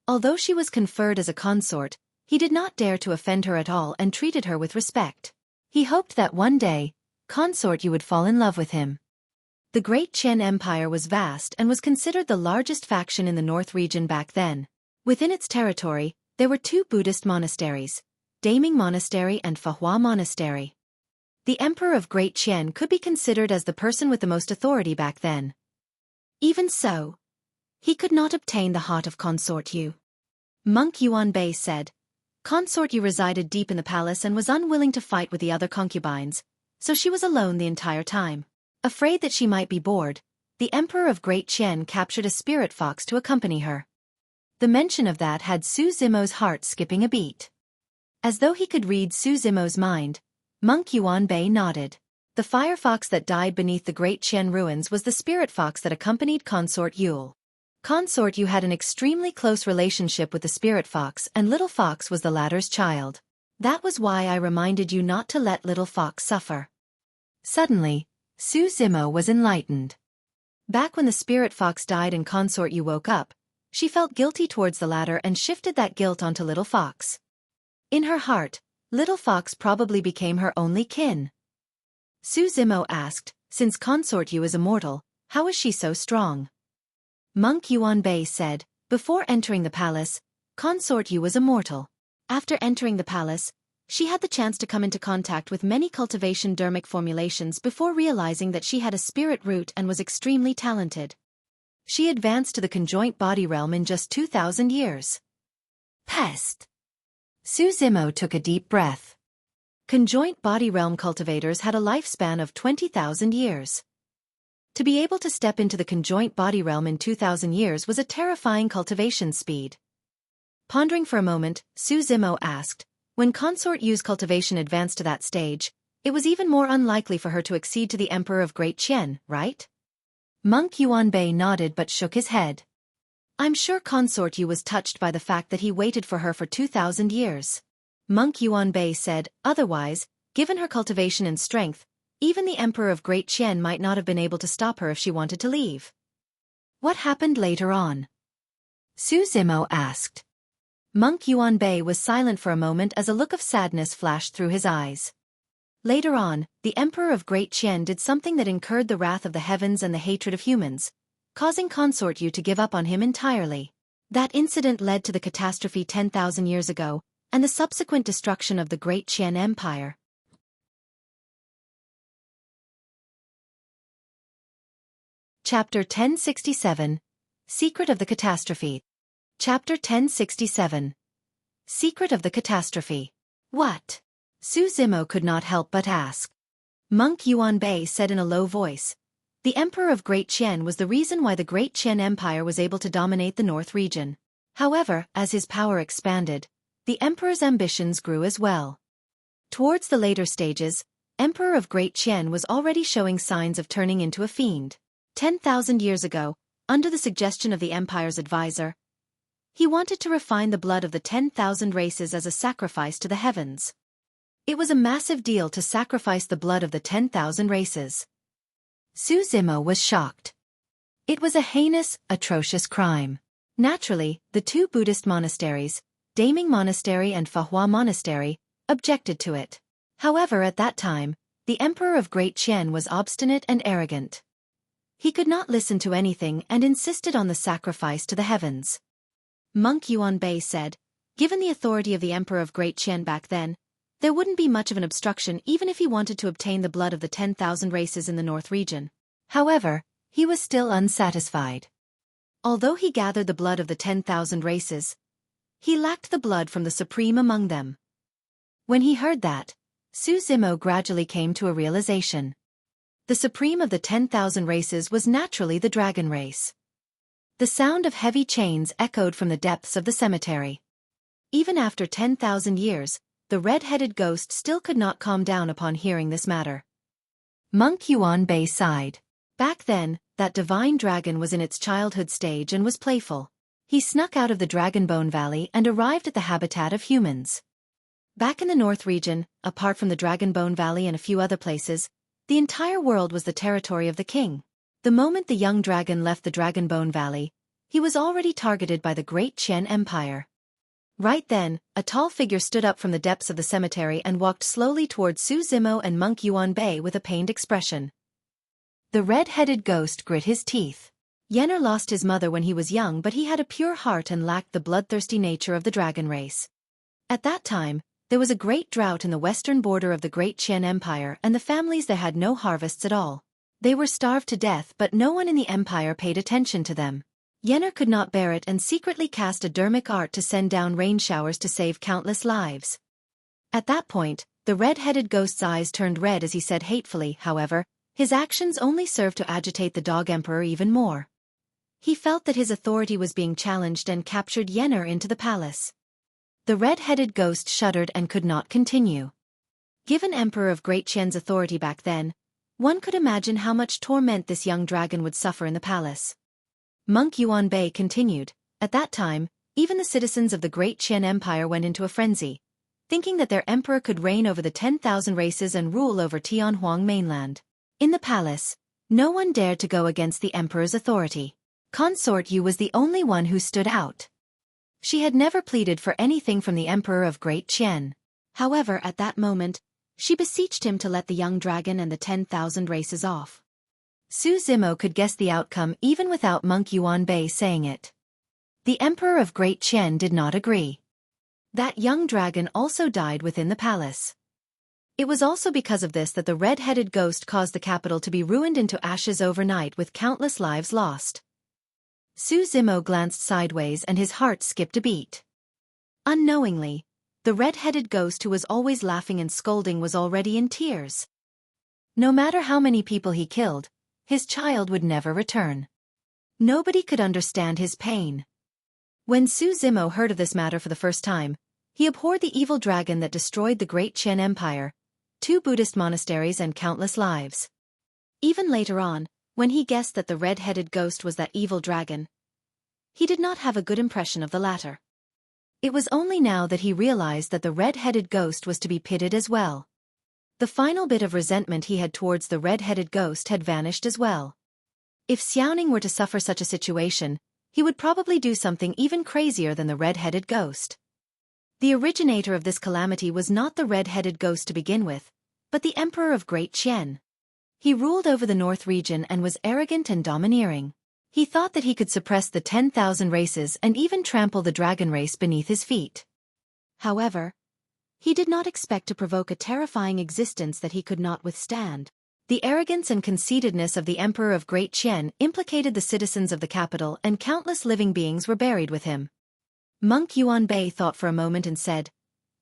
Although she was conferred as a consort, he did not dare to offend her at all and treated her with respect. He hoped that one day, Consort Yu would fall in love with him. The Great Qian Empire was vast and was considered the largest faction in the north region back then. Within its territory, there were two Buddhist monasteries, Daming Monastery and Fahua Monastery. The emperor of Great Qian could be considered as the person with the most authority back then. Even so, he could not obtain the heart of Consort Yu. Monk Yuan Bei said, Consort Yu resided deep in the palace and was unwilling to fight with the other concubines, so she was alone the entire time. Afraid that she might be bored, the emperor of Great Qian captured a spirit fox to accompany her. The mention of that had Su Zimo's heart skipping a beat. As though he could read Su Zimo's mind, Monk Yuan Bei nodded. The firefox that died beneath the Great Qian ruins was the spirit fox that accompanied Consort Yule. Consort Yu had an extremely close relationship with the spirit fox, and Little Fox was the latter's child. That was why I reminded you not to let Little Fox suffer. Suddenly, Su Zimo was enlightened. Back when the spirit fox died and Consort Yu woke up, she felt guilty towards the latter and shifted that guilt onto Little Fox. In her heart, Little Fox probably became her only kin. Su Zimo asked, since Consort Yu is immortal, how is she so strong? Monk Yuanbei said, before entering the palace, Consort Yu was immortal. After entering the palace, she had the chance to come into contact with many cultivation dermic formulations before realizing that she had a spirit root and was extremely talented. She advanced to the conjoint body realm in just 2,000 years. Pest! Su Zimo took a deep breath. Conjoint body realm cultivators had a lifespan of 20,000 years. To be able to step into the conjoint body realm in 2,000 years was a terrifying cultivation speed. Pondering for a moment, Su Zimo asked, when Consort Yu's cultivation advanced to that stage, it was even more unlikely for her to accede to the Emperor of Great Qian, right? Monk Yuanbei nodded but shook his head. I'm sure Consort Yu was touched by the fact that he waited for her for 2,000 years. Monk Yuanbei said, otherwise, given her cultivation and strength, even the Emperor of Great Qian might not have been able to stop her if she wanted to leave. What happened later on? Su Zimo asked. Monk Yuanbei was silent for a moment as a look of sadness flashed through his eyes. Later on, the Emperor of Great Qian did something that incurred the wrath of the heavens and the hatred of humans, causing Consort Yu to give up on him entirely. That incident led to the catastrophe 10,000 years ago, and the subsequent destruction of the Great Qian Empire. Chapter 1067. Secret of the Catastrophe. Chapter 1067. Secret of the Catastrophe. What? Su Zimo could not help but ask. Monk Yuanbei said in a low voice. The Emperor of Great Qian was the reason why the Great Qian Empire was able to dominate the North region. However, as his power expanded, the Emperor's ambitions grew as well. Towards the later stages, Emperor of Great Qian was already showing signs of turning into a fiend. 10,000 years ago, under the suggestion of the Empire's advisor, he wanted to refine the blood of the 10,000 races as a sacrifice to the heavens. It was a massive deal to sacrifice the blood of the 10,000 races. Su Zimo was shocked. It was a heinous, atrocious crime. Naturally, the two Buddhist monasteries, Daming Monastery and Fahua Monastery, objected to it. However, at that time, the Emperor of Great Qian was obstinate and arrogant. He could not listen to anything and insisted on the sacrifice to the heavens. Monk Yuanbei said, given the authority of the Emperor of Great Qian back then, there wouldn't be much of an obstruction even if he wanted to obtain the blood of the 10,000 races in the North region. However, he was still unsatisfied. Although he gathered the blood of the 10,000 races, he lacked the blood from the supreme among them. When he heard that, Su Zimo gradually came to a realization. The supreme of the 10,000 races was naturally the dragon race. The sound of heavy chains echoed from the depths of the cemetery. Even after 10,000 years, the red-headed ghost still could not calm down upon hearing this matter. Monk Yuanbei sighed. Back then, that divine dragon was in its childhood stage and was playful. He snuck out of the Dragonbone Valley and arrived at the habitat of humans. Back in the North region, apart from the Dragonbone Valley and a few other places, the entire world was the territory of the king. The moment the young dragon left the Dragonbone Valley, he was already targeted by the Great Qian Empire. Right then, a tall figure stood up from the depths of the cemetery and walked slowly towards Su Zimo and Monk Yuanbei with a pained expression. The red-headed ghost grit his teeth. Yenner lost his mother when he was young, but he had a pure heart and lacked the bloodthirsty nature of the dragon race. At that time, there was a great drought in the western border of the Great Qian Empire, and the families there had no harvests at all. They were starved to death, but no one in the empire paid attention to them. Yenner could not bear it and secretly cast a dermic art to send down rain showers to save countless lives. At that point, the red-headed ghost's eyes turned red as he said hatefully, however, his actions only served to agitate the Dog Emperor even more. He felt that his authority was being challenged and captured Yenner into the palace. The red-headed ghost shuddered and could not continue. Given Emperor of Great Qian's authority back then, one could imagine how much torment this young dragon would suffer in the palace. Monk Yuanbei continued. At that time, even the citizens of the Great Qian Empire went into a frenzy, thinking that their emperor could reign over the 10,000 races and rule over Tianhuang mainland. In the palace, no one dared to go against the emperor's authority. Consort Yu was the only one who stood out. She had never pleaded for anything from the emperor of Great Qian. However, at that moment, she beseeched him to let the young dragon and the 10,000 races off. Su Zimo could guess the outcome even without Monk Yuanbei saying it. The emperor of Great Qian did not agree. That young dragon also died within the palace. It was also because of this that the red-headed ghost caused the capital to be ruined into ashes overnight with countless lives lost. Su Zimo glanced sideways and his heart skipped a beat. Unknowingly, the red-headed ghost who was always laughing and scolding was already in tears. No matter how many people he killed, his child would never return. Nobody could understand his pain. When Su Zimo heard of this matter for the first time, he abhorred the evil dragon that destroyed the Great Qian Empire, 2 Buddhist monasteries and countless lives. Even later on, when he guessed that the red-headed ghost was that evil dragon, he did not have a good impression of the latter. It was only now that he realized that the red-headed ghost was to be pitted as well. The final bit of resentment he had towards the red-headed ghost had vanished as well. If Xiaoning were to suffer such a situation, he would probably do something even crazier than the red-headed ghost. The originator of this calamity was not the red-headed ghost to begin with, but the emperor of Great Qian. He ruled over the north region and was arrogant and domineering. He thought that he could suppress the 10,000 races and even trample the dragon race beneath his feet. However, he did not expect to provoke a terrifying existence that he could not withstand. The arrogance and conceitedness of the emperor of Great Qian implicated the citizens of the capital, and countless living beings were buried with him. Monk Yuanbei thought for a moment and said,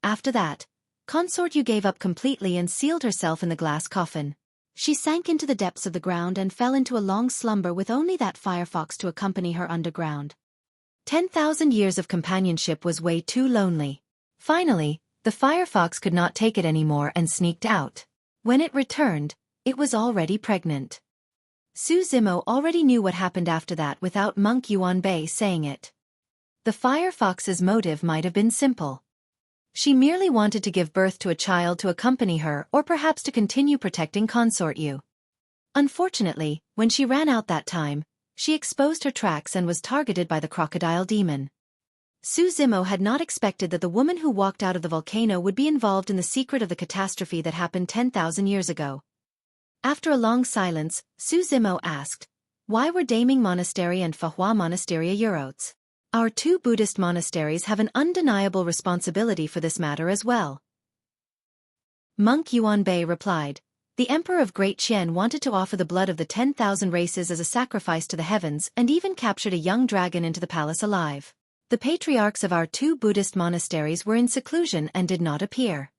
"After that, Consort Yu gave up completely and sealed herself in the glass coffin. She sank into the depths of the ground and fell into a long slumber with only that firefox to accompany her underground. 10,000 years of companionship was way too lonely. Finally, the firefox could not take it anymore and sneaked out. When it returned, it was already pregnant." Su Zimo already knew what happened after that without Monk Yuanbei saying it. The firefox's motive might have been simple. She merely wanted to give birth to a child to accompany her, or perhaps to continue protecting Consort Yu. Unfortunately, when she ran out that time, she exposed her tracks and was targeted by the crocodile demon. Su Zimo had not expected that the woman who walked out of the volcano would be involved in the secret of the catastrophe that happened 10,000 years ago. After a long silence, Su Zimo asked, "Why were Daming Monastery and Fahua Monastery a Eurotes? Our 2 Buddhist monasteries have an undeniable responsibility for this matter as well." Monk Yuanbei replied, "The emperor of Great Qian wanted to offer the blood of the 10,000 races as a sacrifice to the heavens and even captured a young dragon into the palace alive. The patriarchs of our 2 Buddhist monasteries were in seclusion and did not appear.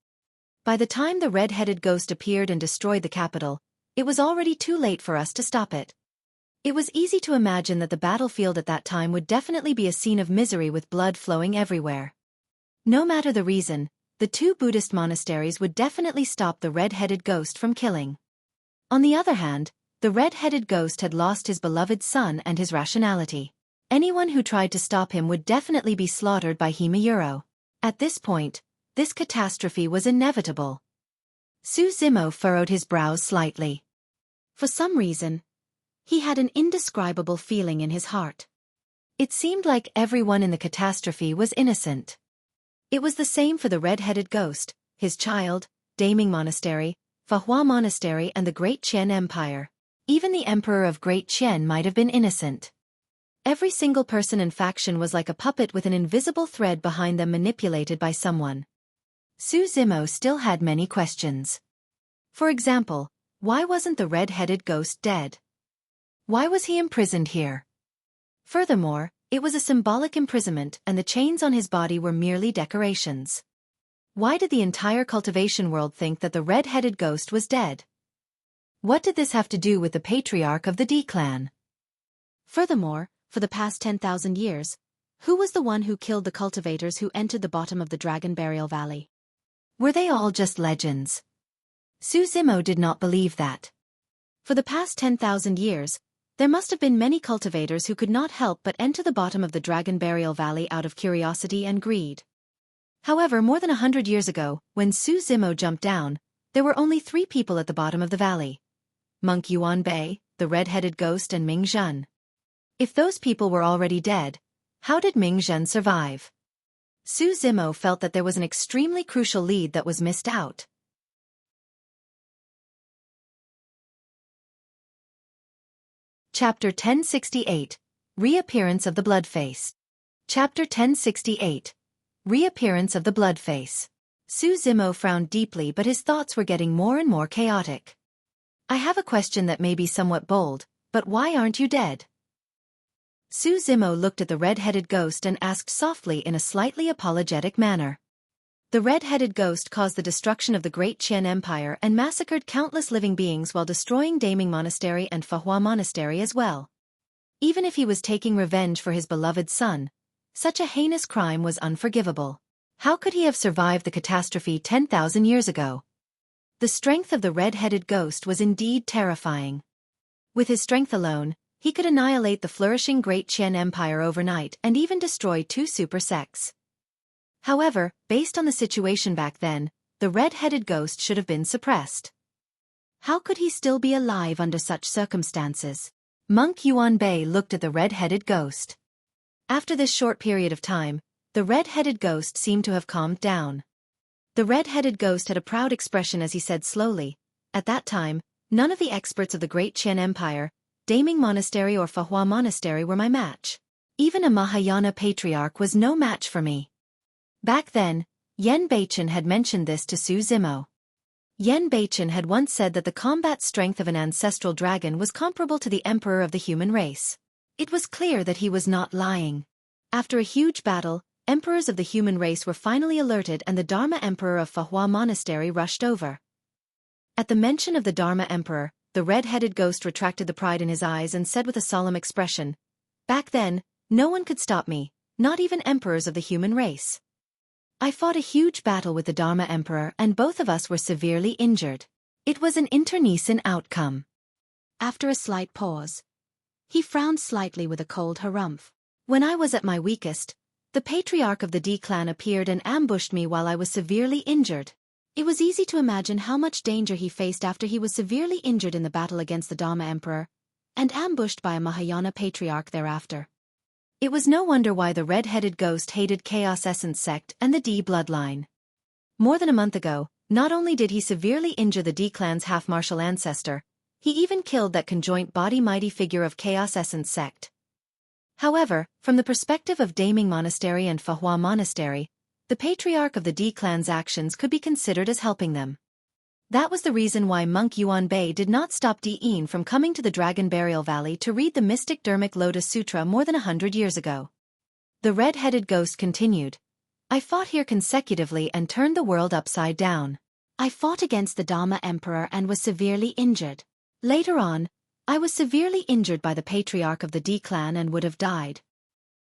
By the time the red-headed ghost appeared and destroyed the capital, it was already too late for us to stop it. It was easy to imagine that the battlefield at that time would definitely be a scene of misery with blood flowing everywhere. No matter the reason, the 2 Buddhist monasteries would definitely stop the red-headed ghost from killing. On the other hand, the red-headed ghost had lost his beloved son and his rationality. Anyone who tried to stop him would definitely be slaughtered by Himayuro. At this point, this catastrophe was inevitable." Su Zimo furrowed his brows slightly. For some reason, he had an indescribable feeling in his heart. It seemed like everyone in the catastrophe was innocent. It was the same for the red-headed ghost, his child, Daming Monastery, Fahua Monastery and the Great Qian Empire. Even the emperor of Great Qian might have been innocent. Every single person in faction was like a puppet with an invisible thread behind them manipulated by someone. Su Zimo still had many questions. For example, why wasn't the red-headed ghost dead? Why was he imprisoned here? Furthermore, it was a symbolic imprisonment and the chains on his body were merely decorations. Why did the entire cultivation world think that the red-headed ghost was dead? What did this have to do with the patriarch of the D clan? Furthermore, for the past 10,000 years, who was the one who killed the cultivators who entered the bottom of the Dragon Burial Valley? Were they all just legends? Su Zimo did not believe that. For the past 10,000 years, There must have been many cultivators who could not help but enter the bottom of the Dragon Burial Valley out of curiosity and greed. However, more than 100 years ago, when Su Zimo jumped down, there were only 3 people at the bottom of the valley: Monk Yuan Bei, the red-headed ghost, and Ming Zhen. If those people were already dead, how did Ming Zhen survive? Su Zimo felt that there was an extremely crucial lead that was missed out. Chapter 1068, Reappearance of the Bloodface. Chapter 1068, Reappearance of the Bloodface. Su Zimo frowned deeply, but his thoughts were getting more and more chaotic. I have a question that may be somewhat bold, but why aren't you dead? Su Zimo looked at the red-headed ghost and asked softly in a slightly apologetic manner. The red-headed ghost caused the destruction of the Great Qian Empire and massacred countless living beings while destroying Daming Monastery and Fahua Monastery as well. Even if he was taking revenge for his beloved son, such a heinous crime was unforgivable. How could he have survived the catastrophe 10,000 years ago? The strength of the red-headed ghost was indeed terrifying. With his strength alone, he could annihilate the flourishing Great Qian Empire overnight and even destroy 2 super sects. However, based on the situation back then, the red-headed ghost should have been suppressed. How could he still be alive under such circumstances? Monk Yuan Bei looked at the red-headed ghost. After this short period of time, the red-headed ghost seemed to have calmed down. The red-headed ghost had a proud expression as he said slowly, "At that time, none of the experts of the Great Qian Empire, Daming Monastery or Fahua Monastery were my match. Even a Mahayana patriarch was no match for me." Back then, Yan Beichen had mentioned this to Su Zimo. Yan Beichen had once said that the combat strength of an ancestral dragon was comparable to the emperor of the human race. It was clear that he was not lying. After a huge battle, emperors of the human race were finally alerted and the Dharma Emperor of Fahua Monastery rushed over. At the mention of the Dharma Emperor, the red-headed ghost retracted the pride in his eyes and said with a solemn expression, "Back then, no one could stop me, not even emperors of the human race. I fought a huge battle with the Dharma Emperor and both of us were severely injured. It was an internecine outcome." After a slight pause, he frowned slightly with a cold harumph. "When I was at my weakest, the patriarch of the D clan appeared and ambushed me while I was severely injured." It was easy to imagine how much danger he faced after he was severely injured in the battle against the Dharma Emperor, and ambushed by a Mahayana patriarch thereafter. It was no wonder why the red-headed ghost hated Chaos Essence sect and the D bloodline. More than a month ago, not only did he severely injure the D clan's half-martial ancestor, he even killed that conjoint body mighty figure of Chaos Essence sect. However, from the perspective of Daming Monastery and Fahua Monastery, the patriarch of the D clan's actions could be considered as helping them. That was the reason why Monk Yuan Bei did not stop Di'in from coming to the Dragon Burial Valley to read the mystic Dharmic Lotus Sutra more than 100 years ago. The red-headed ghost continued, "I fought here consecutively and turned the world upside down. I fought against the Dharma Emperor and was severely injured. Later on, I was severely injured by the patriarch of the D clan and would have died.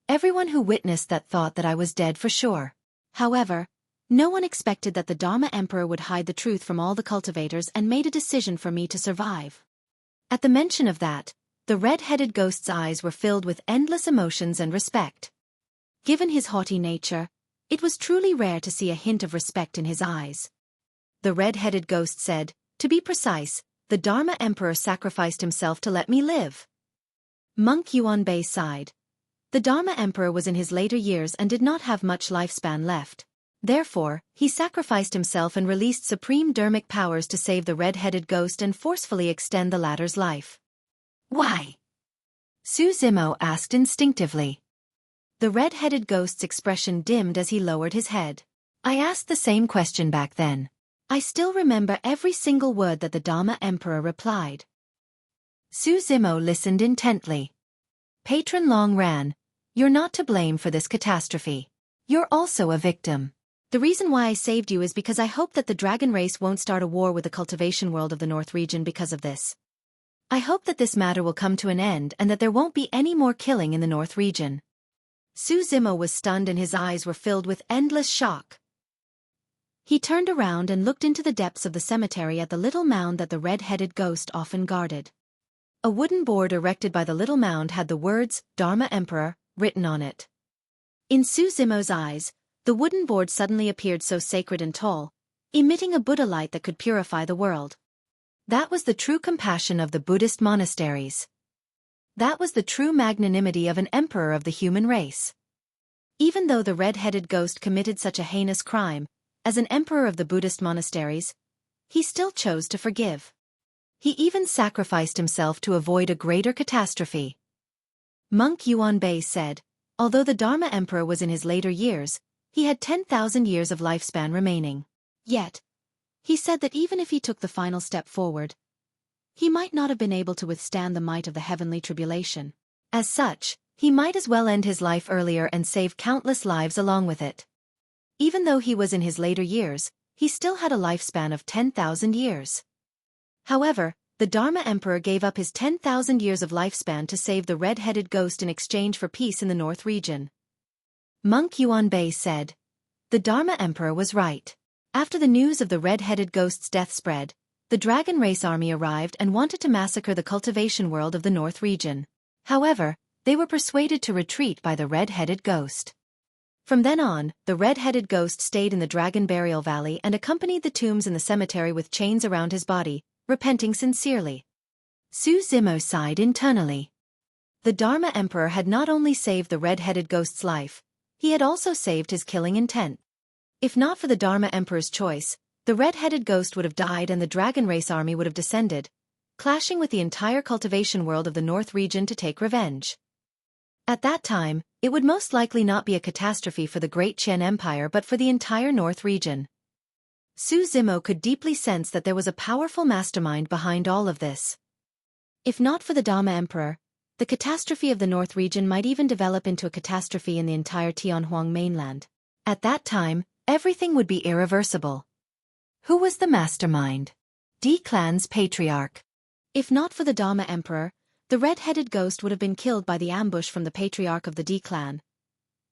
Everyone who witnessed that thought that I was dead for sure. However, no one expected that the Dharma Emperor would hide the truth from all the cultivators and made a decision for me to survive." At the mention of that, the red-headed ghost's eyes were filled with endless emotions and respect. Given his haughty nature, it was truly rare to see a hint of respect in his eyes. The red-headed ghost said, "To be precise, the Dharma Emperor sacrificed himself to let me live." Monk Yuan Bei sighed. The Dharma Emperor was in his later years and did not have much lifespan left. Therefore, he sacrificed himself and released supreme dharmic powers to save the red-headed ghost and forcefully extend the latter's life. "Why?" Su Zimo asked instinctively. The red-headed ghost's expression dimmed as he lowered his head. "I asked the same question back then. I still remember every single word that the Dharma Emperor replied." Su Zimo listened intently. "Patron Long Ran, you're not to blame for this catastrophe. You're also a victim. The reason why I saved you is because I hope that the dragon race won't start a war with the cultivation world of the North region because of this. I hope that this matter will come to an end and that there won't be any more killing in the North region." Su Zimo was stunned and his eyes were filled with endless shock. He turned around and looked into the depths of the cemetery at the little mound that the red-headed ghost often guarded. A wooden board erected by the little mound had the words, Dharma Emperor, written on it. In Su Zimo's eyes, the wooden board suddenly appeared so sacred and tall, emitting a Buddha light that could purify the world. That was the true compassion of the Buddhist monasteries. That was the true magnanimity of an emperor of the human race. Even though the red-headed ghost committed such a heinous crime, as an emperor of the Buddhist monasteries, he still chose to forgive. He even sacrificed himself to avoid a greater catastrophe. Monk Yuanbei said, although the Dharma Emperor was in his later years, he had 10,000 years of lifespan remaining. Yet, he said that even if he took the final step forward, he might not have been able to withstand the might of the heavenly tribulation. As such, he might as well end his life earlier and save countless lives along with it. Even though he was in his later years, he still had a lifespan of 10,000 years. However, the Dharma Emperor gave up his 10,000 years of lifespan to save the red-headed ghost in exchange for peace in the North region. Monk Yuanbei said, the Dharma Emperor was right. After the news of the red-headed ghost's death spread, the dragon race army arrived and wanted to massacre the cultivation world of the North region. However, they were persuaded to retreat by the red-headed ghost. From then on, the red-headed ghost stayed in the Dragon Burial Valley and accompanied the tombs in the cemetery with chains around his body, repenting sincerely. Su Zimo sighed internally. The Dharma Emperor had not only saved the red-headed ghost's life, he had also saved his killing intent. If not for the Dharma Emperor's choice, the red-headed ghost would have died and the dragon race army would have descended, clashing with the entire cultivation world of the North region to take revenge. At that time, it would most likely not be a catastrophe for the Great Qian Empire but for the entire North region. Su Zimo could deeply sense that there was a powerful mastermind behind all of this. If not for the Dharma Emperor, the catastrophe of the North region might even develop into a catastrophe in the entire Tianhuang mainland. At that time, everything would be irreversible. Who was the mastermind? D Clan's patriarch. If not for the Dharma Emperor, the red-headed ghost would have been killed by the ambush from the patriarch of the D Clan.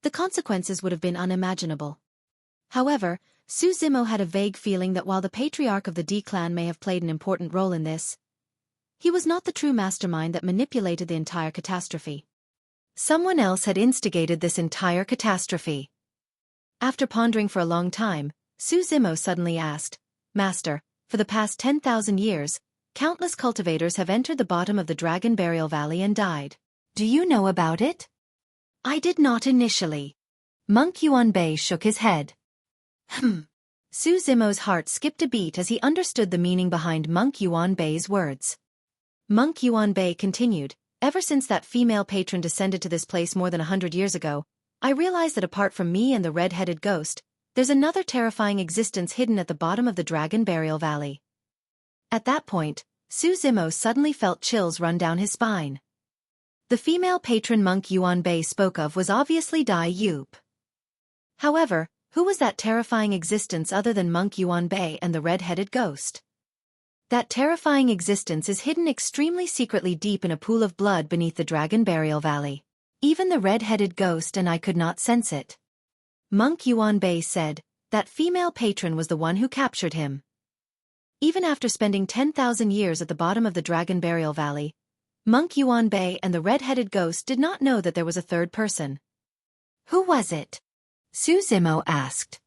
The consequences would have been unimaginable. However, Su Zimo had a vague feeling that while the patriarch of the D Clan may have played an important role in this, he was not the true mastermind that manipulated the entire catastrophe. Someone else had instigated this entire catastrophe. After pondering for a long time, Su Zimo suddenly asked, Master, for the past 10,000 years, countless cultivators have entered the bottom of the Dragon Burial Valley and died. Do you know about it? I did not initially. Monk Yuanbei shook his head. Su Zimo's heart skipped a beat as he understood the meaning behind Monk Yuanbei's words. Monk Yuanbei continued, ever since that female patron descended to this place more than 100 years ago, I realized that apart from me and the red-headed ghost, there's another terrifying existence hidden at the bottom of the Dragon Burial Valley. At that point, Su Zimo suddenly felt chills run down his spine. The female patron Monk Yuanbei spoke of was obviously Dai Yup. However, who was that terrifying existence other than Monk Yuanbei and the red-headed ghost? That terrifying existence is hidden extremely secretly deep in a pool of blood beneath the Dragon Burial Valley. Even the red-headed ghost and I could not sense it. Monk Yuanbei said, that female patron was the one who captured him. Even after spending 10,000 years at the bottom of the Dragon Burial Valley, Monk Yuanbei and the red-headed ghost did not know that there was a third person. Who was it? Su Zimo asked.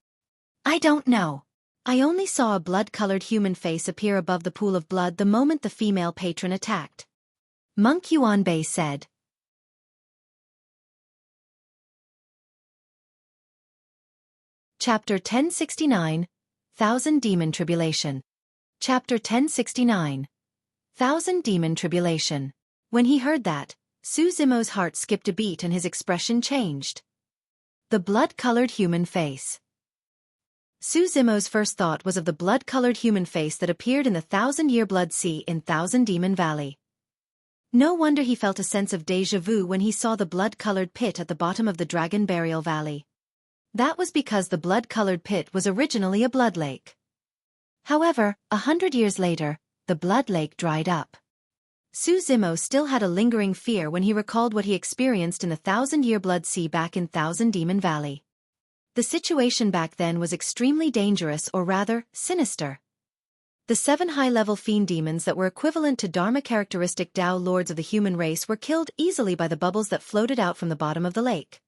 I don't know. I only saw a blood-colored human face appear above the pool of blood the moment the female patron attacked. Monk Yuanbei said. Chapter 1069, Thousand Demon Tribulation. Chapter 1069, Thousand Demon Tribulation. When he heard that, Su Zimo's heart skipped a beat and his expression changed. The blood-colored human face. Su Zimo's first thought was of the blood-colored human face that appeared in the Thousand-Year Blood Sea in Thousand Demon Valley. No wonder he felt a sense of déjà vu when he saw the blood-colored pit at the bottom of the Dragon Burial Valley. That was because the blood-colored pit was originally a blood lake. However, 100 years later, the blood lake dried up. Su Zimo still had a lingering fear when he recalled what he experienced in the Thousand-Year Blood Sea back in Thousand Demon Valley. The situation back then was extremely dangerous, or rather, sinister. The 7 high-level fiend demons that were equivalent to Dharma-characteristic Tao lords of the human race were killed easily by the bubbles that floated out from the bottom of the lake.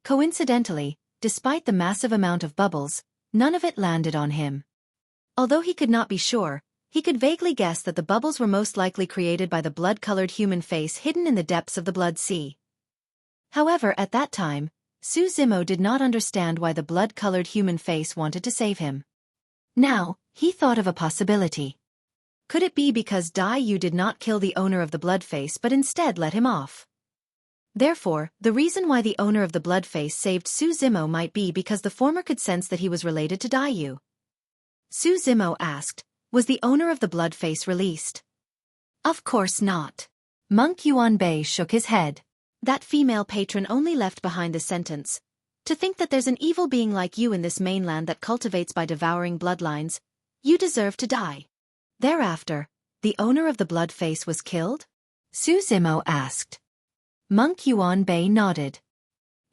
Coincidentally, despite the massive amount of bubbles, none of it landed on him. Although he could not be sure, he could vaguely guess that the bubbles were most likely created by the blood-colored human face hidden in the depths of the blood sea. However, at that time, Su Zimo did not understand why the blood-colored human face wanted to save him. Now, he thought of a possibility. Could it be because Dai Yu did not kill the owner of the blood face but instead let him off? Therefore, the reason why the owner of the blood face saved Su Zimo might be because the former could sense that he was related to Dai Yu. Su Zimo asked, was the owner of the blood face released? Of course not. Monk Yuanbei shook his head. That female patron only left behind the sentence. To think that there's an evil being like you in this mainland that cultivates by devouring bloodlines, you deserve to die. Thereafter, the owner of the blood face was killed? Su Zimo asked. Monk Yuanbei nodded.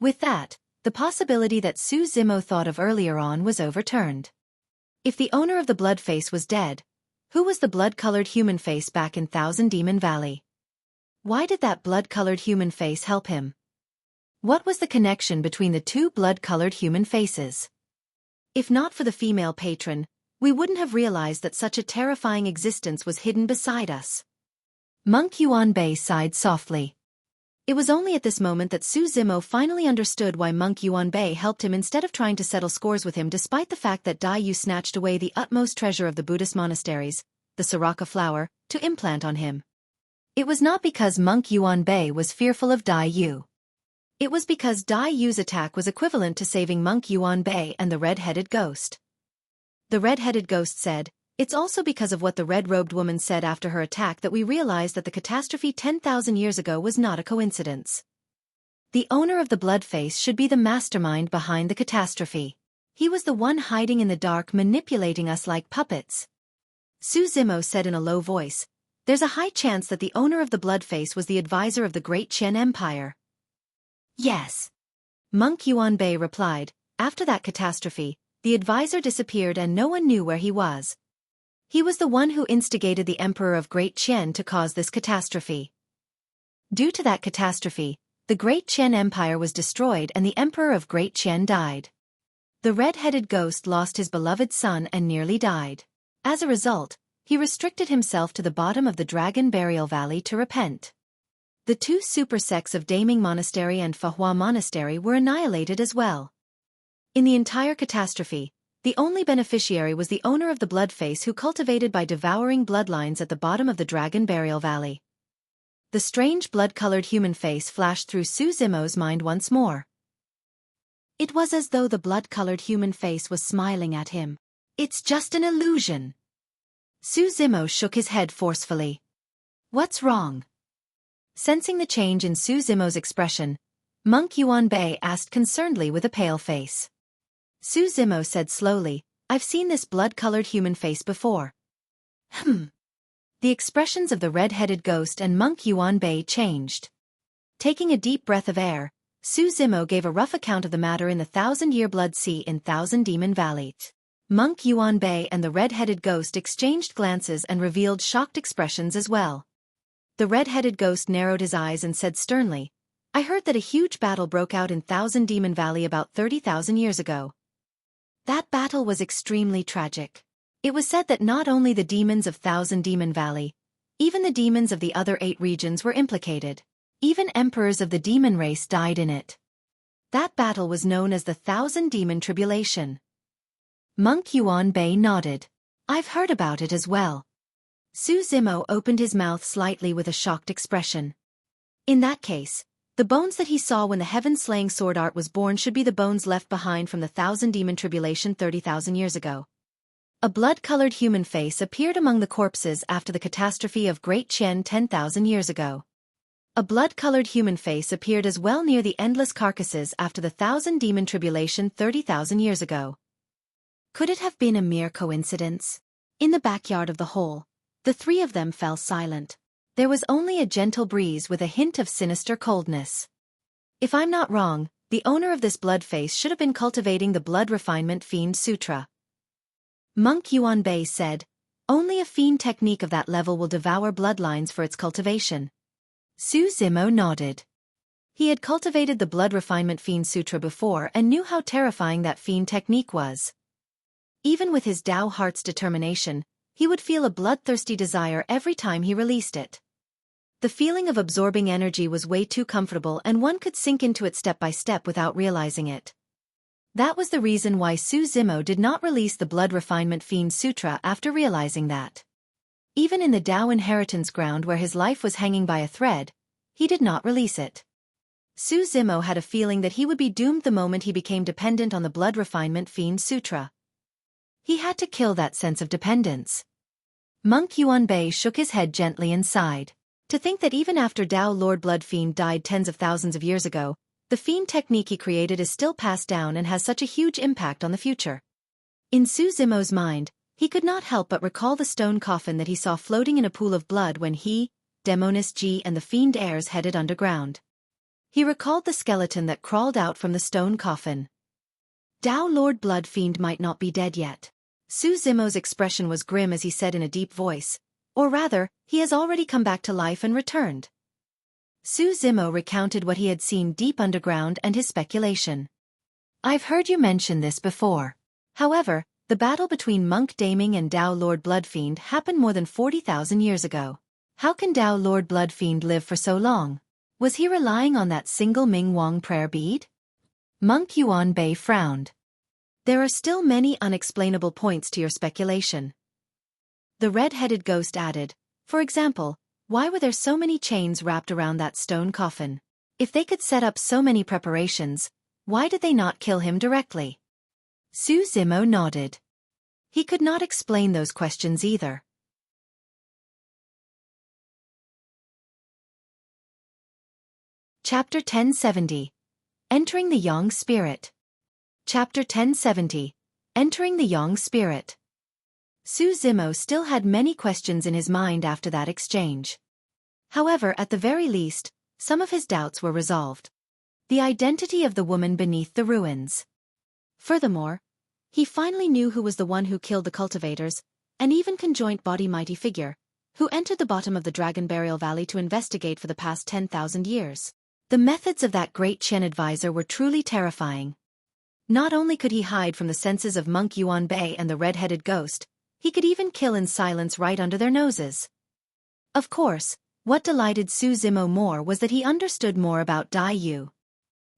With that, the possibility that Su Zimo thought of earlier on was overturned. If the owner of the blood face was dead, who was the blood-colored human face back in Thousand Demon Valley? Why did that blood-colored human face help him? What was the connection between the two blood-colored human faces? If not for the female patron, we wouldn't have realized that such a terrifying existence was hidden beside us. Monk Yuanbei sighed softly. It was only at this moment that Su Zimo finally understood why Monk Yuanbei helped him instead of trying to settle scores with him despite the fact that Dai Yu snatched away the utmost treasure of the Buddhist monasteries, the Siraka flower, to implant on him. It was not because Monk Yuanbei was fearful of Dai Yu. It was because Dai Yu's attack was equivalent to saving Monk Yuanbei and the red-headed ghost. The red-headed ghost said, it's also because of what the red-robed woman said after her attack that we realized that the catastrophe 10,000 years ago was not a coincidence. The owner of the blood face should be the mastermind behind the catastrophe. He was the one hiding in the dark manipulating us like puppets. Su Zimo said in a low voice, there's a high chance that the owner of the blood face was the advisor of the Great Qian Empire. Yes. Monk Yuanbei replied, after that catastrophe, the advisor disappeared and no one knew where he was. He was the one who instigated the Emperor of Great Qian to cause this catastrophe. Due to that catastrophe, the Great Qian Empire was destroyed and the Emperor of Great Qian died. The red-headed ghost lost his beloved son and nearly died. As a result, he restricted himself to the bottom of the Dragon Burial Valley to repent. The two super sects of Daming Monastery and Fahua Monastery were annihilated as well. In the entire catastrophe, the only beneficiary was the owner of the blood face who cultivated by devouring bloodlines at the bottom of the Dragon Burial Valley. The strange blood-colored human face flashed through Su Zimo's mind once more. It was as though the blood-colored human face was smiling at him. It's just an illusion. Su Zimo shook his head forcefully. What's wrong? Sensing the change in Su Zimo's expression, Monk Yuanbei asked concernedly with a pale face. Su Zimo said slowly, I've seen this blood-colored human face before. The expressions of the red-headed ghost and Monk Yuanbei changed. Taking a deep breath of air, Su Zimo gave a rough account of the matter in the 1000-year blood sea in Thousand Demon Valley. Monk Yuanbei and the red-headed ghost exchanged glances and revealed shocked expressions as well. The red-headed ghost narrowed his eyes and said sternly, I heard that a huge battle broke out in Thousand Demon Valley about 30,000 years ago. That battle was extremely tragic. It was said that not only the demons of Thousand Demon Valley, even the demons of the other 8 regions were implicated. Even emperors of the demon race died in it. That battle was known as the Thousand Demon Tribulation. Monk Yuanbei nodded. I've heard about it as well. Su Zimo opened his mouth slightly with a shocked expression. In that case, the bones that he saw when the heaven-slaying sword art was born should be the bones left behind from the Thousand Demon Tribulation 30,000 years ago. A blood-colored human face appeared among the corpses after the catastrophe of Great Qian 10,000 years ago. A blood-colored human face appeared as well near the endless carcasses after the Thousand Demon Tribulation 30,000 years ago. Could it have been a mere coincidence? In the backyard of the hole, the 3 of them fell silent. There was only a gentle breeze with a hint of sinister coldness. If I'm not wrong, the owner of this blood face should have been cultivating the blood refinement fiend sutra. Monk Yuanbei said, Only a fiend technique of that level will devour bloodlines for its cultivation. Su Zimo nodded. He had cultivated the Blood Refinement Fiend Sutra before and knew how terrifying that fiend technique was. Even with his Tao heart's determination, he would feel a bloodthirsty desire every time he released it. The feeling of absorbing energy was way too comfortable and one could sink into it step by step without realizing it. That was the reason why Su Zimo did not release the Blood Refinement Fiend Sutra after realizing that. Even in the Tao inheritance ground where his life was hanging by a thread, he did not release it. Su Zimo had a feeling that he would be doomed the moment he became dependent on the Blood Refinement Fiend Sutra. He had to kill that sense of dependence. Monk Yuanbei shook his head gently and sighed. To think that even after Tao Lord Blood Fiend died tens of thousands of years ago, the fiend technique he created is still passed down and has such a huge impact on the future. In Su Zimo's mind, he could not help but recall the stone coffin that he saw floating in a pool of blood when he, Demonis G and the fiend heirs headed underground. He recalled the skeleton that crawled out from the stone coffin. Tao Lord Blood Fiend might not be dead yet. Su Zimo's expression was grim as he said in a deep voice, or rather, he has already come back to life and returned. Su Zimo recounted what he had seen deep underground and his speculation. I've heard you mention this before. However, the battle between Monk Daming and Tao Lord Bloodfiend happened more than 40,000 years ago. How can Tao Lord Bloodfiend live for so long? Was he relying on that single Ming Wang prayer bead? Monk Yuan Bei frowned. There are still many unexplainable points to your speculation. The red-headed ghost added, for example, why were there so many chains wrapped around that stone coffin? If they could set up so many preparations, why did they not kill him directly? Su Zimo nodded. He could not explain those questions either. Chapter 1070. Entering the Yang Spirit. Chapter 1070. Entering the Yang Spirit. Su Zimo still had many questions in his mind after that exchange. However, at the very least, some of his doubts were resolved. The identity of the woman beneath the ruins. Furthermore, he finally knew who was the one who killed the cultivators, an even conjoint body mighty figure, who entered the bottom of the Dragon Burial Valley to investigate for the past 10,000 years. The methods of that great Chen advisor were truly terrifying. Not only could he hide from the senses of Monk Yuan Bei and the red-headed ghost, he could even kill in silence right under their noses. Of course, what delighted Su Zimo more was that he understood more about Dai Yu.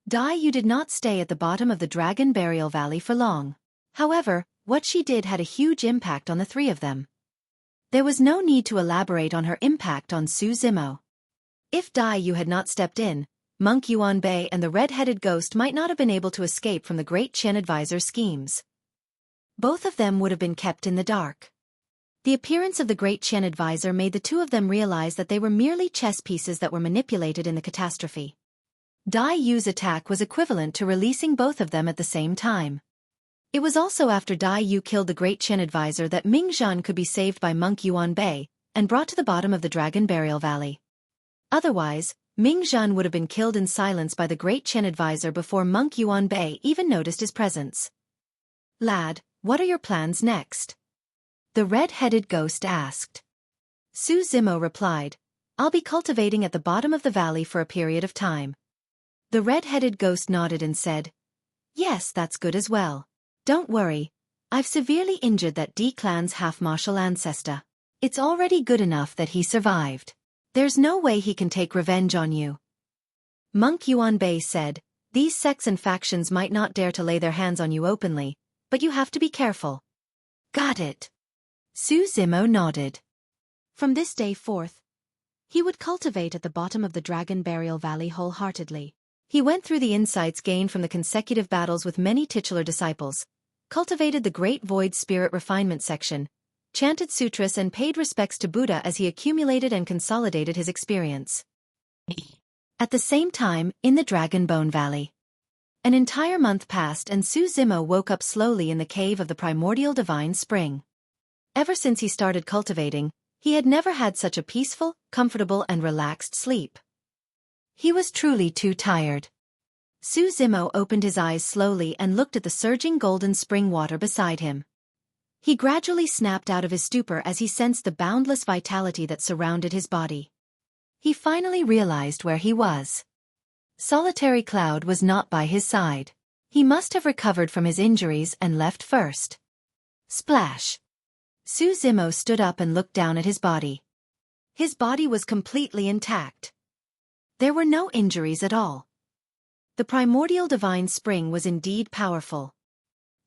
Dai Yu did not stay at the bottom of the Dragon Burial Valley for long. However, what she did had a huge impact on the three of them. There was no need to elaborate on her impact on Su Zimo. If Dai Yu had not stepped in, Monk Yuan Bei and the red-headed ghost might not have been able to escape from the great Chen advisor's schemes. Both of them would have been kept in the dark. The appearance of the great Chen advisor made the two of them realize that they were merely chess pieces that were manipulated in the catastrophe. Dai Yu's attack was equivalent to releasing both of them at the same time. It was also after Dai Yu killed the great Chen advisor that Ming Zhan could be saved by Monk Yuan Bei and brought to the bottom of the Dragon Burial Valley. Otherwise, Ming Zhan would have been killed in silence by the great Chen advisor before Monk Yuan Bei even noticed his presence. Lad, what are your plans next? The red-headed ghost asked. Su Zimo replied, I'll be cultivating at the bottom of the valley for a period of time. The red-headed ghost nodded and said, Yes, that's good as well. Don't worry, I've severely injured that D-clan's half-martial ancestor. It's already good enough that he survived. There's no way he can take revenge on you. Monk Yuan Bei said, These sects and factions might not dare to lay their hands on you openly, but you have to be careful. Got it. Su Zimo nodded. From this day forth, he would cultivate at the bottom of the Dragon Burial Valley wholeheartedly. He went through the insights gained from the consecutive battles with many titular disciples, cultivated the Great Void Spirit Refinement section, chanted sutras and paid respects to Buddha as he accumulated and consolidated his experience. At the same time, in the Dragon Bone Valley. An entire month passed and Su Zimo woke up slowly in the cave of the Primordial Divine Spring. Ever since he started cultivating, he had never had such a peaceful, comfortable and relaxed sleep. He was truly too tired. Su Zimo opened his eyes slowly and looked at the surging golden spring water beside him. He gradually snapped out of his stupor as he sensed the boundless vitality that surrounded his body. He finally realized where he was. Solitary Cloud was not by his side. He must have recovered from his injuries and left first. Splash! Su Zimo stood up and looked down at his body. His body was completely intact. There were no injuries at all. The primordial divine spring was indeed powerful.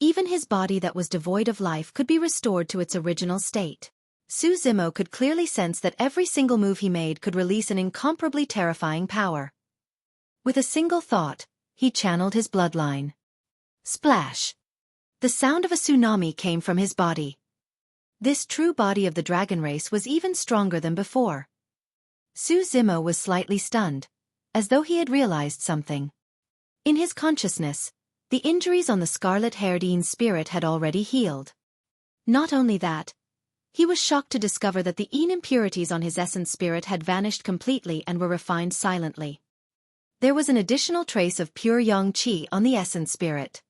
Even his body that was devoid of life could be restored to its original state. Su Zimo could clearly sense that every single move he made could release an incomparably terrifying power. With a single thought, he channeled his bloodline. Splash! The sound of a tsunami came from his body. This true body of the dragon race was even stronger than before. Su Zimo was slightly stunned, as though he had realized something. In his consciousness, the injuries on the scarlet-haired Een spirit had already healed. Not only that, he was shocked to discover that the Een impurities on his essence spirit had vanished completely and were refined silently. There was an additional trace of pure Yang Qi on the essence spirit.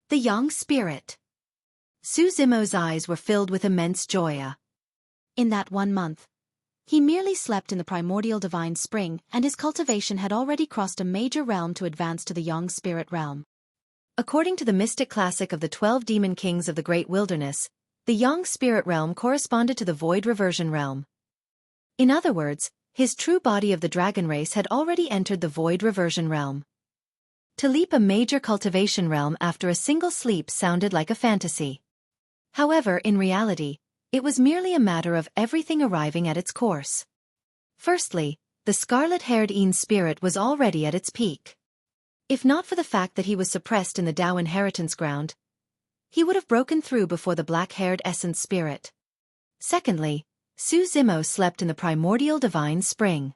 The Yang spirit. Su Zimo's eyes were filled with immense joy. In that 1 month, he merely slept in the primordial divine spring, and his cultivation had already crossed a major realm to advance to the Yang spirit realm. According to the mystic classic of the 12 demon kings of the great wilderness, the Yang spirit realm corresponded to the void reversion realm. In other words, his true body of the dragon race had already entered the void reversion realm. To leap a major cultivation realm after a single sleep sounded like a fantasy. However, in reality, it was merely a matter of everything arriving at its course. Firstly, the scarlet-haired Een spirit was already at its peak. If not for the fact that he was suppressed in the Tao inheritance ground, he would have broken through before the black-haired essence spirit. Secondly, Su Zimo slept in the primordial divine spring.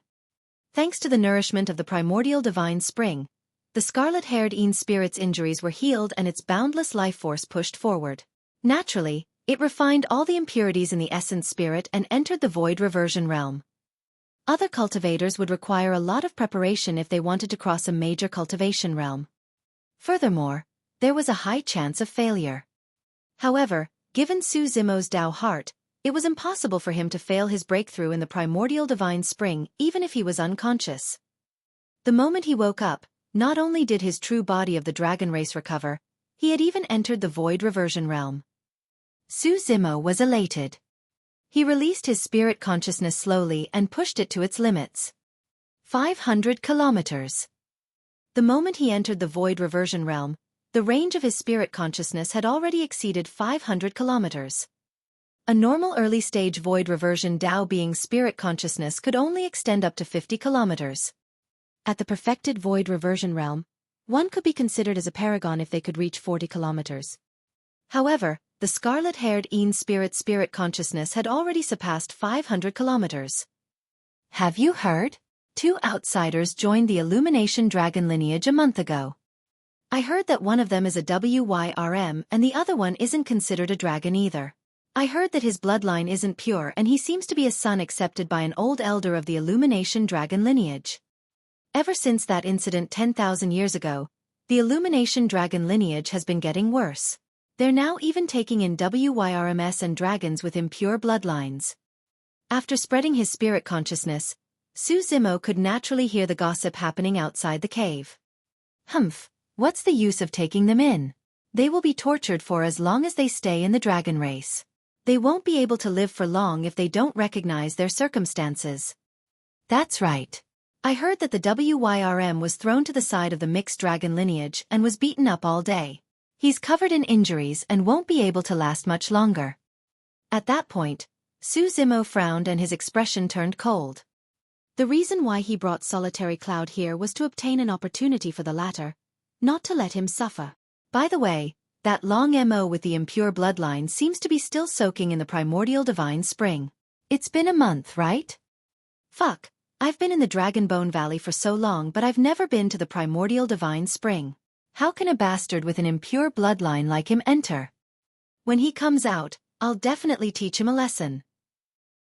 Thanks to the nourishment of the primordial divine spring, the scarlet-haired Een spirit's injuries were healed and its boundless life force pushed forward. Naturally, it refined all the impurities in the essence spirit and entered the void reversion realm. Other cultivators would require a lot of preparation if they wanted to cross a major cultivation realm. Furthermore, there was a high chance of failure. However, given Su Zimo's Tao heart, it was impossible for him to fail his breakthrough in the primordial divine spring even if he was unconscious. The moment he woke up, not only did his true body of the dragon race recover, he had even entered the void reversion realm. Su Zimo was elated. He released his spirit consciousness slowly and pushed it to its limits. 500 kilometers. The moment he entered the void reversion realm, the range of his spirit consciousness had already exceeded 500 kilometers. A normal early-stage void reversion Tao being's spirit consciousness could only extend up to 50 kilometers. At the perfected void reversion realm, one could be considered as a paragon if they could reach 40 kilometers. However, the scarlet-haired Een spirit consciousness had already surpassed 500 kilometers. Have you heard? 2 outsiders joined the Illumination Dragon lineage a month ago. I heard that one of them is a WYRM and the other one isn't considered a dragon either. I heard that his bloodline isn't pure and he seems to be a son accepted by an old elder of the Illumination Dragon lineage. Ever since that incident 10,000 years ago, the Illumination Dragon lineage has been getting worse. They're now even taking in WYRMs and dragons with impure bloodlines. After spreading his spirit consciousness, Su Zimo could naturally hear the gossip happening outside the cave. Humph, what's the use of taking them in? They will be tortured for as long as they stay in the dragon race. They won't be able to live for long if they don't recognize their circumstances. That's right. I heard that the WYRM was thrown to the side of the mixed dragon lineage and was beaten up all day. He's covered in injuries and won't be able to last much longer. At that point, Su Zimo frowned and his expression turned cold. The reason why he brought Solitary Cloud here was to obtain an opportunity for the latter, not to let him suffer. By the way, that long MO with the impure bloodline seems to be still soaking in the primordial divine spring. It's been a month, right? Fuck, I've been in the Dragon Bone Valley for so long but I've never been to the primordial divine spring. How can a bastard with an impure bloodline like him enter? When he comes out, I'll definitely teach him a lesson.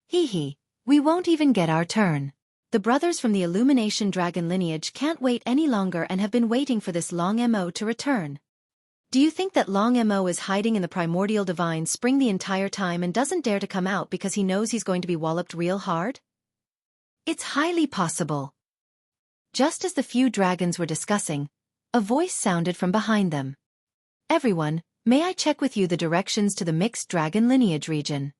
Hee hee, we won't even get our turn. The brothers from the Illumination Dragon lineage can't wait any longer and have been waiting for this long MO to return. Do you think that Long Mo is hiding in the Primordial Divine Spring the entire time and doesn't dare to come out because he knows he's going to be walloped real hard? It's highly possible. Just as the few dragons were discussing, a voice sounded from behind them. Everyone, may I check with you the directions to the mixed dragon lineage region?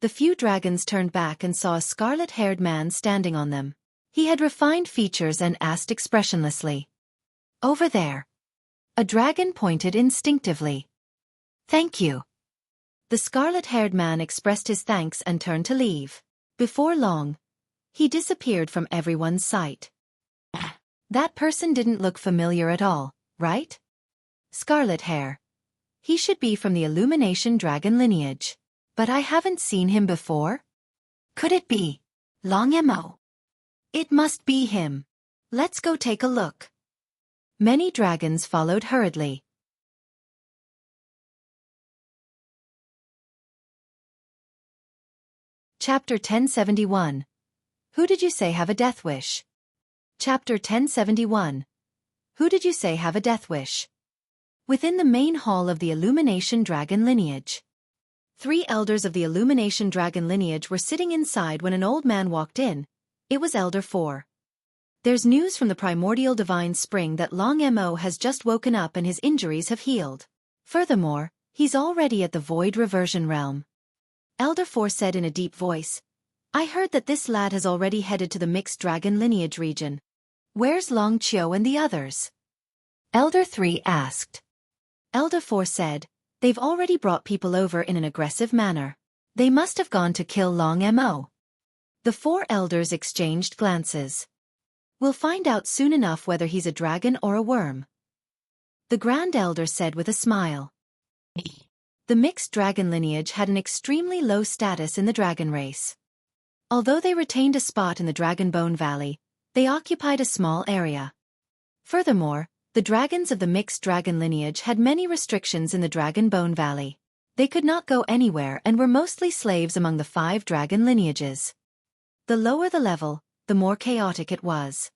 The few dragons turned back and saw a scarlet-haired man standing on them. He had refined features and asked expressionlessly. Over there. A dragon pointed instinctively. Thank you. The scarlet-haired man expressed his thanks and turned to leave. Before long, he disappeared from everyone's sight. That person didn't look familiar at all, right? Scarlet hair. He should be from the Illumination Dragon lineage. But I haven't seen him before? Could it be Long Mo? It must be him. Let's go take a look. Many dragons followed hurriedly. Chapter 1071. Who did you say have a death wish? Chapter 1071. Who did you say have a death wish? Within the main hall of the Illumination Dragon lineage. 3 elders of the Illumination Dragon lineage were sitting inside when an old man walked in. It was Elder 4. There's news from the Primordial Divine Spring that Long Mo has just woken up and his injuries have healed. Furthermore, he's already at the Void Reversion Realm. Elder 4 said in a deep voice, I heard that this lad has already headed to the Mixed Dragon lineage region. Where's Long Chio and the others? Elder 3 asked. Elder 4 said, they've already brought people over in an aggressive manner. They must have gone to kill Long Mo. The 4 elders exchanged glances. We'll find out soon enough whether he's a dragon or a worm. The Grand Elder said with a smile. The mixed dragon lineage had an extremely low status in the dragon race. Although they retained a spot in the Dragon Bone Valley, they occupied a small area. Furthermore, the dragons of the mixed dragon lineage had many restrictions in the Dragon Bone Valley. They could not go anywhere and were mostly slaves among the 5 dragon lineages. The lower the level, the more chaotic it was.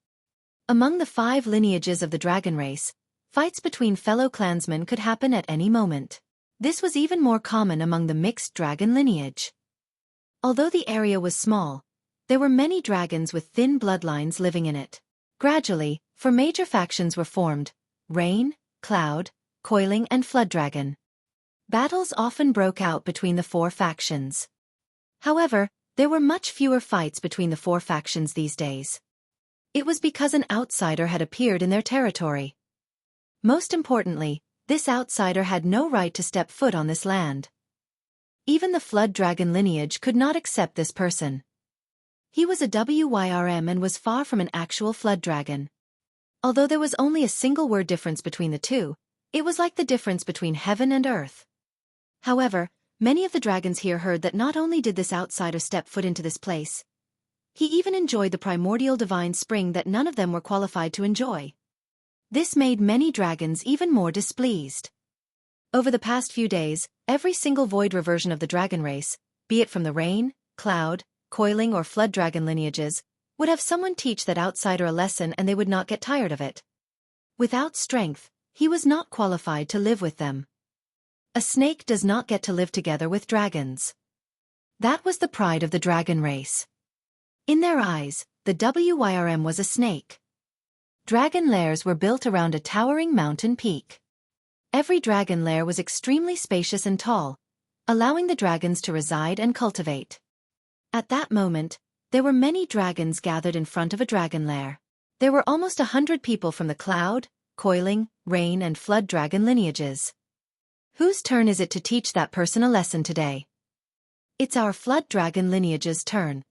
Among the 5 lineages of the dragon race, fights between fellow clansmen could happen at any moment. This was even more common among the mixed dragon lineage. Although the area was small, there were many dragons with thin bloodlines living in it. Gradually, 4 major factions were formed: Rain, Cloud, Coiling and Flood Dragon. Battles often broke out between the 4 factions. However, there were much fewer fights between the 4 factions these days. It was because an outsider had appeared in their territory. Most importantly, this outsider had no right to step foot on this land. Even the Flood Dragon lineage could not accept this person. He was a WYRM and was far from an actual Flood Dragon. Although there was only a single word difference between the two, it was like the difference between heaven and earth. However, many of the dragons here heard that not only did this outsider step foot into this place, he even enjoyed the Primordial Divine Spring that none of them were qualified to enjoy. This made many dragons even more displeased. Over the past few days, every single void reversion of the dragon race, be it from the Rain, Cloud, Coiling or Flood Dragon lineages, would have someone teach that outsider a lesson and they would not get tired of it. Without strength, he was not qualified to live with them. A snake does not get to live together with dragons. That was the pride of the dragon race. In their eyes, the WYRM was a snake. Dragon lairs were built around a towering mountain peak. Every dragon lair was extremely spacious and tall, allowing the dragons to reside and cultivate. At that moment, there were many dragons gathered in front of a dragon lair. There were almost 100 people from the Cloud, Coiling, Rain and Flood Dragon lineages. Whose turn is it to teach that person a lesson today? It's our Flood Dragon lineage's turn.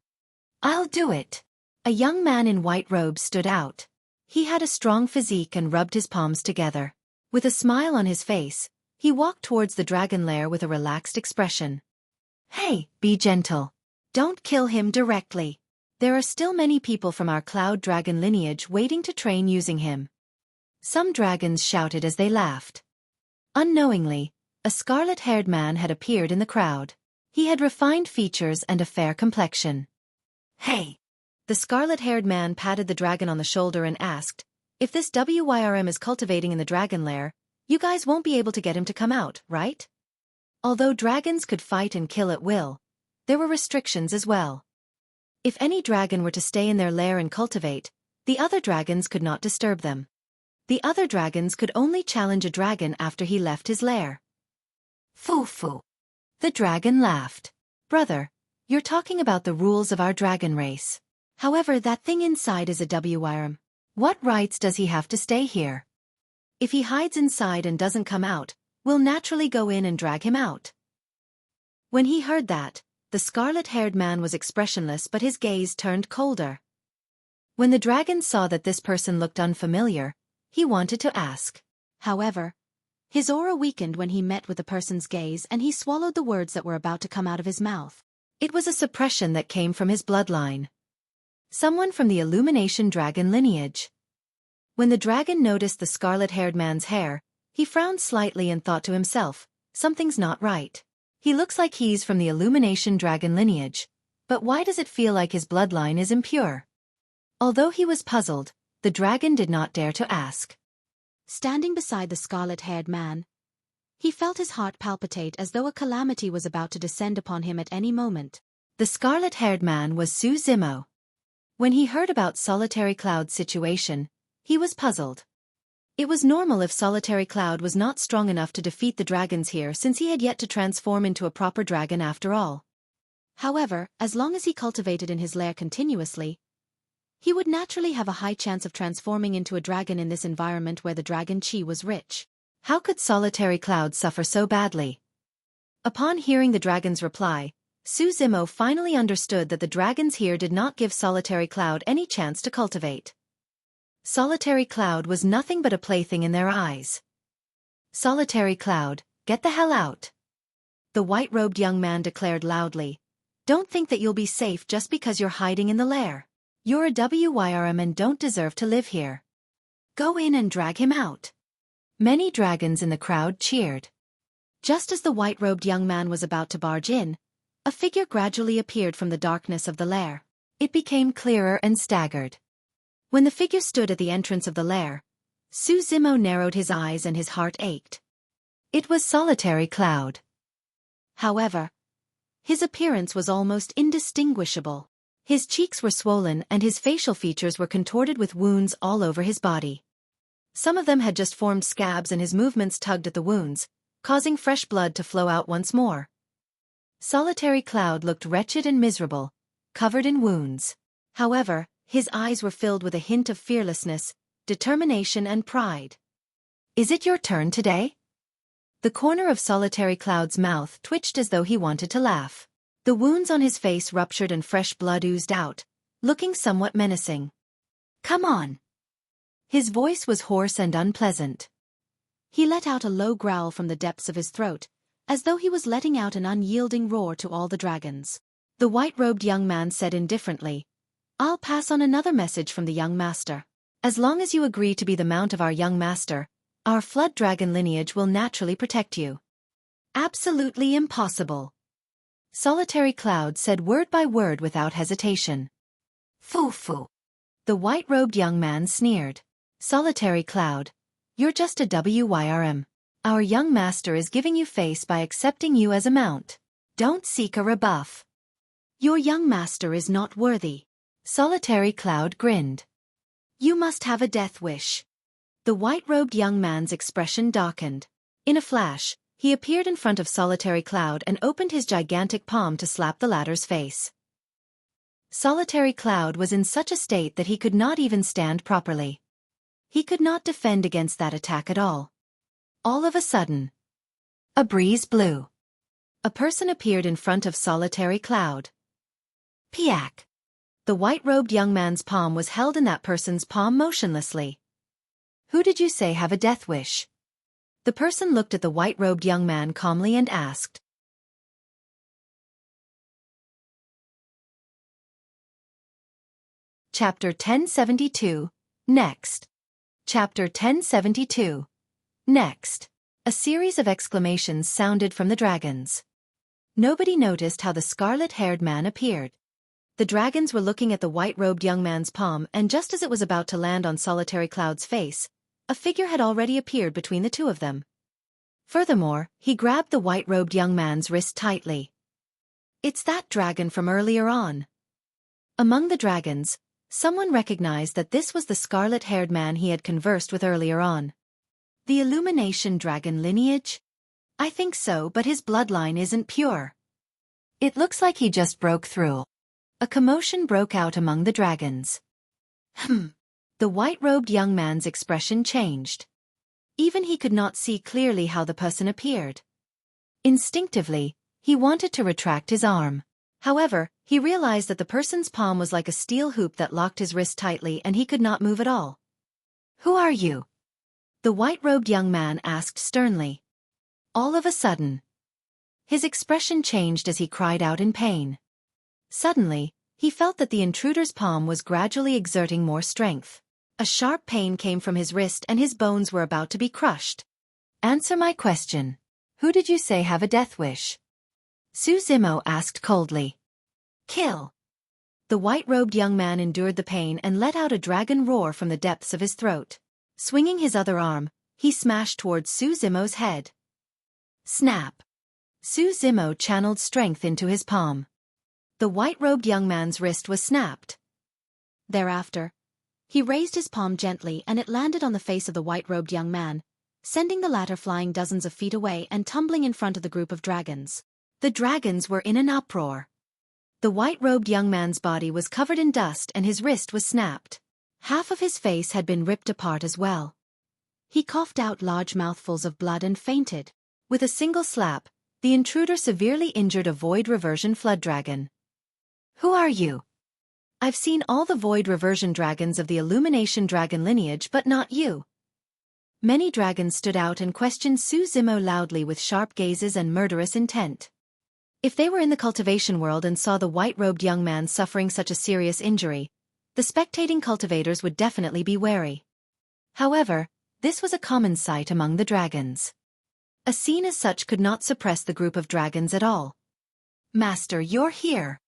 I'll do it. A young man in white robes stood out. He had a strong physique and rubbed his palms together. With a smile on his face, he walked towards the dragon lair with a relaxed expression. Hey, be gentle. Don't kill him directly. There are still many people from our Cloud Dragon lineage waiting to train using him. Some dragons shouted as they laughed. Unknowingly, a scarlet-haired man had appeared in the crowd. He had refined features and a fair complexion. Hey! The scarlet-haired man patted the dragon on the shoulder and asked, if this WYRM is cultivating in the dragon lair, You guys won't be able to get him to come out, right? Although dragons could fight and kill at will, there were restrictions as well. If any dragon were to stay in their lair and cultivate, the other dragons could not disturb them. The other dragons could only challenge a dragon after he left his lair. Foo-foo. The dragon laughed. Brother, you're talking about the rules of our dragon race. However, that thing inside is a WIRM. What rights does he have to stay here? If he hides inside and doesn't come out, we'll naturally go in and drag him out. When he heard that, the scarlet-haired man was expressionless, but his gaze turned colder. When the dragon saw that this person looked unfamiliar, he wanted to ask. However, his aura weakened when he met with the person's gaze, and he swallowed the words that were about to come out of his mouth. It was a suppression that came from his bloodline. Someone from the Illumination dragon lineage. When the dragon noticed the scarlet-haired man's hair, he frowned slightly and thought to himself, something's not right. He looks like he's from the Illumination dragon lineage, but why does it feel like his bloodline is impure? Although he was puzzled, the dragon did not dare to ask. Standing beside the scarlet-haired man, he felt his heart palpitate as though a calamity was about to descend upon him at any moment. The scarlet-haired man was Xueqi. When he heard about Solitary Cloud's situation, he was puzzled. It was normal if Solitary Cloud was not strong enough to defeat the dragons here, since he had yet to transform into a proper dragon after all. However, as long as he cultivated in his lair continuously, he would naturally have a high chance of transforming into a dragon in this environment where the dragon chi was rich. How could Solitary Cloud suffer so badly? Upon hearing the dragon's reply, Xueqi finally understood that the dragons here did not give Solitary Cloud any chance to cultivate. Solitary Cloud was nothing but a plaything in their eyes. Solitary Cloud, get the hell out. The white-robed young man declared loudly. Don't think that you'll be safe just because you're hiding in the lair. You're a WIRM and don't deserve to live here. Go in and drag him out. Many dragons in the crowd cheered. Just as the white-robed young man was about to barge in, a figure gradually appeared from the darkness of the lair. It became clearer and staggered. When the figure stood at the entrance of the lair, Xueqi narrowed his eyes and his heart ached. It was Solitary Cloud. However, his appearance was almost indistinguishable. His cheeks were swollen and his facial features were contorted with wounds all over his body. Some of them had just formed scabs, and his movements tugged at the wounds, causing fresh blood to flow out once more. Solitary Cloud looked wretched and miserable, covered in wounds. However, his eyes were filled with a hint of fearlessness, determination and pride. Is it your turn today? The corner of Solitary Cloud's mouth twitched as though he wanted to laugh. The wounds on his face ruptured and fresh blood oozed out, looking somewhat menacing. Come on. His voice was hoarse and unpleasant. He let out a low growl from the depths of his throat, as though he was letting out an unyielding roar to all the dragons. The white-robed young man said indifferently, I'll pass on another message from the young master. As long as you agree to be the mount of our young master, our flood dragon lineage will naturally protect you. Absolutely impossible. Solitary Cloud said word by word without hesitation. Foo-foo. The white-robed young man sneered. Solitary Cloud, you're just a WIRM. Our young master is giving you face by accepting you as a mount. Don't seek a rebuff. Your young master is not worthy. Solitary Cloud grinned. You must have a death wish. The white-robed young man's expression darkened. In a flash, he appeared in front of Solitary Cloud and opened his gigantic palm to slap the latter's face. Solitary Cloud was in such a state that he could not even stand properly. He could not defend against that attack at all. All of a sudden, a breeze blew. A person appeared in front of Solitary Cloud. Piak. The white-robed young man's palm was held in that person's palm motionlessly. Who did you say have a death wish? The person looked at the white-robed young man calmly and asked. Chapter 1072. Next. Chapter 1072. Next. A series of exclamations sounded from the dragons. Nobody noticed how the scarlet-haired man appeared. The dragons were looking at the white-robed young man's palm, and just as it was about to land on Solitary Cloud's face, A figure had already appeared between the two of them. Furthermore, he grabbed the white-robed young man's wrist tightly. It's that dragon from earlier on. Among the dragons, someone recognized that this was the scarlet-haired man he had conversed with earlier on. The Illumination dragon lineage? I think so, but his bloodline isn't pure. It looks like he just broke through. A commotion broke out among the dragons. The white-robed young man's expression changed. Even he could not see clearly how the person appeared. Instinctively, he wanted to retract his arm. However, he realized that the person's palm was like a steel hoop that locked his wrist tightly and he could not move at all. Who are you? The white-robed young man asked sternly. All of a sudden, his expression changed as he cried out in pain. Suddenly, he felt that the intruder's palm was gradually exerting more strength. A sharp pain came from his wrist and his bones were about to be crushed. Answer my question. Who did you say have a death wish? Su Zimo asked coldly. Kill. The white-robed young man endured the pain and let out a dragon roar from the depths of his throat. Swinging his other arm, he smashed towards Su Zimo's head. Snap. Su Zimo channeled strength into his palm. The white-robed young man's wrist was snapped. Thereafter, he raised his palm gently and it landed on the face of the white-robed young man, sending the latter flying dozens of feet away and tumbling in front of the group of dragons. The dragons were in an uproar. The white-robed young man's body was covered in dust and his wrist was snapped. Half of his face had been ripped apart as well. He coughed out large mouthfuls of blood and fainted. With a single slap, the intruder severely injured a void reversion flood dragon. Who are you? I've seen all the void reversion dragons of the Illumination dragon lineage but not you. Many dragons stood out and questioned Su Zimo loudly with sharp gazes and murderous intent. If they were in the cultivation world and saw the white-robed young man suffering such a serious injury, the spectating cultivators would definitely be wary. However, this was a common sight among the dragons. A scene as such could not suppress the group of dragons at all. Master, you're here.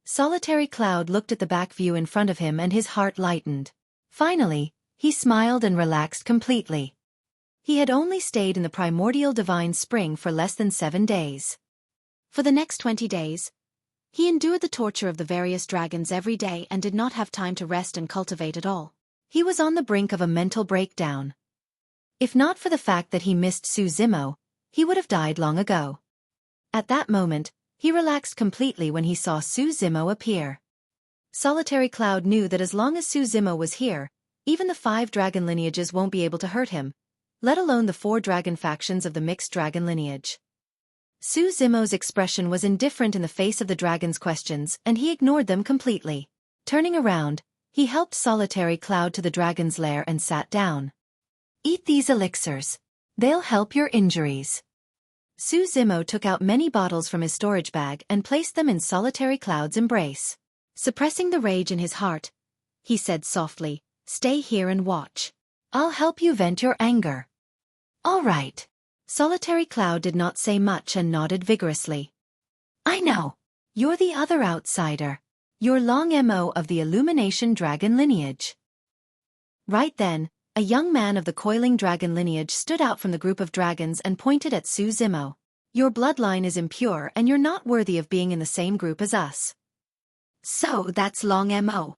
Solitary Cloud looked at the back view in front of him and his heart lightened. Finally, he smiled and relaxed completely. He had only stayed in the Primordial Divine Spring for less than 7 days. For the next 20 days, he endured the torture of the various dragons every day and did not have time to rest and cultivate at all. He was on the brink of a mental breakdown. If not for the fact that he missed Su Zimo, he would have died long ago. At that moment, he relaxed completely when he saw Su Zimo appear. Solitary Cloud knew that as long as Su Zimo was here, even the 5 dragon lineages won't be able to hurt him, let alone the 4 dragon factions of the mixed dragon lineage. Su Zimo's expression was indifferent in the face of the dragon's questions and he ignored them completely. Turning around, he helped Solitary Cloud to the dragon's lair and sat down. Eat these elixirs. They'll help your injuries. Su Zimo took out many bottles from his storage bag and placed them in Solitary Cloud's embrace. Suppressing the rage in his heart, he said softly, "Stay here and watch. I'll help you vent your anger." All right. Solitary Cloud did not say much and nodded vigorously. I know. You're the other outsider. You're Long Mo of the Illumination dragon lineage. Right then, a young man of the coiling dragon lineage stood out from the group of dragons and pointed at Su Zimo. Your bloodline is impure and you're not worthy of being in the same group as us. So that's Long Mo.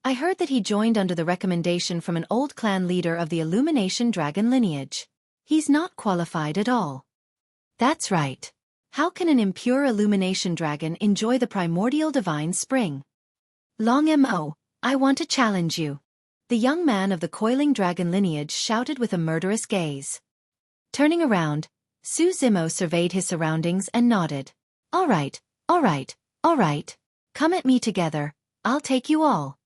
I heard that he joined under the recommendation from an old clan leader of the Illumination dragon lineage. He's not qualified at all. That's right. How can an impure Illumination dragon enjoy the Primordial Divine Spring? Long Mo, I want to challenge you. The young man of the coiling dragon lineage shouted with a murderous gaze. Turning around, Su Zimo surveyed his surroundings and nodded. All right, all right, all right. Come at me together, I'll take you all.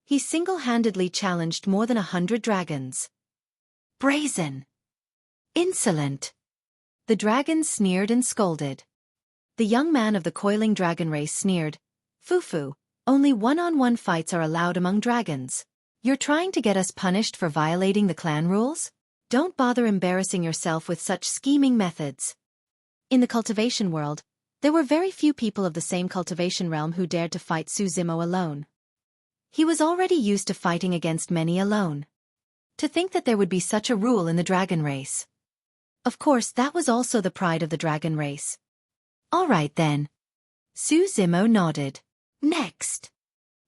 He single-handedly challenged more than 100 dragons. Brazen. Insolent. The dragons sneered and scolded. The young man of the coiling dragon race sneered. Fufu, only one-on-one fights are allowed among dragons. You're trying to get us punished for violating the clan rules? Don't bother embarrassing yourself with such scheming methods. In the cultivation world, there were very few people of the same cultivation realm who dared to fight Su Zimo alone. He was already used to fighting against many alone. To think that there would be such a rule in the dragon race. Of course, that was also the pride of the dragon race. All right then. Su Zimo nodded. Next.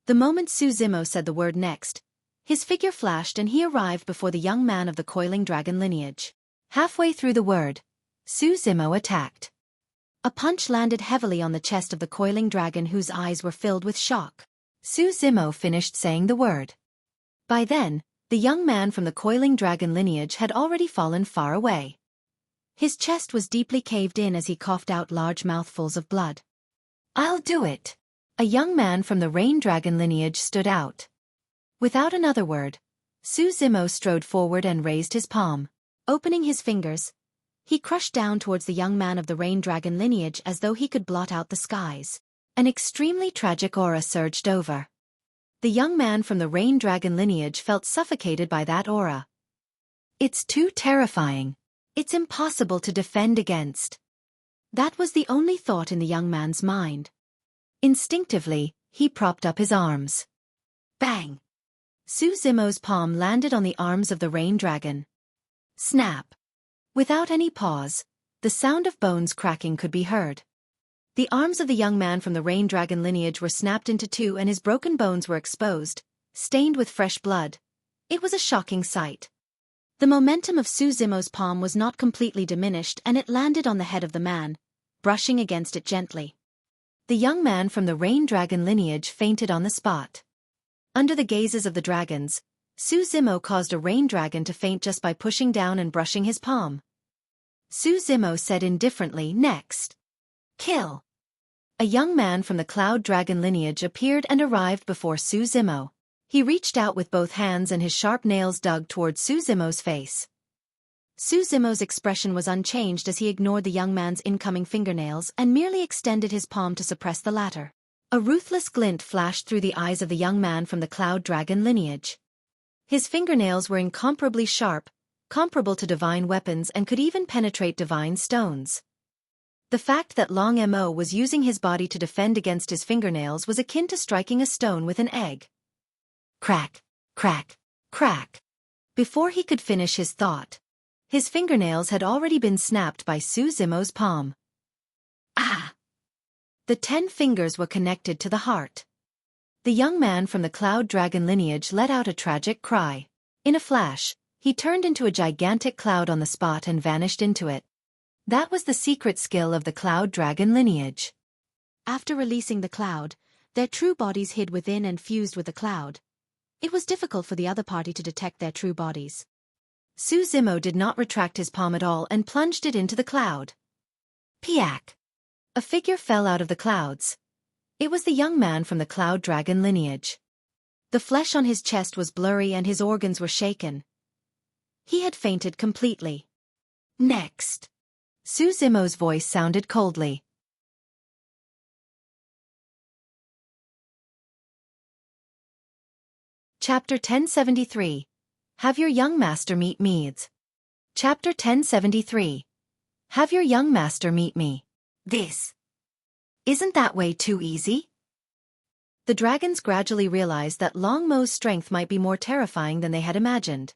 The moment Su Zimo said the word next, his figure flashed and he arrived before the young man of the coiling dragon lineage. Halfway through the word, Su Zimo attacked. A punch landed heavily on the chest of the coiling dragon whose eyes were filled with shock. Su Zimo finished saying the word. By then, the young man from the coiling dragon lineage had already fallen far away. His chest was deeply caved in as he coughed out large mouthfuls of blood. I'll do it. A young man from the rain dragon lineage stood out. Without another word, Su Zimo strode forward and raised his palm. Opening his fingers, he crushed down towards the young man of the rain dragon lineage as though he could blot out the skies. An extremely tragic aura surged over. The young man from the rain dragon lineage felt suffocated by that aura. It's too terrifying. It's impossible to defend against. That was the only thought in the young man's mind. Instinctively, he propped up his arms. Bang! Su Zimo's palm landed on the arms of the rain dragon. Snap! Without any pause, the sound of bones cracking could be heard. The arms of the young man from the rain dragon lineage were snapped into two and his broken bones were exposed, stained with fresh blood. It was a shocking sight. The momentum of Su Zimo's palm was not completely diminished and it landed on the head of the man, brushing against it gently. The young man from the rain dragon lineage fainted on the spot. Under the gazes of the dragons, Su Zimo caused a rain dragon to faint just by pushing down and brushing his palm. Su Zimo said indifferently, next. Kill. A young man from the cloud dragon lineage appeared and arrived before Su Zimo. He reached out with both hands and his sharp nails dug towards Su Zimo's face. Su Zimo's expression was unchanged as he ignored the young man's incoming fingernails and merely extended his palm to suppress the latter. A ruthless glint flashed through the eyes of the young man from the cloud dragon lineage. His fingernails were incomparably sharp, comparable to divine weapons and could even penetrate divine stones. The fact that Long Mo was using his body to defend against his fingernails was akin to striking a stone with an egg. Crack, crack, crack. Before he could finish his thought, his fingernails had already been snapped by Su Zimo's palm. Ah! The 10 fingers were connected to the heart. The young man from the cloud dragon lineage let out a tragic cry. In a flash, he turned into a gigantic cloud on the spot and vanished into it. That was the secret skill of the cloud dragon lineage. After releasing the cloud, their true bodies hid within and fused with the cloud. It was difficult for the other party to detect their true bodies. Su Zimo did not retract his palm at all and plunged it into the cloud. Piak! A figure fell out of the clouds. It was the young man from the cloud dragon lineage. The flesh on his chest was blurry and his organs were shaken. He had fainted completely. Next. Su Zimo's voice sounded coldly. Chapter 1073. Have your young master meet me. Chapter 1073. Have your young master meet me. This. Isn't that way too easy? The dragons gradually realized that Long Mo's strength might be more terrifying than they had imagined.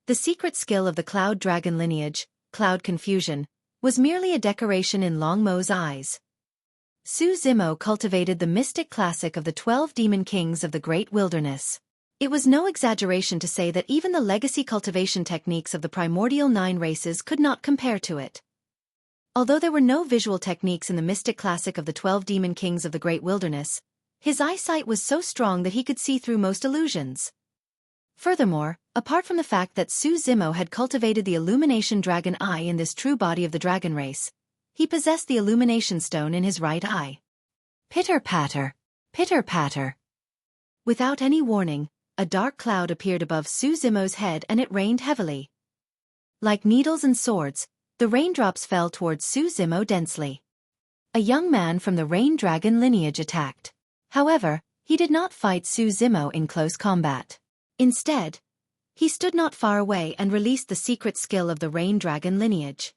The secret skill of the cloud dragon lineage, Cloud Confusion, was merely a decoration in Long Mo's eyes. Su Zimo cultivated the mystic classic of the 12 demon kings of the great wilderness. It was no exaggeration to say that even the legacy cultivation techniques of the primordial 9 races could not compare to it. Although there were no visual techniques in the mystic classic of the 12 demon kings of the great wilderness, his eyesight was so strong that he could see through most illusions. Furthermore, apart from the fact that Su Zimo had cultivated the illumination dragon eye in this true body of the dragon race, he possessed the illumination stone in his right eye. Pitter-patter, pitter-patter. Without any warning, a dark cloud appeared above Su Zimo's head and it rained heavily. Like needles and swords, the raindrops fell towards Su Zimo densely. A young man from the rain dragon lineage attacked. However, he did not fight Su Zimo in close combat. Instead, he stood not far away and released the secret skill of the rain dragon lineage.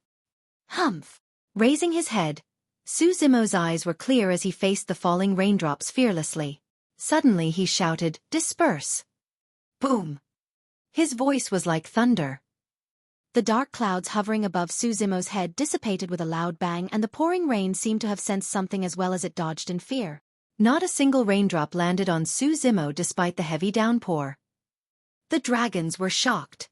Humph! Raising his head, Su Zimo's eyes were clear as he faced the falling raindrops fearlessly. Suddenly he shouted, "Disperse!" Boom! His voice was like thunder. The dark clouds hovering above Suzimo's head dissipated with a loud bang, and the pouring rain seemed to have sensed something as well as it dodged in fear. Not a single raindrop landed on Suzimo despite the heavy downpour. The dragons were shocked.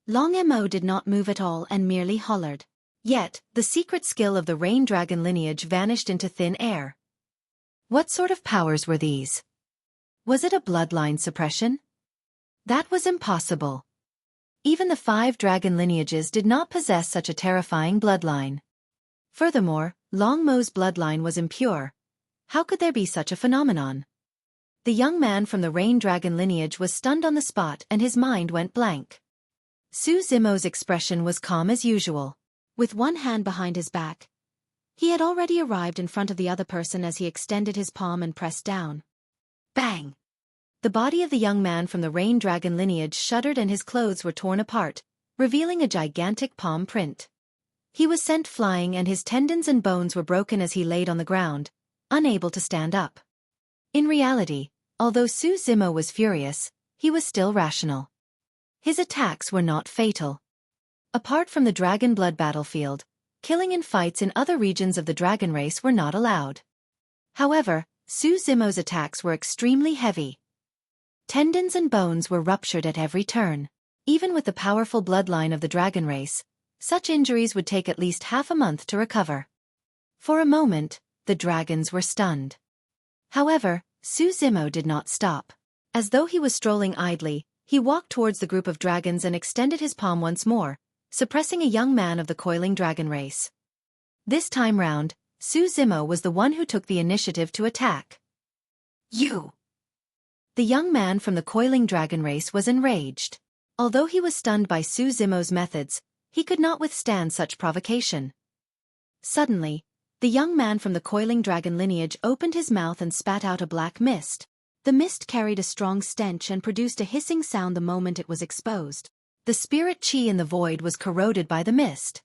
Long Mo did not move at all and merely hollered. Yet, the secret skill of the rain dragon lineage vanished into thin air. What sort of powers were these? Was it a bloodline suppression? That was impossible. Even the 5 dragon lineages did not possess such a terrifying bloodline. Furthermore, Long Mo's bloodline was impure. How could there be such a phenomenon? The young man from the rain dragon lineage was stunned on the spot and his mind went blank. Suzimo's expression was calm as usual. With one hand behind his back, he had already arrived in front of the other person as he extended his palm and pressed down. Bang! The body of the young man from the rain dragon lineage shuddered and his clothes were torn apart, revealing a gigantic palm print. He was sent flying and his tendons and bones were broken as he laid on the ground, unable to stand up. In reality, although Suzimo was furious, he was still rational. His attacks were not fatal. Apart from the dragon blood battlefield, killing in fights in other regions of the dragon race were not allowed. However, Suzimo's attacks were extremely heavy. Tendons and bones were ruptured at every turn. Even with the powerful bloodline of the dragon race, such injuries would take at least half a month to recover. For a moment, the dragons were stunned. However, Suzimo did not stop. As though he was strolling idly, he walked towards the group of dragons and extended his palm once more, suppressing a young man of the coiling dragon race. This time round, Suzimo was the one who took the initiative to attack. You! The young man from the coiling dragon race was enraged. Although he was stunned by Suzimo's methods, he could not withstand such provocation. Suddenly, the young man from the coiling dragon lineage opened his mouth and spat out a black mist. The mist carried a strong stench and produced a hissing sound the moment it was exposed. The spirit chi in the void was corroded by the mist.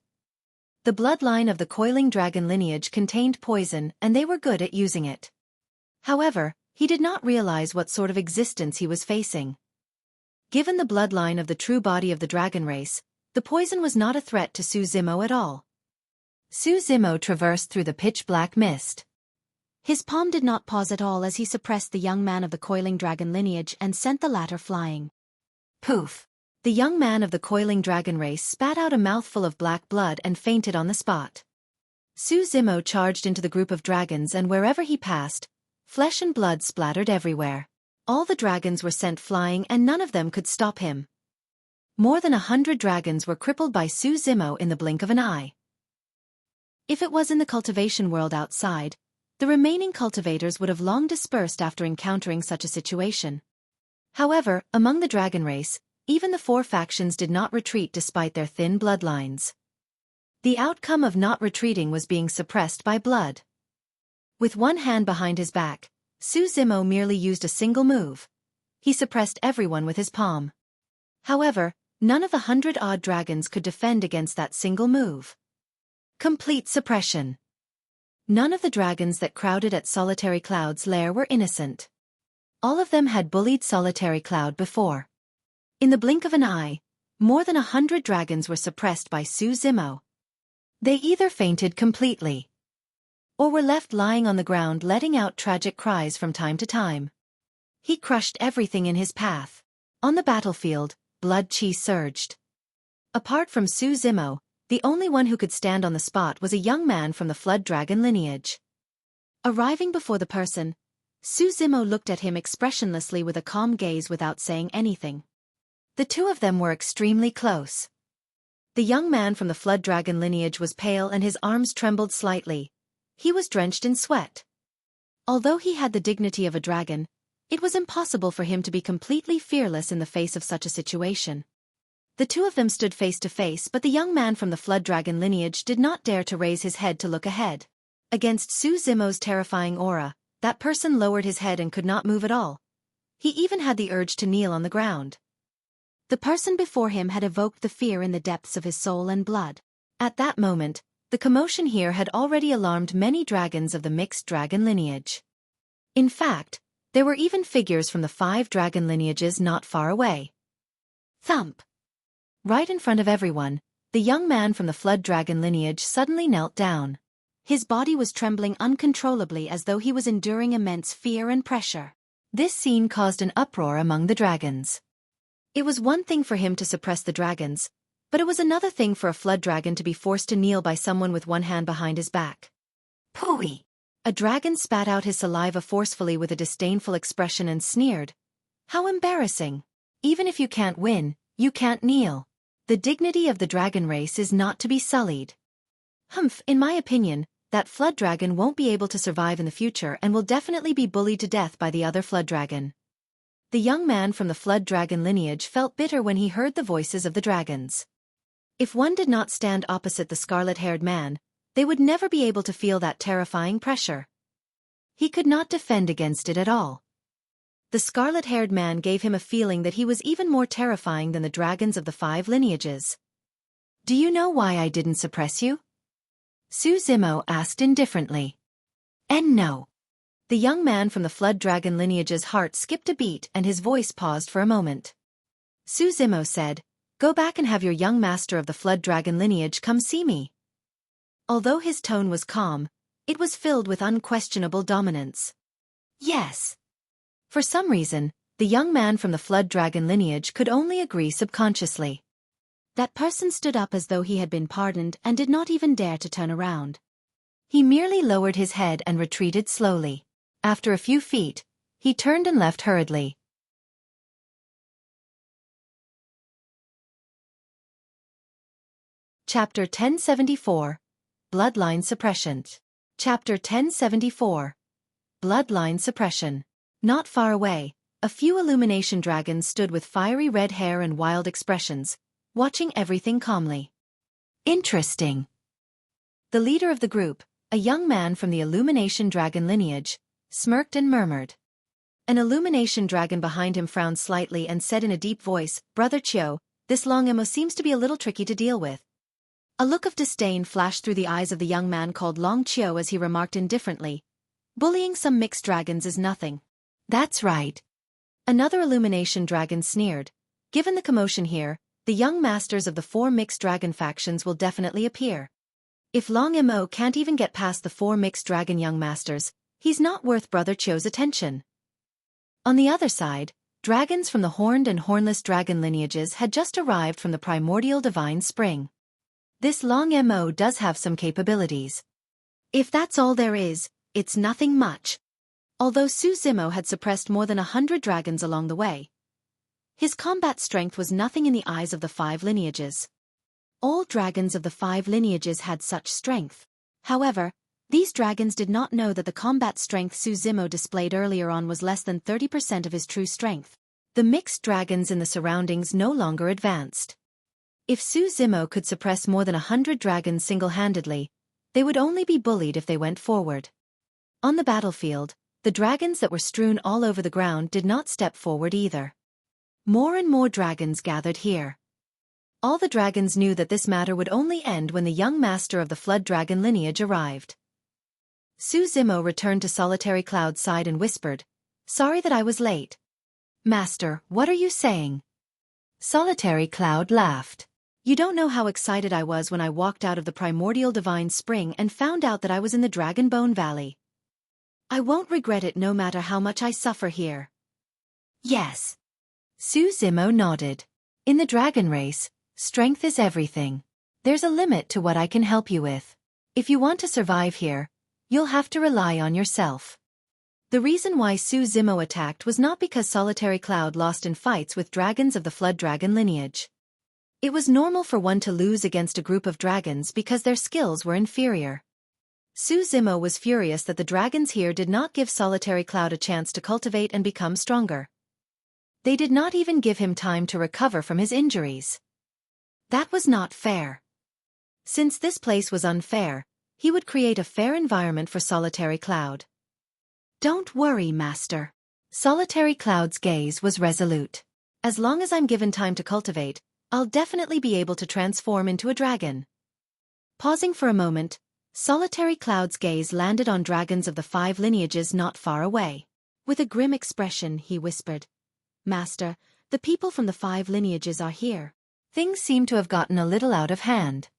The bloodline of the coiling dragon lineage contained poison and they were good at using it. However, he did not realize what sort of existence he was facing. Given the bloodline of the true body of the dragon race, the poison was not a threat to Suzimo at all. Suzimo traversed through the pitch-black mist. His palm did not pause at all as he suppressed the young man of the coiling dragon lineage and sent the latter flying. Poof! The young man of the coiling dragon race spat out a mouthful of black blood and fainted on the spot. Suzimo charged into the group of dragons and wherever he passed, flesh and blood splattered everywhere. All the dragons were sent flying and none of them could stop him. More than 100 dragons were crippled by Suzimo in the blink of an eye. If it was in the cultivation world outside, the remaining cultivators would have long dispersed after encountering such a situation. However, among the dragon race, even the 4 factions did not retreat despite their thin bloodlines. The outcome of not retreating was being suppressed by blood. With one hand behind his back, Suzimo merely used a single move. He suppressed everyone with his palm. However, none of the 100-odd dragons could defend against that single move. Complete suppression. None of the dragons that crowded at Solitary Cloud's lair were innocent. All of them had bullied Solitary Cloud before. In the blink of an eye, more than 100 dragons were suppressed by Suzimo. They either fainted completely, or were left lying on the ground letting out tragic cries from time to time. He crushed everything in his path. On the battlefield, blood chi surged. Apart from Suzimo, the only one who could stand on the spot was a young man from the flood dragon lineage. Arriving before the person, Suzimo looked at him expressionlessly with a calm gaze without saying anything. The two of them were extremely close. The young man from the flood dragon lineage was pale and his arms trembled slightly. He was drenched in sweat. Although he had the dignity of a dragon, it was impossible for him to be completely fearless in the face of such a situation. The two of them stood face to face, but the young man from the flood dragon lineage did not dare to raise his head to look ahead. Against Suzimo's terrifying aura, that person lowered his head and could not move at all. He even had the urge to kneel on the ground. The person before him had evoked the fear in the depths of his soul and blood. At that moment, the commotion here had already alarmed many dragons of the mixed dragon lineage. In fact, there were even figures from the 5 dragon lineages not far away. Thump! Right in front of everyone, the young man from the Flood Dragon lineage suddenly knelt down. His body was trembling uncontrollably as though he was enduring immense fear and pressure. This scene caused an uproar among the dragons. It was one thing for him to suppress the dragons, but it was another thing for a Flood Dragon to be forced to kneel by someone with one hand behind his back. Pooey! A dragon spat out his saliva forcefully with a disdainful expression and sneered. How embarrassing! Even if you can't win, you can't kneel. The dignity of the dragon race is not to be sullied. Humph, in my opinion, that Flood Dragon won't be able to survive in the future and will definitely be bullied to death by the other Flood Dragon. The young man from the Flood Dragon lineage felt bitter when he heard the voices of the dragons. If one did not stand opposite the scarlet-haired man, they would never be able to feel that terrifying pressure. He could not defend against it at all. The scarlet-haired man gave him a feeling that he was even more terrifying than the dragons of the 5 lineages. Do you know why I didn't suppress you? Zimo asked indifferently. And no. The young man from the Flood Dragon lineage's heart skipped a beat and his voice paused for a moment. Zimo said, "Go back and have your young master of the Flood Dragon lineage come see me." Although his tone was calm, it was filled with unquestionable dominance. Yes. For some reason, the young man from the Flood Dragon lineage could only agree subconsciously. That person stood up as though he had been pardoned and did not even dare to turn around. He merely lowered his head and retreated slowly. After a few feet, he turned and left hurriedly. Chapter 1074. Bloodline Suppression. Chapter 1074. Bloodline Suppression. Not far away, a few illumination dragons stood with fiery red hair and wild expressions, watching everything calmly. Interesting. The leader of the group, a young man from the illumination dragon lineage, smirked and murmured. An illumination dragon behind him frowned slightly and said in a deep voice, "Brother Chio, this long emo seems to be a little tricky to deal with." A look of disdain flashed through the eyes of the young man called Long Chio as he remarked indifferently, "Bullying some mixed dragons is nothing." That's right. Another illumination dragon sneered. Given the commotion here, the young masters of the 4 mixed dragon factions will definitely appear. If Long Mo can't even get past the 4 mixed dragon young masters, he's not worth Brother Chio's attention. On the other side, dragons from the horned and hornless dragon lineages had just arrived from the primordial divine spring. This Long Mo does have some capabilities. If that's all there is, it's nothing much. Although Zimo had suppressed more than 100 dragons along the way, his combat strength was nothing in the eyes of the 5 lineages. All dragons of the 5 lineages had such strength. However, these dragons did not know that the combat strength Zimo displayed earlier on was less than 30% of his true strength. The mixed dragons in the surroundings no longer advanced. If Zimo could suppress more than 100 dragons single-handedly, they would only be bullied if they went forward. On the battlefield, the dragons that were strewn all over the ground did not step forward either. More and more dragons gathered here. All the dragons knew that this matter would only end when the young master of the Flood Dragon lineage arrived. Zimo returned to Solitary Cloud's side and whispered, "Sorry that I was late." "Master, what are you saying?" Solitary Cloud laughed. "You don't know how excited I was when I walked out of the primordial divine spring and found out that I was in the Dragon Bone Valley. I won't regret it no matter how much I suffer here." "Yes." Zimo nodded. "In the dragon race, strength is everything. There's a limit to what I can help you with. If you want to survive here, you'll have to rely on yourself." The reason why Zimo attacked was not because Solitary Cloud lost in fights with dragons of the Flood Dragon lineage. It was normal for one to lose against a group of dragons because their skills were inferior. Zimo was furious that the dragons here did not give Solitary Cloud a chance to cultivate and become stronger. They did not even give him time to recover from his injuries. That was not fair. Since this place was unfair, he would create a fair environment for Solitary Cloud. "Don't worry, Master." Solitary Cloud's gaze was resolute. "As long as I'm given time to cultivate, I'll definitely be able to transform into a dragon." Pausing for a moment, Solitary Cloud's gaze landed on dragons of the 5 lineages not far away. With a grim expression, he whispered, "Master, The people from the 5 lineages are here. Things seem to have gotten a little out of hand.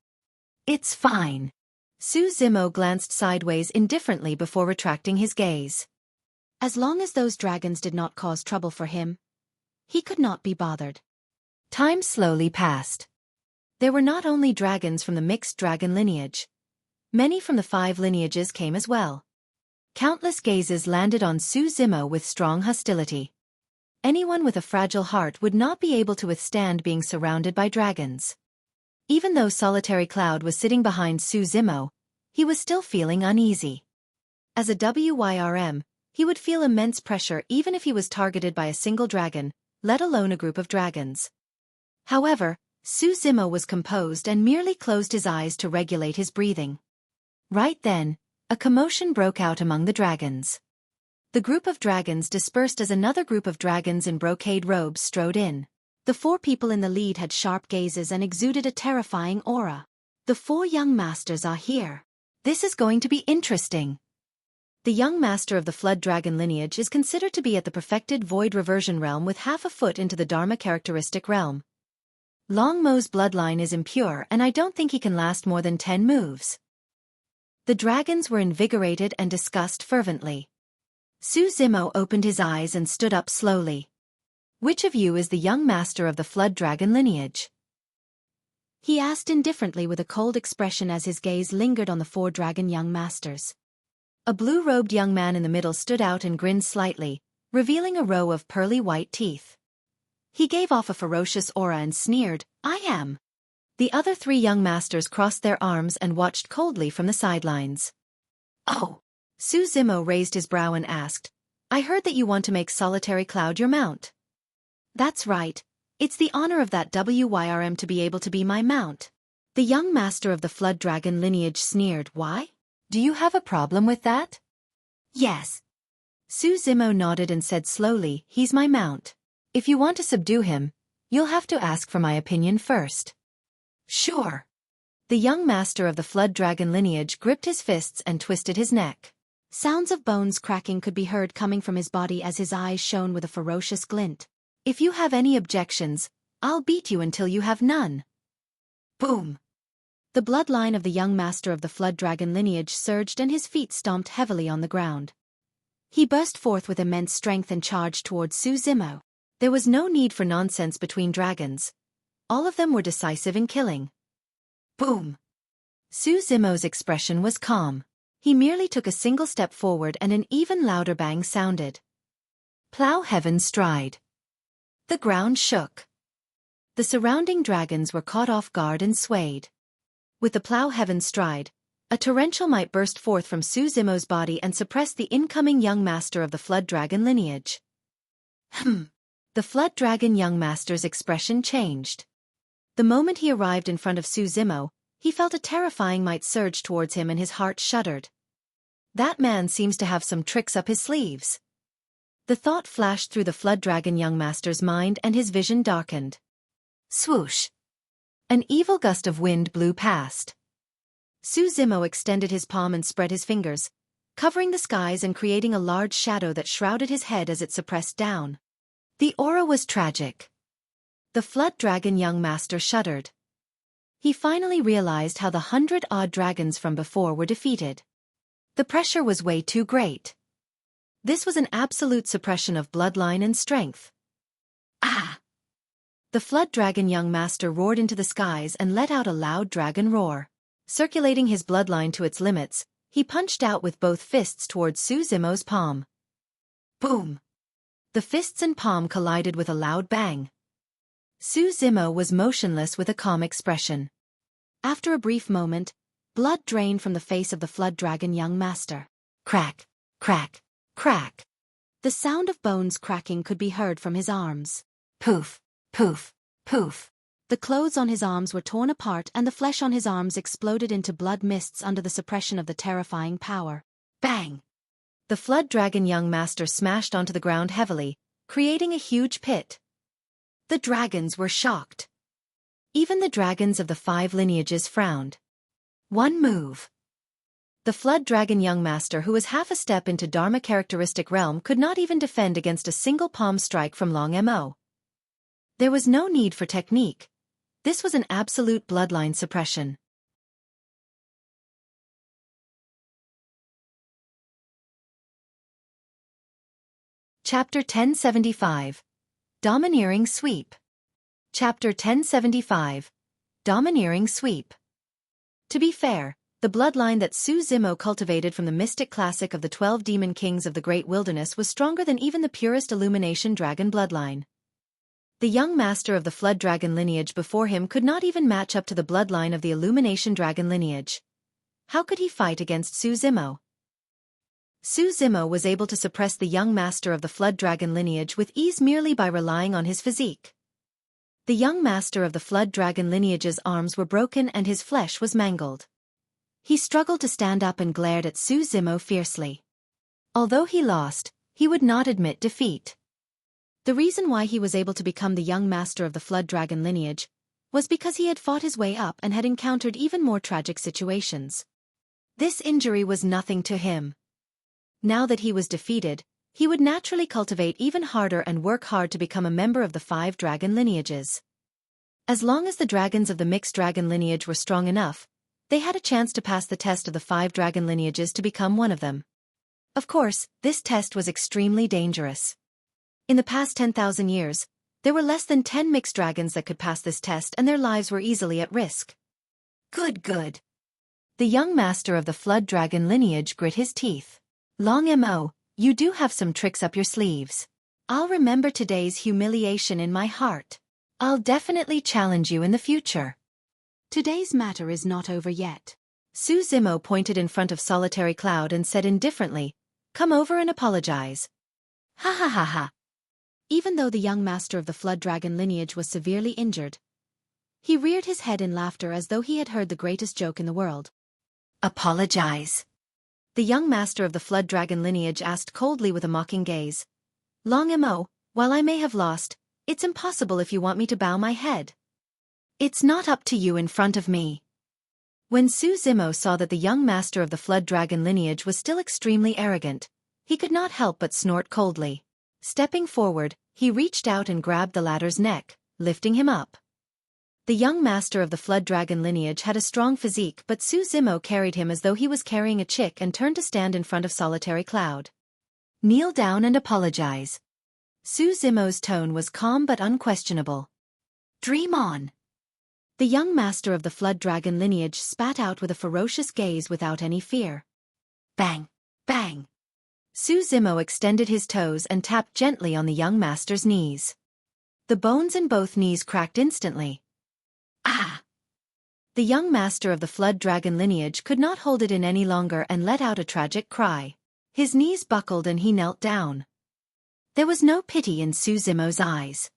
It's fine. Su Zimo glanced sideways indifferently before retracting his gaze. As long as those dragons did not cause trouble for him, he could not be bothered. Time slowly passed. There were not only dragons from the mixed dragon lineage. Many from the 5 lineages came as well. Countless gazes landed on Su Zimo with strong hostility. Anyone with a fragile heart would not be able to withstand being surrounded by dragons. Even though Solitary Cloud was sitting behind Su Zimo, he was still feeling uneasy. As a WYRM, he would feel immense pressure even if he was targeted by a single dragon, let alone a group of dragons. However, Su Zimo was composed and merely closed his eyes to regulate his breathing. Right then, a commotion broke out among the dragons. The group of dragons dispersed as another group of dragons in brocade robes strode in. The 4 people in the lead had sharp gazes and exuded a terrifying aura. The 4 young masters are here. This is going to be interesting. The young master of the Flood Dragon lineage is considered to be at the perfected Void Reversion realm with half a foot into the Dharma characteristic realm. Longmo's bloodline is impure and I don't think he can last more than 10 moves. The dragons were invigorated and discussed fervently. Su Zimo opened his eyes and stood up slowly. Which of you is the young master of the Flood Dragon lineage? He asked indifferently with a cold expression as his gaze lingered on the 4 dragon young masters. A blue-robed young man in the middle stood out and grinned slightly, revealing a row of pearly white teeth. He gave off a ferocious aura and sneered, "I am." The other 3 young masters crossed their arms and watched coldly from the sidelines. Oh! Su Zimo raised his brow and asked, "I heard that you want to make Solitary Cloud your mount." "That's right. It's the honor of that WYRM to be able to be my mount." The young master of the Flood Dragon lineage sneered, "Why? Do you have a problem with that?" "Yes." Su Zimo nodded and said slowly, "He's my mount. If you want to subdue him, you'll have to ask for my opinion first." "Sure." The young master of the Flood Dragon lineage gripped his fists and twisted his neck. Sounds of bones cracking could be heard coming from his body as his eyes shone with a ferocious glint. "If you have any objections, I'll beat you until you have none." Boom! The bloodline of the young master of the Flood Dragon lineage surged and his feet stomped heavily on the ground. He burst forth with immense strength and charged towards Su Zimo. There was no need for nonsense between dragons. All of them were decisive in killing. Boom! Su Zimo's expression was calm. He merely took a single step forward and an even louder bang sounded. Plow Heaven's Stride. The ground shook. The surrounding dragons were caught off guard and swayed. With the Plow Heaven's Stride, a torrential might burst forth from Su Zimo's body and suppress the incoming young master of the Flood Dragon lineage. The Flood Dragon young master's expression changed. The moment he arrived in front of Su Zimo, he felt a terrifying might surge towards him and his heart shuddered. That man seems to have some tricks up his sleeves. The thought flashed through the Flood Dragon young master's mind and his vision darkened. Swoosh! An evil gust of wind blew past. Su Zimo extended his palm and spread his fingers, covering the skies and creating a large shadow that shrouded his head as it suppressed down. The aura was tragic. The Flood Dragon young master shuddered. He finally realized how the 100-odd dragons from before were defeated. The pressure was way too great. This was an absolute suppression of bloodline and strength. Ah! The Flood Dragon young master roared into the skies and let out a loud dragon roar. Circulating his bloodline to its limits, he punched out with both fists towards Su Zimo's palm. Boom! The fists and palm collided with a loud bang. Su Zimo was motionless with a calm expression. After a brief moment, blood drained from the face of the Flood Dragon young master. Crack, crack, crack. The sound of bones cracking could be heard from his arms. Poof, poof, poof. The clothes on his arms were torn apart and the flesh on his arms exploded into blood mists under the suppression of the terrifying power. Bang! The Flood Dragon young master smashed onto the ground heavily, creating a huge pit. The dragons were shocked. Even the dragons of the 5 lineages frowned. One move. The Flood Dragon young master, who was half a step into Dharma characteristic realm, could not even defend against a single palm strike from Long Mo. There was no need for technique. This was an absolute bloodline suppression. Chapter 1075. Domineering Sweep. Chapter 1075. Domineering Sweep. To be fair, the bloodline that Su Zimo cultivated from the mystic classic of the 12 demon kings of the Great Wilderness was stronger than even the purest Illumination dragon bloodline. The young master of the Flood Dragon lineage before him could not even match up to the bloodline of the Illumination dragon lineage. How could he fight against Su Zimo? Su Zimo was able to suppress the young master of the Flood Dragon lineage with ease merely by relying on his physique. The young master of the Flood Dragon lineage's arms were broken and his flesh was mangled. He struggled to stand up and glared at Su Zimo fiercely. Although he lost, he would not admit defeat. The reason why he was able to become the young master of the Flood Dragon lineage was because he had fought his way up and had encountered even more tragic situations. This injury was nothing to him. Now that he was defeated, he would naturally cultivate even harder and work hard to become a member of the 5 dragon lineages. As long as the dragons of the mixed dragon lineage were strong enough, they had a chance to pass the test of the 5 dragon lineages to become one of them. Of course, this test was extremely dangerous. In the past 10,000 years, there were less than 10 mixed dragons that could pass this test and their lives were easily at risk. Good. The young master of the Flood Dragon lineage grit his teeth. Long Mo, you do have some tricks up your sleeves. I'll remember today's humiliation in my heart. I'll definitely challenge you in the future. Today's matter is not over yet. Su Zimo pointed in front of Solitary Cloud and said indifferently, "Come over and apologize." Ha ha ha ha. Even though the young master of the Flood Dragon lineage was severely injured, he reared his head in laughter as though he had heard the greatest joke in the world. Apologize? The young master of the Flood Dragon lineage asked coldly with a mocking gaze. Long Mo, while I may have lost, it's impossible if you want me to bow my head. It's not up to you in front of me. When Su Zimo saw that the young master of the Flood Dragon lineage was still extremely arrogant, he could not help but snort coldly. Stepping forward, he reached out and grabbed the latter's neck, lifting him up. The young master of the Flood Dragon lineage had a strong physique, but Su Zimo carried him as though he was carrying a chick and turned to stand in front of Solitary Cloud. Kneel down and apologize. Su Zimo's tone was calm but unquestionable. Dream on. The young master of the Flood Dragon lineage spat out with a ferocious gaze without any fear. Bang! Bang! Su Zimo extended his toes and tapped gently on the young master's knees. The bones in both knees cracked instantly. Ah! The young master of the Flood Dragon lineage could not hold it in any longer and let out a tragic cry. His knees buckled and he knelt down. There was no pity in Su Zimo's eyes.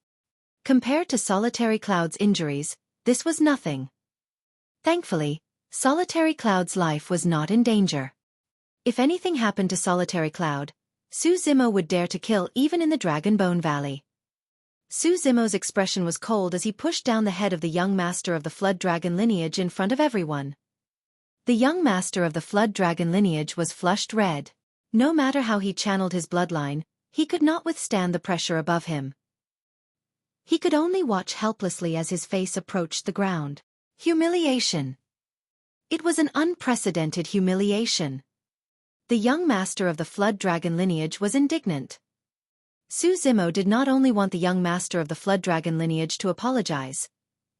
Compared to Solitary Cloud's injuries, this was nothing. Thankfully, Solitary Cloud's life was not in danger. If anything happened to Solitary Cloud, Su Zimo would dare to kill even in the Dragon Bone Valley. Su Zimo's expression was cold as he pushed down the head of the young master of the Flood Dragon lineage in front of everyone. The young master of the Flood Dragon lineage was flushed red. No matter how he channeled his bloodline, he could not withstand the pressure above him. He could only watch helplessly as his face approached the ground. Humiliation. It was an unprecedented humiliation. The young master of the Flood Dragon lineage was indignant. Su Zimo did not only want the young master of the Flood Dragon lineage to apologize.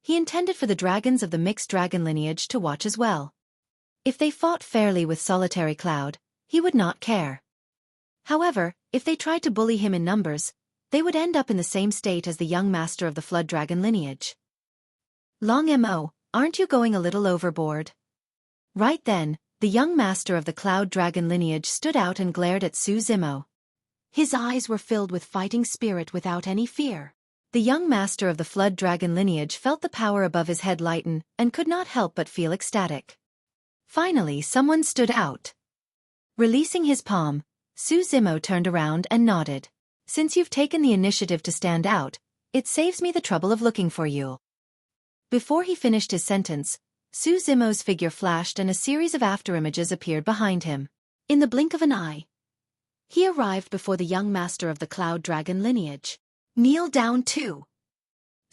He intended for the dragons of the Mixed Dragon lineage to watch as well. If they fought fairly with Solitary Cloud, he would not care. However, if they tried to bully him in numbers, they would end up in the same state as the young master of the Flood Dragon lineage. Long Mo, aren't you going a little overboard? Right then, the young master of the Cloud Dragon lineage stood out and glared at Su Zimo. His eyes were filled with fighting spirit without any fear. The young master of the Flood Dragon lineage felt the power above his head lighten and could not help but feel ecstatic. Finally, someone stood out. Releasing his palm, Su Zimo turned around and nodded. Since you've taken the initiative to stand out, it saves me the trouble of looking for you. Before he finished his sentence, Su Zimo's figure flashed and a series of afterimages appeared behind him. In the blink of an eye, he arrived before the young master of the Cloud Dragon lineage. Kneel down too.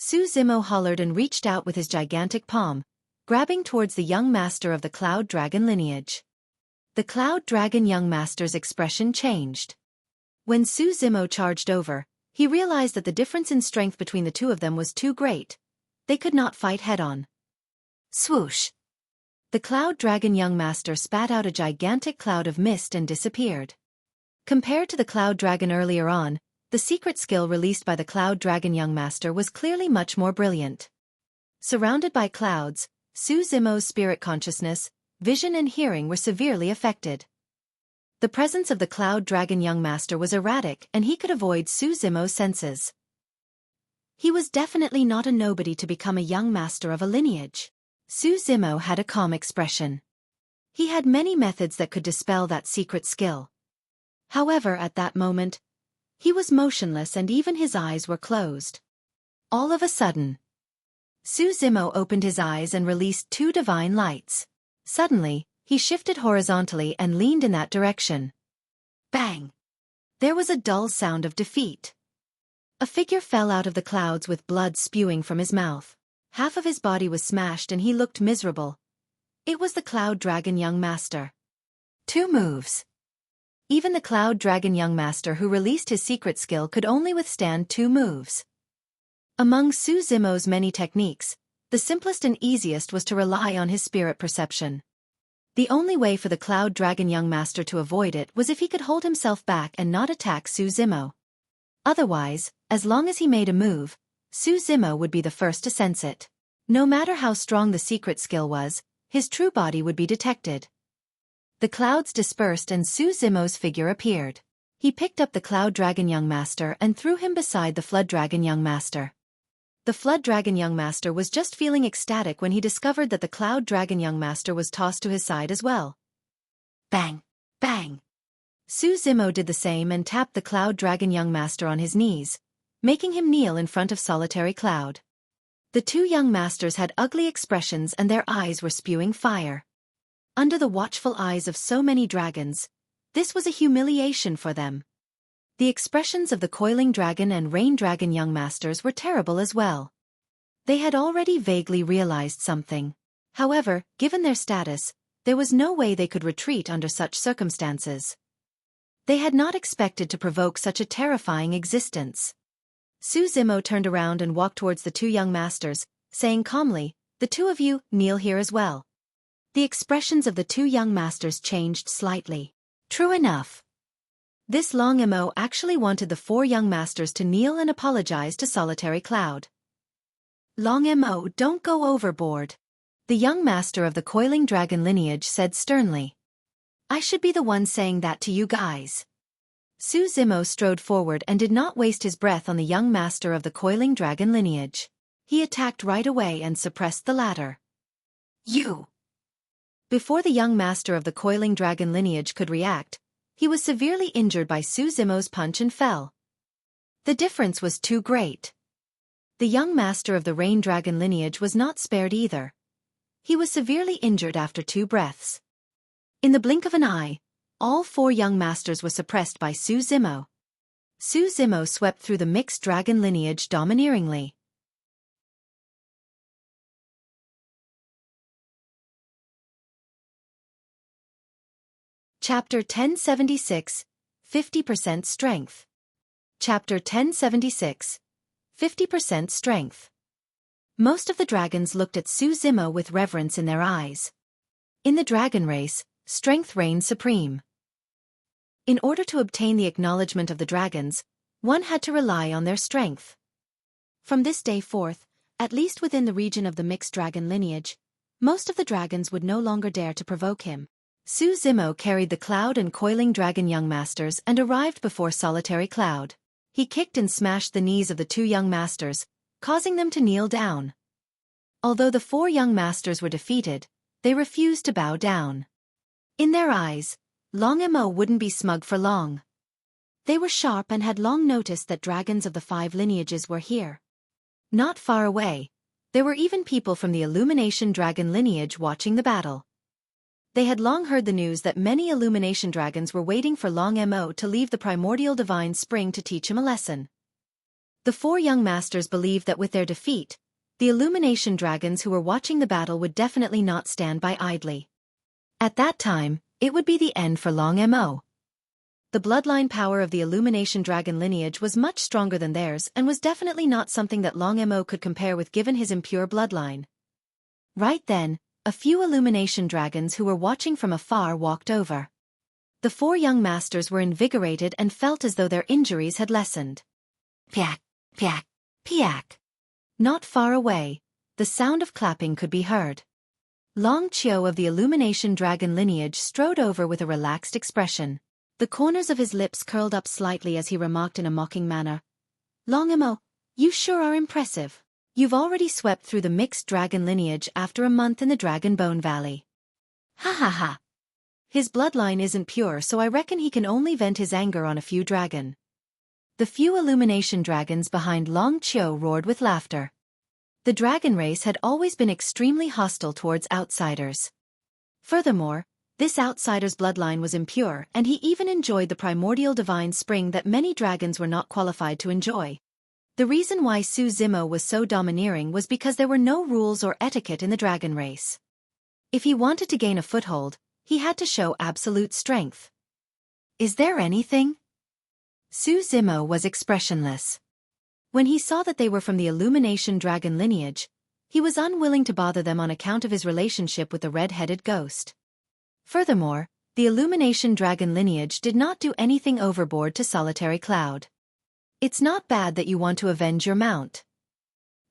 Su Zimo hollered and reached out with his gigantic palm, grabbing towards the young master of the Cloud Dragon lineage. The Cloud Dragon young master's expression changed. When Su Zimo charged over, he realized that the difference in strength between the two of them was too great. They could not fight head-on. Swoosh! The Cloud Dragon young master spat out a gigantic cloud of mist and disappeared. Compared to the Cloud Dragon earlier on, the secret skill released by the Cloud Dragon young master was clearly much more brilliant. Surrounded by clouds, Su Zimo's spirit consciousness, vision and hearing were severely affected. The presence of the Cloud Dragon young master was erratic and he could avoid Su Zimo's senses. He was definitely not a nobody to become a young master of a lineage. Su Zimo had a calm expression. He had many methods that could dispel that secret skill. However, at that moment, he was motionless and even his eyes were closed. All of a sudden, Su Zimo opened his eyes and released two divine lights. Suddenly, he shifted horizontally and leaned in that direction. Bang! There was a dull sound of defeat. A figure fell out of the clouds with blood spewing from his mouth. Half of his body was smashed and he looked miserable. It was the Cloud Dragon young master. 2 moves. Even the Cloud Dragon young master who released his secret skill could only withstand 2 moves. Among Su Zimo's many techniques, the simplest and easiest was to rely on his spirit perception. The only way for the Cloud Dragon young master to avoid it was if he could hold himself back and not attack Su Zimo. Otherwise, as long as he made a move, Su Zimo would be the first to sense it. No matter how strong the secret skill was, his true body would be detected. The clouds dispersed and Su Zimo's figure appeared. He picked up the Cloud Dragon young master and threw him beside the Flood Dragon young master. The Flood Dragon young master was just feeling ecstatic when he discovered that the Cloud Dragon young master was tossed to his side as well. Bang! Bang! Su Zimo did the same and tapped the Cloud Dragon young master on his knees, making him kneel in front of Solitary Cloud. The 2 young masters had ugly expressions and their eyes were spewing fire. Under the watchful eyes of so many dragons, this was a humiliation for them. The expressions of the Coiling Dragon and Rain Dragon young masters were terrible as well. They had already vaguely realized something. However, given their status, there was no way they could retreat under such circumstances. They had not expected to provoke such a terrifying existence. Su Zimo turned around and walked towards the 2 young masters, saying calmly, "The 2 of you, kneel here as well." The expressions of the 2 young masters changed slightly. True enough. This Long Mo actually wanted the 4 young masters to kneel and apologize to Solitary Cloud. Long Mo, don't go overboard. The young master of the Coiling Dragon lineage said sternly. I should be the one saying that to you guys. Su Zimo strode forward and did not waste his breath on the young master of the Coiling Dragon lineage. He attacked right away and suppressed the latter. You! Before the young master of the Coiling Dragon lineage could react, he was severely injured by Su Zimo's punch and fell. The difference was too great. The young master of the Rain Dragon lineage was not spared either. He was severely injured after 2 breaths. In the blink of an eye, all 4 young masters were suppressed by Su Zimo. Su Zimo swept through the mixed dragon lineage domineeringly. Chapter 1076, 50% Strength. Chapter 1076, 50% Strength. Most of the dragons looked at Su Zimo with reverence in their eyes. In the dragon race, strength reigned supreme. In order to obtain the acknowledgement of the dragons, one had to rely on their strength. From this day forth, at least within the region of the mixed dragon lineage, most of the dragons would no longer dare to provoke him. Su Zimo carried the Cloud and Coiling Dragon young masters and arrived before Solitary Cloud. He kicked and smashed the knees of the 2 young masters, causing them to kneel down. Although the 4 young masters were defeated, they refused to bow down. In their eyes, Long Mo wouldn't be smug for long. They were sharp and had long noticed that dragons of the 5 lineages were here. Not far away, there were even people from the Illumination Dragon lineage watching the battle. They had long heard the news that many Illumination Dragons were waiting for Long Mo to leave the Primordial Divine Spring to teach him a lesson. The four young masters believed that with their defeat, the Illumination dragons who were watching the battle would definitely not stand by idly. At that time, it would be the end for Long Mo. The bloodline power of the Illumination dragon lineage was much stronger than theirs and was definitely not something that Long Mo could compare with given his impure bloodline. Right then, a few Illumination dragons who were watching from afar walked over. The four young masters were invigorated and felt as though their injuries had lessened. Piak, piak, piak. Not far away, the sound of clapping could be heard. Long Qiu of the Illumination dragon lineage strode over with a relaxed expression. The corners of his lips curled up slightly as he remarked in a mocking manner. Long Mo, you sure are impressive. You've already swept through the mixed dragon lineage after a month in the Dragon Bone Valley. Ha ha ha. His bloodline isn't pure, so I reckon he can only vent his anger on a few dragon. The few Illumination dragons behind Long Qiu roared with laughter. The dragon race had always been extremely hostile towards outsiders. Furthermore, this outsider's bloodline was impure, and he even enjoyed the primordial divine spring that many dragons were not qualified to enjoy. The reason why Su Zimo was so domineering was because there were no rules or etiquette in the dragon race. If he wanted to gain a foothold, he had to show absolute strength. Is there anything? Su Zimo was expressionless. When he saw that they were from the Illumination dragon lineage, he was unwilling to bother them on account of his relationship with the red-headed ghost. Furthermore, the Illumination dragon lineage did not do anything overboard to Solitary Cloud. It's not bad that you want to avenge your mount.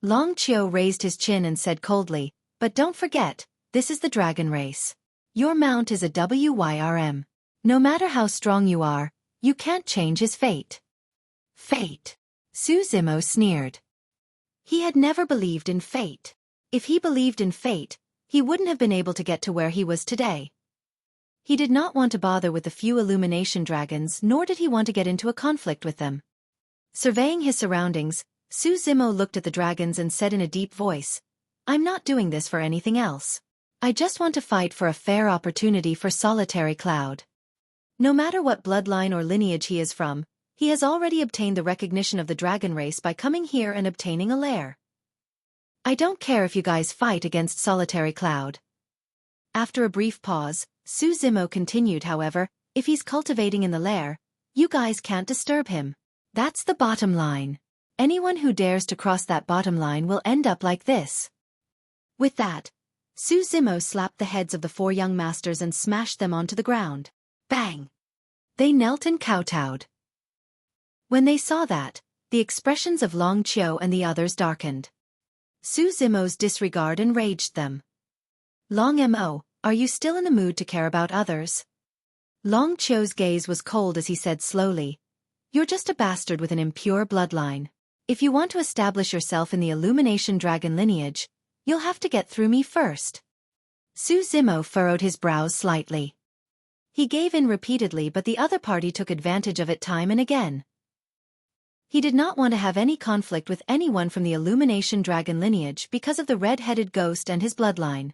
Long Qiu raised his chin and said coldly, but don't forget, this is the dragon race. Your mount is a WYRM. No matter how strong you are, you can't change his fate. Fate. Su Zimo sneered. He had never believed in fate. If he believed in fate, he wouldn't have been able to get to where he was today. He did not want to bother with the few Illumination dragons, nor did he want to get into a conflict with them. Surveying his surroundings, Su Zimo looked at the dragons and said in a deep voice, I'm not doing this for anything else. I just want to fight for a fair opportunity for Solitary Cloud. No matter what bloodline or lineage he is from, he has already obtained the recognition of the dragon race by coming here and obtaining a lair. I don't care if you guys fight against Solitary Cloud. After a brief pause, Su Zimo continued, however, if he's cultivating in the lair, you guys can't disturb him. That's the bottom line. Anyone who dares to cross that bottom line will end up like this. With that, Su Zimo slapped the heads of the four young masters and smashed them onto the ground. Bang! They knelt and kowtowed. When they saw that, the expressions of Long Qiu and the others darkened. Su Zimo's disregard enraged them. Long Mo, are you still in the mood to care about others? Long Qiu's gaze was cold as he said slowly, You're just a bastard with an impure bloodline. If you want to establish yourself in the Illumination dragon lineage, you'll have to get through me first. Su Zimo furrowed his brows slightly. He gave in repeatedly, but the other party took advantage of it time and again. He did not want to have any conflict with anyone from the Illumination dragon lineage because of the red-headed ghost and his bloodline.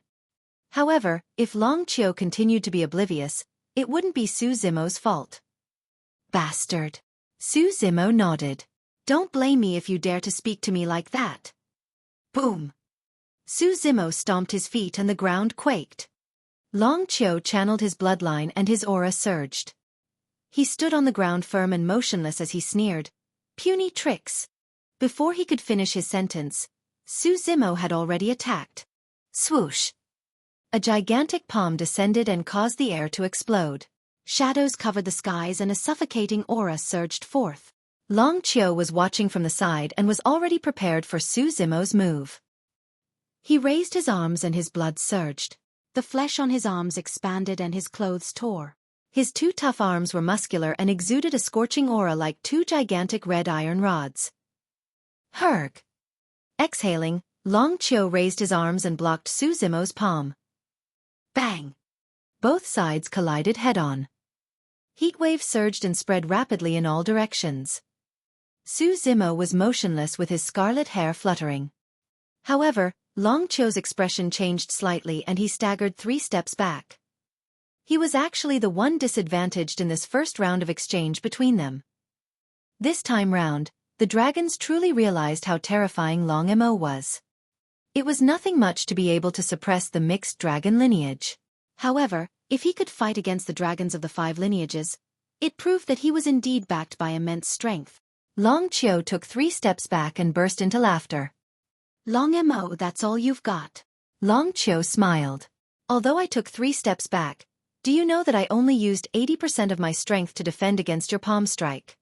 However, if Long Qiu continued to be oblivious, it wouldn't be Su Zimo's fault. Bastard. Su Zimo nodded. Don't blame me if you dare to speak to me like that. Boom. Su Zimo stomped his feet and the ground quaked. Long Qiu channeled his bloodline and his aura surged. He stood on the ground firm and motionless as he sneered, Puny tricks. Before he could finish his sentence, Su Zimo had already attacked. Swoosh. A gigantic palm descended and caused the air to explode. Shadows covered the skies and a suffocating aura surged forth. Long Qiu was watching from the side and was already prepared for Su Zimo's move. He raised his arms and his blood surged. The flesh on his arms expanded and his clothes tore. His two tough arms were muscular and exuded a scorching aura like two gigantic red iron rods. Herg. Exhaling, Long Qiu raised his arms and blocked Su Zimo's palm. Bang! Both sides collided head-on. Heatwave surged and spread rapidly in all directions. Su Zimo was motionless with his scarlet hair fluttering. However, Long Qiu's expression changed slightly and he staggered 3 steps back. He was actually the one disadvantaged in this first round of exchange between them. This time round, the dragons truly realized how terrifying Long Mo was. It was nothing much to be able to suppress the mixed dragon lineage. However, if he could fight against the dragons of the 5 lineages, it proved that he was indeed backed by immense strength. Long Qiu took 3 steps back and burst into laughter. Long Mo, that's all you've got. Long Qiu smiled. Although I took 3 steps back, do you know that I only used 80% of my strength to defend against your palm strike?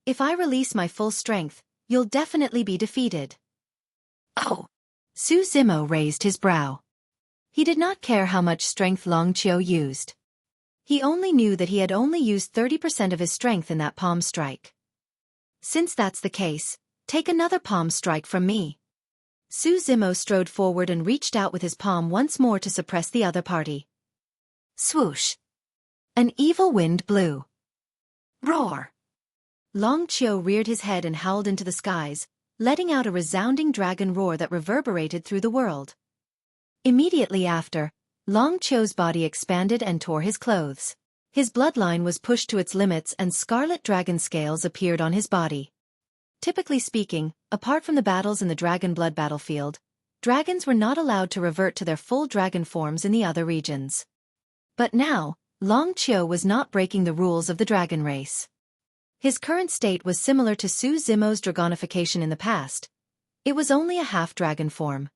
If I release my full strength, you'll definitely be defeated. Oh! Su Zimo raised his brow. He did not care how much strength Long Qiu used. He only knew that he had only used 30% of his strength in that palm strike. Since that's the case, take another palm strike from me. Su Zimo strode forward and reached out with his palm once more to suppress the other party. Swoosh! An evil wind blew. Roar! Long Qiu reared his head and howled into the skies, letting out a resounding dragon roar that reverberated through the world. Immediately after, Long Qiu's body expanded and tore his clothes. His bloodline was pushed to its limits and scarlet dragon scales appeared on his body. Typically speaking, apart from the battles in the Dragon Blood battlefield, dragons were not allowed to revert to their full dragon forms in the other regions. But now, Long Qiu was not breaking the rules of the dragon race. His current state was similar to Su Zimo's dragonification in the past. It was only a half-dragon form.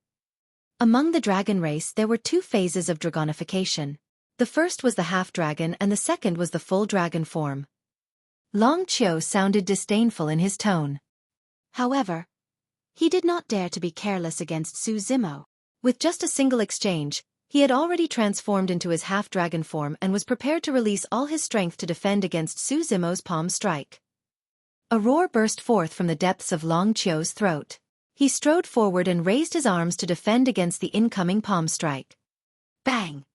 Among the dragon race there were 2 phases of dragonification. The first was the half-dragon and the second was the full dragon form. Long Qiu sounded disdainful in his tone. However, he did not dare to be careless against Su Zimo. With just a single exchange, he had already transformed into his half-dragon form and was prepared to release all his strength to defend against Su Zimo's palm strike. A roar burst forth from the depths of Long Qiu's throat. He strode forward and raised his arms to defend against the incoming palm strike. Bang!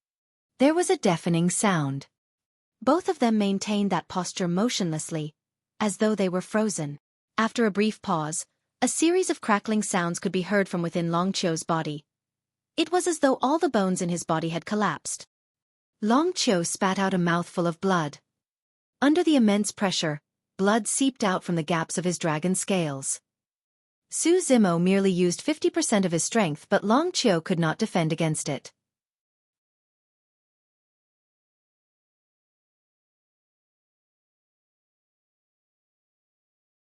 There was a deafening sound. Both of them maintained that posture motionlessly, as though they were frozen. After a brief pause, a series of crackling sounds could be heard from within Long Qiu's body. It was as though all the bones in his body had collapsed. Long Qiu spat out a mouthful of blood. Under the immense pressure, blood seeped out from the gaps of his dragon scales. Su Zimo merely used 50% of his strength, but Long Qiu could not defend against it.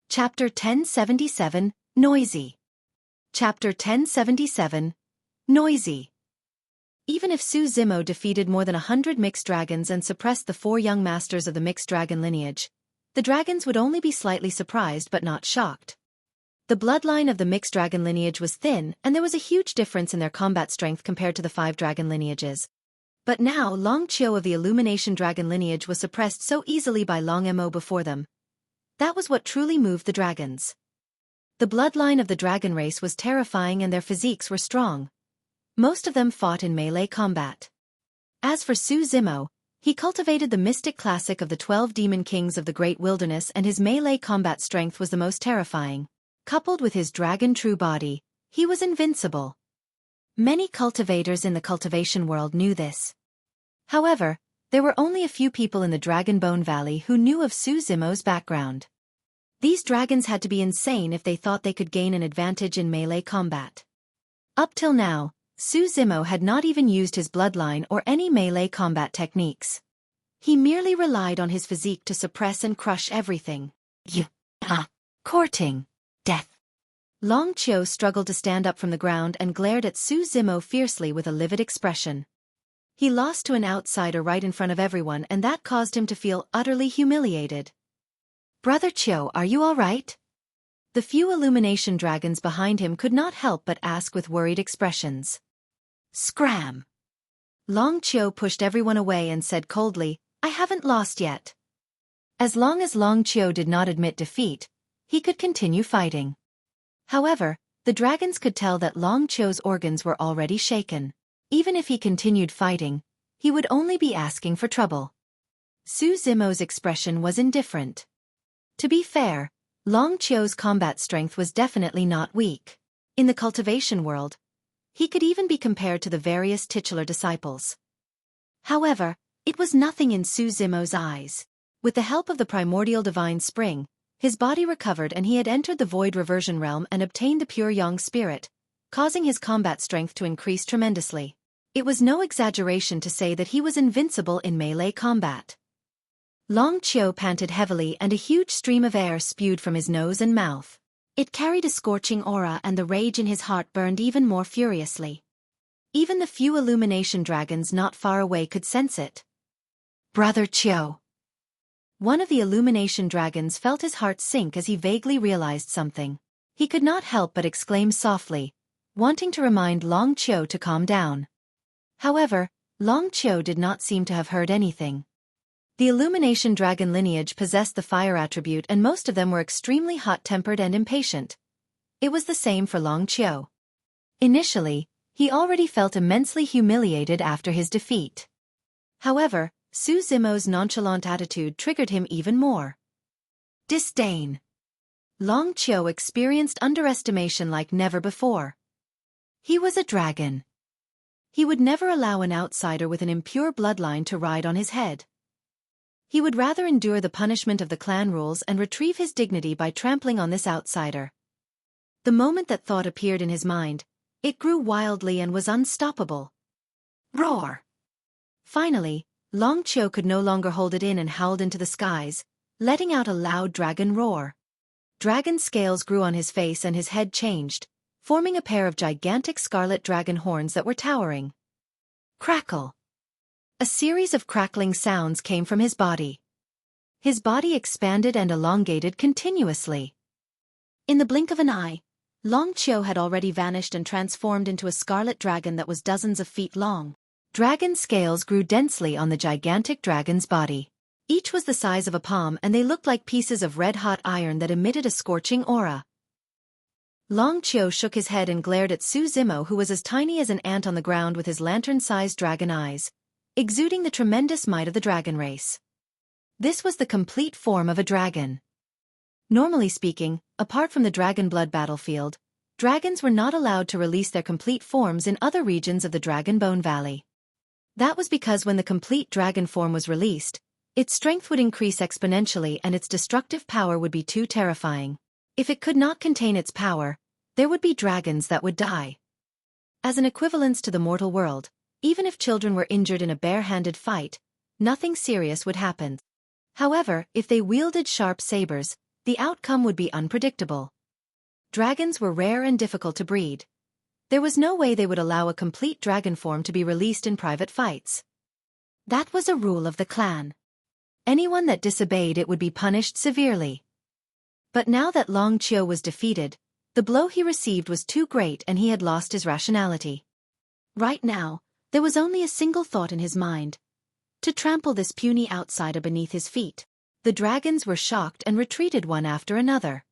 Chapter 1077, Noisy. Chapter 1077, Noisy. Even if Su Zimo defeated more than 100 mixed dragons and suppressed the 4 young masters of the mixed dragon lineage, the dragons would only be slightly surprised but not shocked. The bloodline of the mixed dragon lineage was thin and there was a huge difference in their combat strength compared to the 5 dragon lineages. But now Long Qiu of the Illumination dragon lineage was suppressed so easily by Long Mo before them. That was what truly moved the dragons. The bloodline of the dragon race was terrifying and their physiques were strong. Most of them fought in melee combat. As for Su Zimo, he cultivated the mystic classic of the 12 demon kings of the great wilderness and his melee combat strength was the most terrifying. Coupled with his dragon true body, he was invincible. Many cultivators in the cultivation world knew this. However, there were only a few people in the Dragon Bone Valley who knew of Su Zimo's background. These dragons had to be insane if they thought they could gain an advantage in melee combat. Up till now, Su Zimo had not even used his bloodline or any melee combat techniques. He merely relied on his physique to suppress and crush everything. Courting. Death. Long Qiu struggled to stand up from the ground and glared at Su Zimo fiercely with a livid expression. He lost to an outsider right in front of everyone and that caused him to feel utterly humiliated. Brother Qiu, are you all right? The few illumination dragons behind him could not help but ask with worried expressions. Scram! Long Qiu pushed everyone away and said coldly, I haven't lost yet. As long as Long Qiu did not admit defeat, he could continue fighting. However, the dragons could tell that Long Qiu's organs were already shaken. Even if he continued fighting, he would only be asking for trouble. Su Zimo's expression was indifferent. To be fair, Long Qiu's combat strength was definitely not weak. In the cultivation world, he could even be compared to the various titular disciples. However, it was nothing in Su Zimo's eyes. With the help of the primordial divine spring, His body recovered and he had entered the void reversion realm and obtained the pure yang spirit, causing his combat strength to increase tremendously. It was no exaggeration to say that he was invincible in melee combat. Long Qiu panted heavily and a huge stream of air spewed from his nose and mouth. It carried a scorching aura and the rage in his heart burned even more furiously. Even the few illumination dragons not far away could sense it. "Brother Qiu." One of the illumination dragons felt his heart sink as he vaguely realized something. He could not help but exclaim softly, wanting to remind Long Qiu to calm down. However, Long Qiu did not seem to have heard anything. The illumination dragon lineage possessed the fire attribute and most of them were extremely hot-tempered and impatient. It was the same for Long Qiu. Initially, he already felt immensely humiliated after his defeat. However, Su Zimo's nonchalant attitude triggered him even more. Disdain. Long Qiu experienced underestimation like never before. He was a dragon. He would never allow an outsider with an impure bloodline to ride on his head. He would rather endure the punishment of the clan rules and retrieve his dignity by trampling on this outsider. The moment that thought appeared in his mind, it grew wildly and was unstoppable. Roar! Finally, Long Qiu could no longer hold it in and howled into the skies, letting out a loud dragon roar. Dragon scales grew on his face and his head changed, forming a pair of gigantic scarlet dragon horns that were towering. Crackle! A series of crackling sounds came from his body. His body expanded and elongated continuously. In the blink of an eye, Long Qiu had already vanished and transformed into a scarlet dragon that was dozens of feet long. Dragon scales grew densely on the gigantic dragon's body. Each was the size of a palm and they looked like pieces of red-hot iron that emitted a scorching aura. Long Qiu shook his head and glared at Su Zimo, who was as tiny as an ant on the ground with his lantern-sized dragon eyes, exuding the tremendous might of the dragon race. This was the complete form of a dragon. Normally speaking, apart from the dragon blood battlefield, dragons were not allowed to release their complete forms in other regions of the Dragon Bone Valley. That was because when the complete dragon form was released, its strength would increase exponentially and its destructive power would be too terrifying. If it could not contain its power, there would be dragons that would die. As an equivalence to the mortal world, even if children were injured in a bare-handed fight, nothing serious would happen. However, if they wielded sharp sabers, the outcome would be unpredictable. Dragons were rare and difficult to breed. There was no way they would allow a complete dragon form to be released in private fights. That was a rule of the clan. Anyone that disobeyed it would be punished severely. But now that Long Qiu was defeated, the blow he received was too great and he had lost his rationality. Right now, there was only a single thought in his mind: to trample this puny outsider beneath his feet. The dragons were shocked and retreated one after another.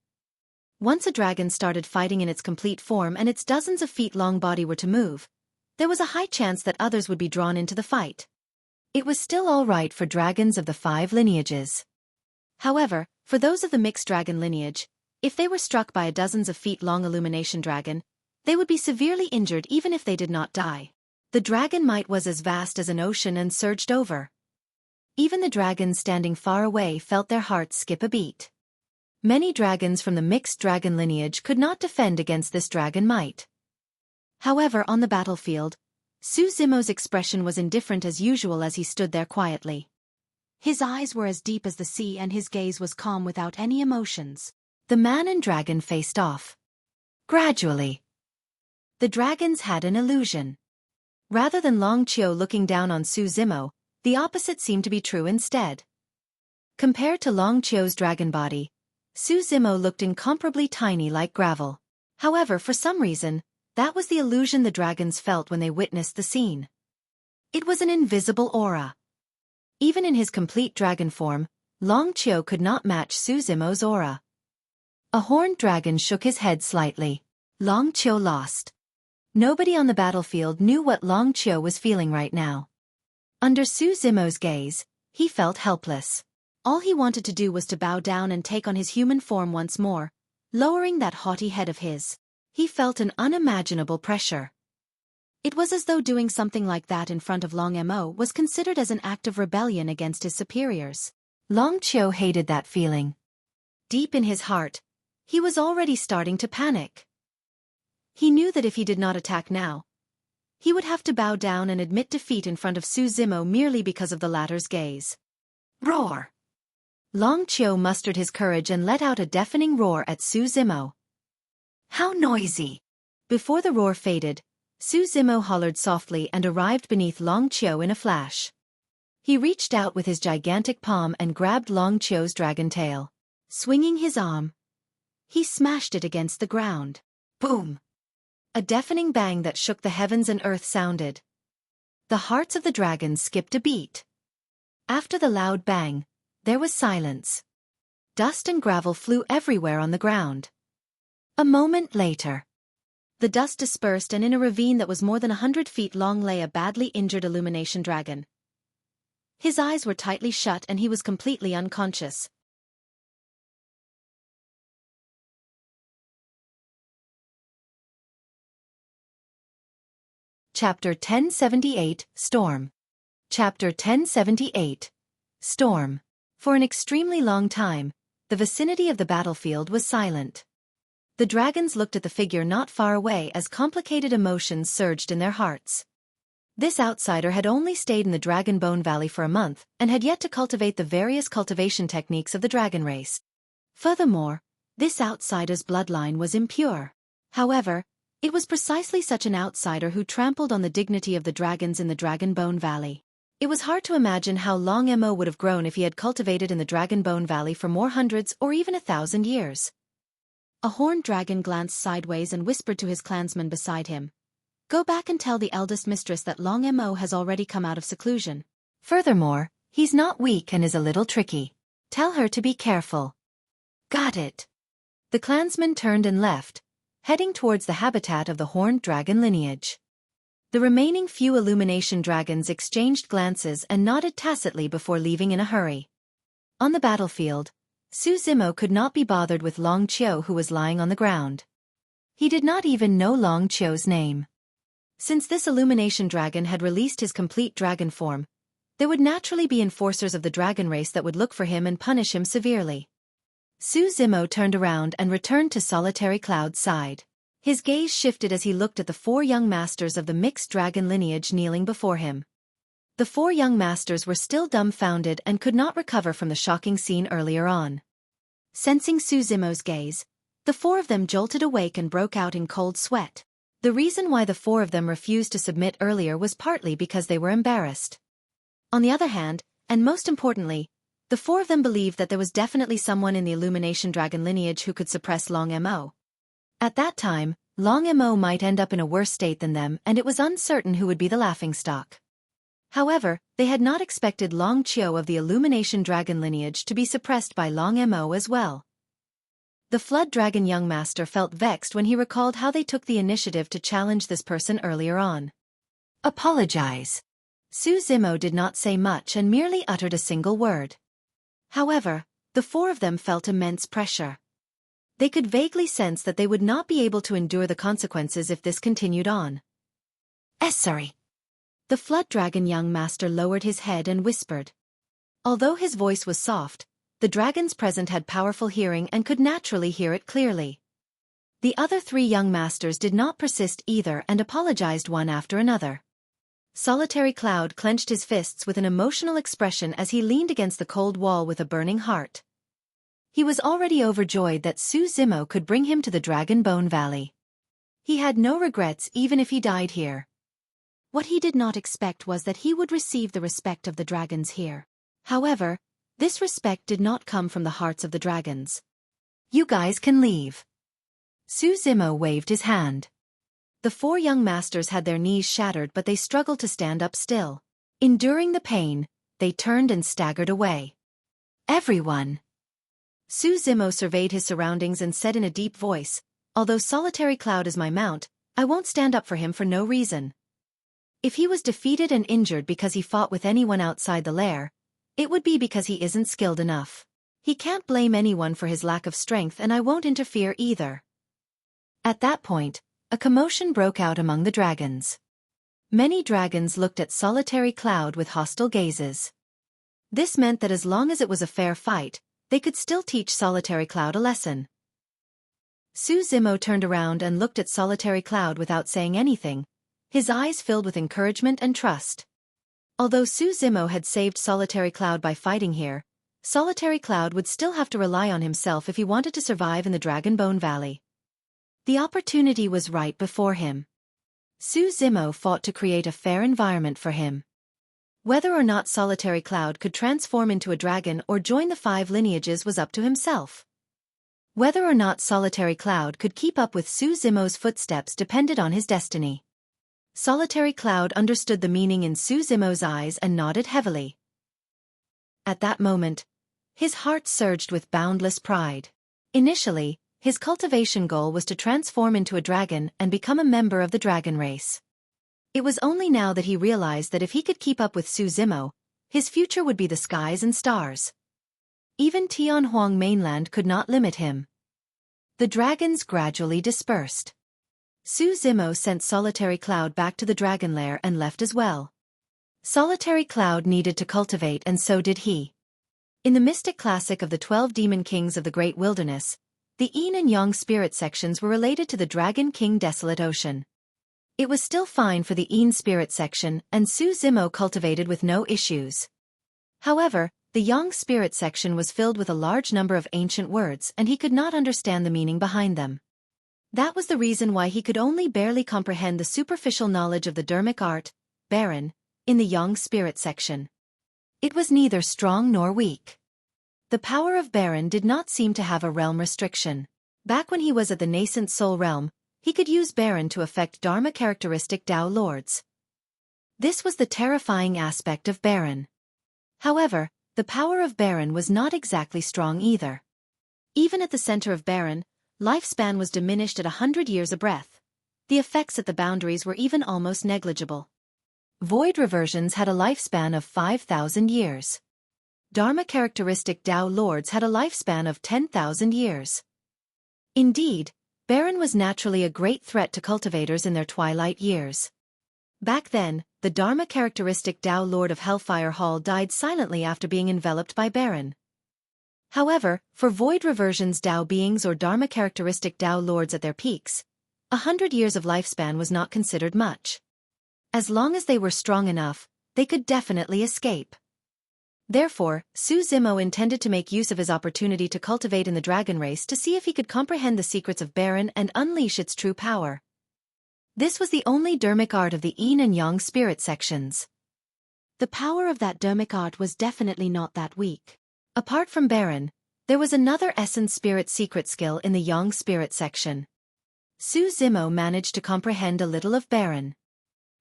Once a dragon started fighting in its complete form and its dozens of feet-long body were to move, there was a high chance that others would be drawn into the fight. It was still all right for dragons of the 5 lineages. However, for those of the mixed dragon lineage, if they were struck by a dozens of feet-long illumination dragon, they would be severely injured even if they did not die. The dragon might was as vast as an ocean and surged over. Even the dragons standing far away felt their hearts skip a beat. Many dragons from the mixed dragon lineage could not defend against this dragon might. However, on the battlefield, Su Zimo's expression was indifferent as usual as he stood there quietly. His eyes were as deep as the sea and his gaze was calm without any emotions. The man and dragon faced off. Gradually, the dragons had an illusion. Rather than Long Qiu looking down on Su Zimo, the opposite seemed to be true instead. Compared to Long Qiu's dragon body, Su Zimo looked incomparably tiny like gravel. However, for some reason, that was the illusion the dragons felt when they witnessed the scene. It was an invisible aura. Even in his complete dragon form, Long Qiu could not match Su Zimo's aura. A horned dragon shook his head slightly. Long Qiu lost. Nobody on the battlefield knew what Long Qiu was feeling right now. Under Su Zimo's gaze, he felt helpless. All he wanted to do was to bow down and take on his human form once more, lowering that haughty head of his. He felt an unimaginable pressure. It was as though doing something like that in front of Long Mo was considered as an act of rebellion against his superiors. Long Qiu hated that feeling. deep in his heart, he was already starting to panic. He knew that if he did not attack now, he would have to bow down and admit defeat in front of Su Zimo merely because of the latter's gaze. Roar! Long Qiu mustered his courage and let out a deafening roar at Su Zimo. How noisy! Before the roar faded, Su Zimo hollered softly and arrived beneath Long Qiu in a flash. He reached out with his gigantic palm and grabbed Long Qiu's dragon tail. Swinging his arm, he smashed it against the ground. Boom! A deafening bang that shook the heavens and earth sounded. The hearts of the dragons skipped a beat. After the loud bang, there was silence. Dust and gravel flew everywhere on the ground. A moment later, the dust dispersed and in a ravine that was more than 100 feet long lay a badly injured illumination dragon. His eyes were tightly shut and he was completely unconscious. Chapter 1078, Storm. Chapter 1078, Storm. For an extremely long time, the vicinity of the battlefield was silent. The dragons looked at the figure not far away as complicated emotions surged in their hearts. This outsider had only stayed in the Dragon Bone Valley for a month and had yet to cultivate the various cultivation techniques of the dragon race. Furthermore, this outsider's bloodline was impure. However, it was precisely such an outsider who trampled on the dignity of the dragons in the Dragon Bone Valley. It was hard to imagine how Long Mo would have grown if he had cultivated in the Dragon Bone Valley for more hundreds or even 1,000 years. A horned dragon glanced sideways and whispered to his clansman beside him. Go back and tell the eldest mistress that Long Mo has already come out of seclusion. Furthermore, he's not weak and is a little tricky. Tell her to be careful. Got it. The clansman turned and left, heading towards the habitat of the horned dragon lineage. The remaining few illumination dragons exchanged glances and nodded tacitly before leaving in a hurry. On the battlefield, Su Zimo could not be bothered with Long Qiu who was lying on the ground. He did not even know Long Qiu's name. Since this illumination dragon had released his complete dragon form, there would naturally be enforcers of the dragon race that would look for him and punish him severely. Su Zimo turned around and returned to Solitary Cloud's side. His gaze shifted as he looked at the 4 young masters of the mixed dragon lineage kneeling before him. The 4 young masters were still dumbfounded and could not recover from the shocking scene earlier on. Sensing Su Zimo's gaze, the 4 of them jolted awake and broke out in cold sweat. The reason why the 4 of them refused to submit earlier was partly because they were embarrassed. On the other hand, and most importantly, the 4 of them believed that there was definitely someone in the Illumination Dragon lineage who could suppress Long Mo. At that time, Long Mo might end up in a worse state than them and it was uncertain who would be the laughingstock. However, they had not expected Long Qiu of the Illumination Dragon lineage to be suppressed by Long Mo as well. The Flood Dragon young master felt vexed when he recalled how they took the initiative to challenge this person earlier on. Apologize. Su Zimo did not say much and merely uttered a single word. However, the 4 of them felt immense pressure. They could vaguely sense that they would not be able to endure the consequences if this continued on. Sorry. The Flood Dragon young master lowered his head and whispered. Although his voice was soft, the dragons present had powerful hearing and could naturally hear it clearly. The other 3 young masters did not persist either and apologized one after another. Solitary Cloud clenched his fists with an emotional expression as he leaned against the cold wall with a burning heart. He was already overjoyed that Su Zimo could bring him to the Dragon Bone Valley. He had no regrets even if he died here. What he did not expect was that he would receive the respect of the dragons here. However, this respect did not come from the hearts of the dragons. You guys can leave. Su Zimo waved his hand. The 4 young masters had their knees shattered but they struggled to stand up still. Enduring the pain, they turned and staggered away. Everyone. Su Zimo surveyed his surroundings and said in a deep voice, although Solitary Cloud is my mount, I won't stand up for him for no reason. If he was defeated and injured because he fought with anyone outside the lair, it would be because he isn't skilled enough. He can't blame anyone for his lack of strength and I won't interfere either. At that point, a commotion broke out among the dragons. Many dragons looked at Solitary Cloud with hostile gazes. This meant that as long as it was a fair fight, they could still teach Solitary Cloud a lesson. Su Zimo turned around and looked at Solitary Cloud without saying anything, his eyes filled with encouragement and trust. Although Su Zimo had saved Solitary Cloud by fighting here, Solitary Cloud would still have to rely on himself if he wanted to survive in the Dragonbone Valley. The opportunity was right before him. Su Zimo fought to create a fair environment for him. Whether or not Solitary Cloud could transform into a dragon or join the 5 lineages was up to himself. Whether or not Solitary Cloud could keep up with Su Zimo's footsteps depended on his destiny. Solitary Cloud understood the meaning in Su Zimo's eyes and nodded heavily. At that moment, his heart surged with boundless pride. Initially, his cultivation goal was to transform into a dragon and become a member of the dragon race. It was only now that he realized that if he could keep up with Su Zimo, his future would be the skies and stars. Even Tianhuang mainland could not limit him. The dragons gradually dispersed. Su Zimo sent Solitary Cloud back to the dragon lair and left as well. Solitary Cloud needed to cultivate and so did he. In the mystic classic of the 12 demon kings of the Great Wilderness, the Yin and Yang spirit sections were related to the Dragon King Desolate Ocean. It was still fine for the Yin spirit section and Su Zimo cultivated with no issues. However, the Yang spirit section was filled with a large number of ancient words and he could not understand the meaning behind them. That was the reason why he could only barely comprehend the superficial knowledge of the dermic art, Baron, in the Yang spirit section. It was neither strong nor weak. The power of Baron did not seem to have a realm restriction. Back when he was at the nascent soul realm, he could use Baron to affect Dharma characteristic Tao Lords. This was the terrifying aspect of Baron. However, the power of Baron was not exactly strong either. Even at the center of Baron, lifespan was diminished at 100 years a breath. The effects at the boundaries were even almost negligible. Void reversions had a lifespan of 5,000 years. Dharma characteristic Tao Lords had a lifespan of 10,000 years. Indeed, Baron was naturally a great threat to cultivators in their twilight years. Back then, the Dharma characteristic Tao Lord of Hellfire Hall died silently after being enveloped by Baron. However, for void reversions Tao beings or Dharma characteristic Tao Lords at their peaks, 100 years of lifespan was not considered much. As long as they were strong enough, they could definitely escape. Therefore, Su Zimo intended to make use of his opportunity to cultivate in the dragon race to see if he could comprehend the secrets of Baron and unleash its true power. This was the only dermic art of the Yin and Yang spirit sections. The power of that dermic art was definitely not that weak. Apart from Baron, there was another essence spirit secret skill in the Yang spirit section. Su Zimo managed to comprehend a little of Baron.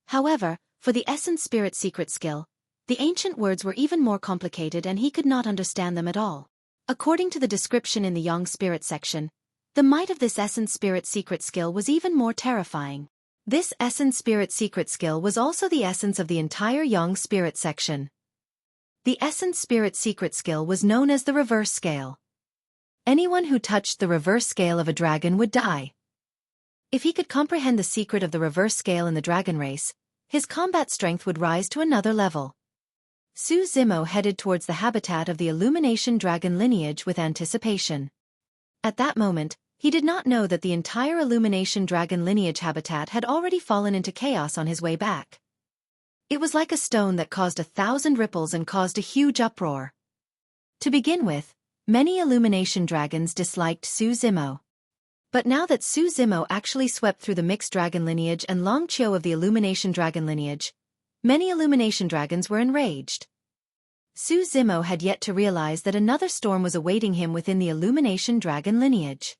However, for the essence spirit secret skill, the ancient words were even more complicated and he could not understand them at all. According to the description in the Yang spirit section, the might of this essence spirit secret skill was even more terrifying. This essence spirit secret skill was also the essence of the entire Yang spirit section. The essence spirit secret skill was known as the reverse scale. Anyone who touched the reverse scale of a dragon would die. If he could comprehend the secret of the reverse scale in the dragon race, his combat strength would rise to another level. Su Zimo headed towards the habitat of the Illumination Dragon lineage with anticipation. At that moment, he did not know that the entire Illumination Dragon lineage habitat had already fallen into chaos on his way back. It was like a stone that caused 1,000 ripples and caused a huge uproar. To begin with, many Illumination Dragons disliked Su Zimo. But now that Su Zimo actually swept through the Mixed Dragon lineage and Long Qiu of the Illumination Dragon lineage, many Illumination Dragons were enraged. Su Zimo had yet to realize that another storm was awaiting him within the Illumination Dragon lineage.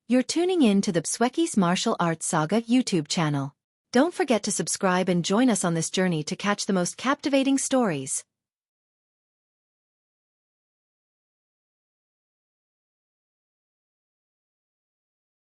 You're tuning in to the Xueqi's Martial Arts Saga YouTube channel. Don't forget to subscribe and join us on this journey to catch the most captivating stories.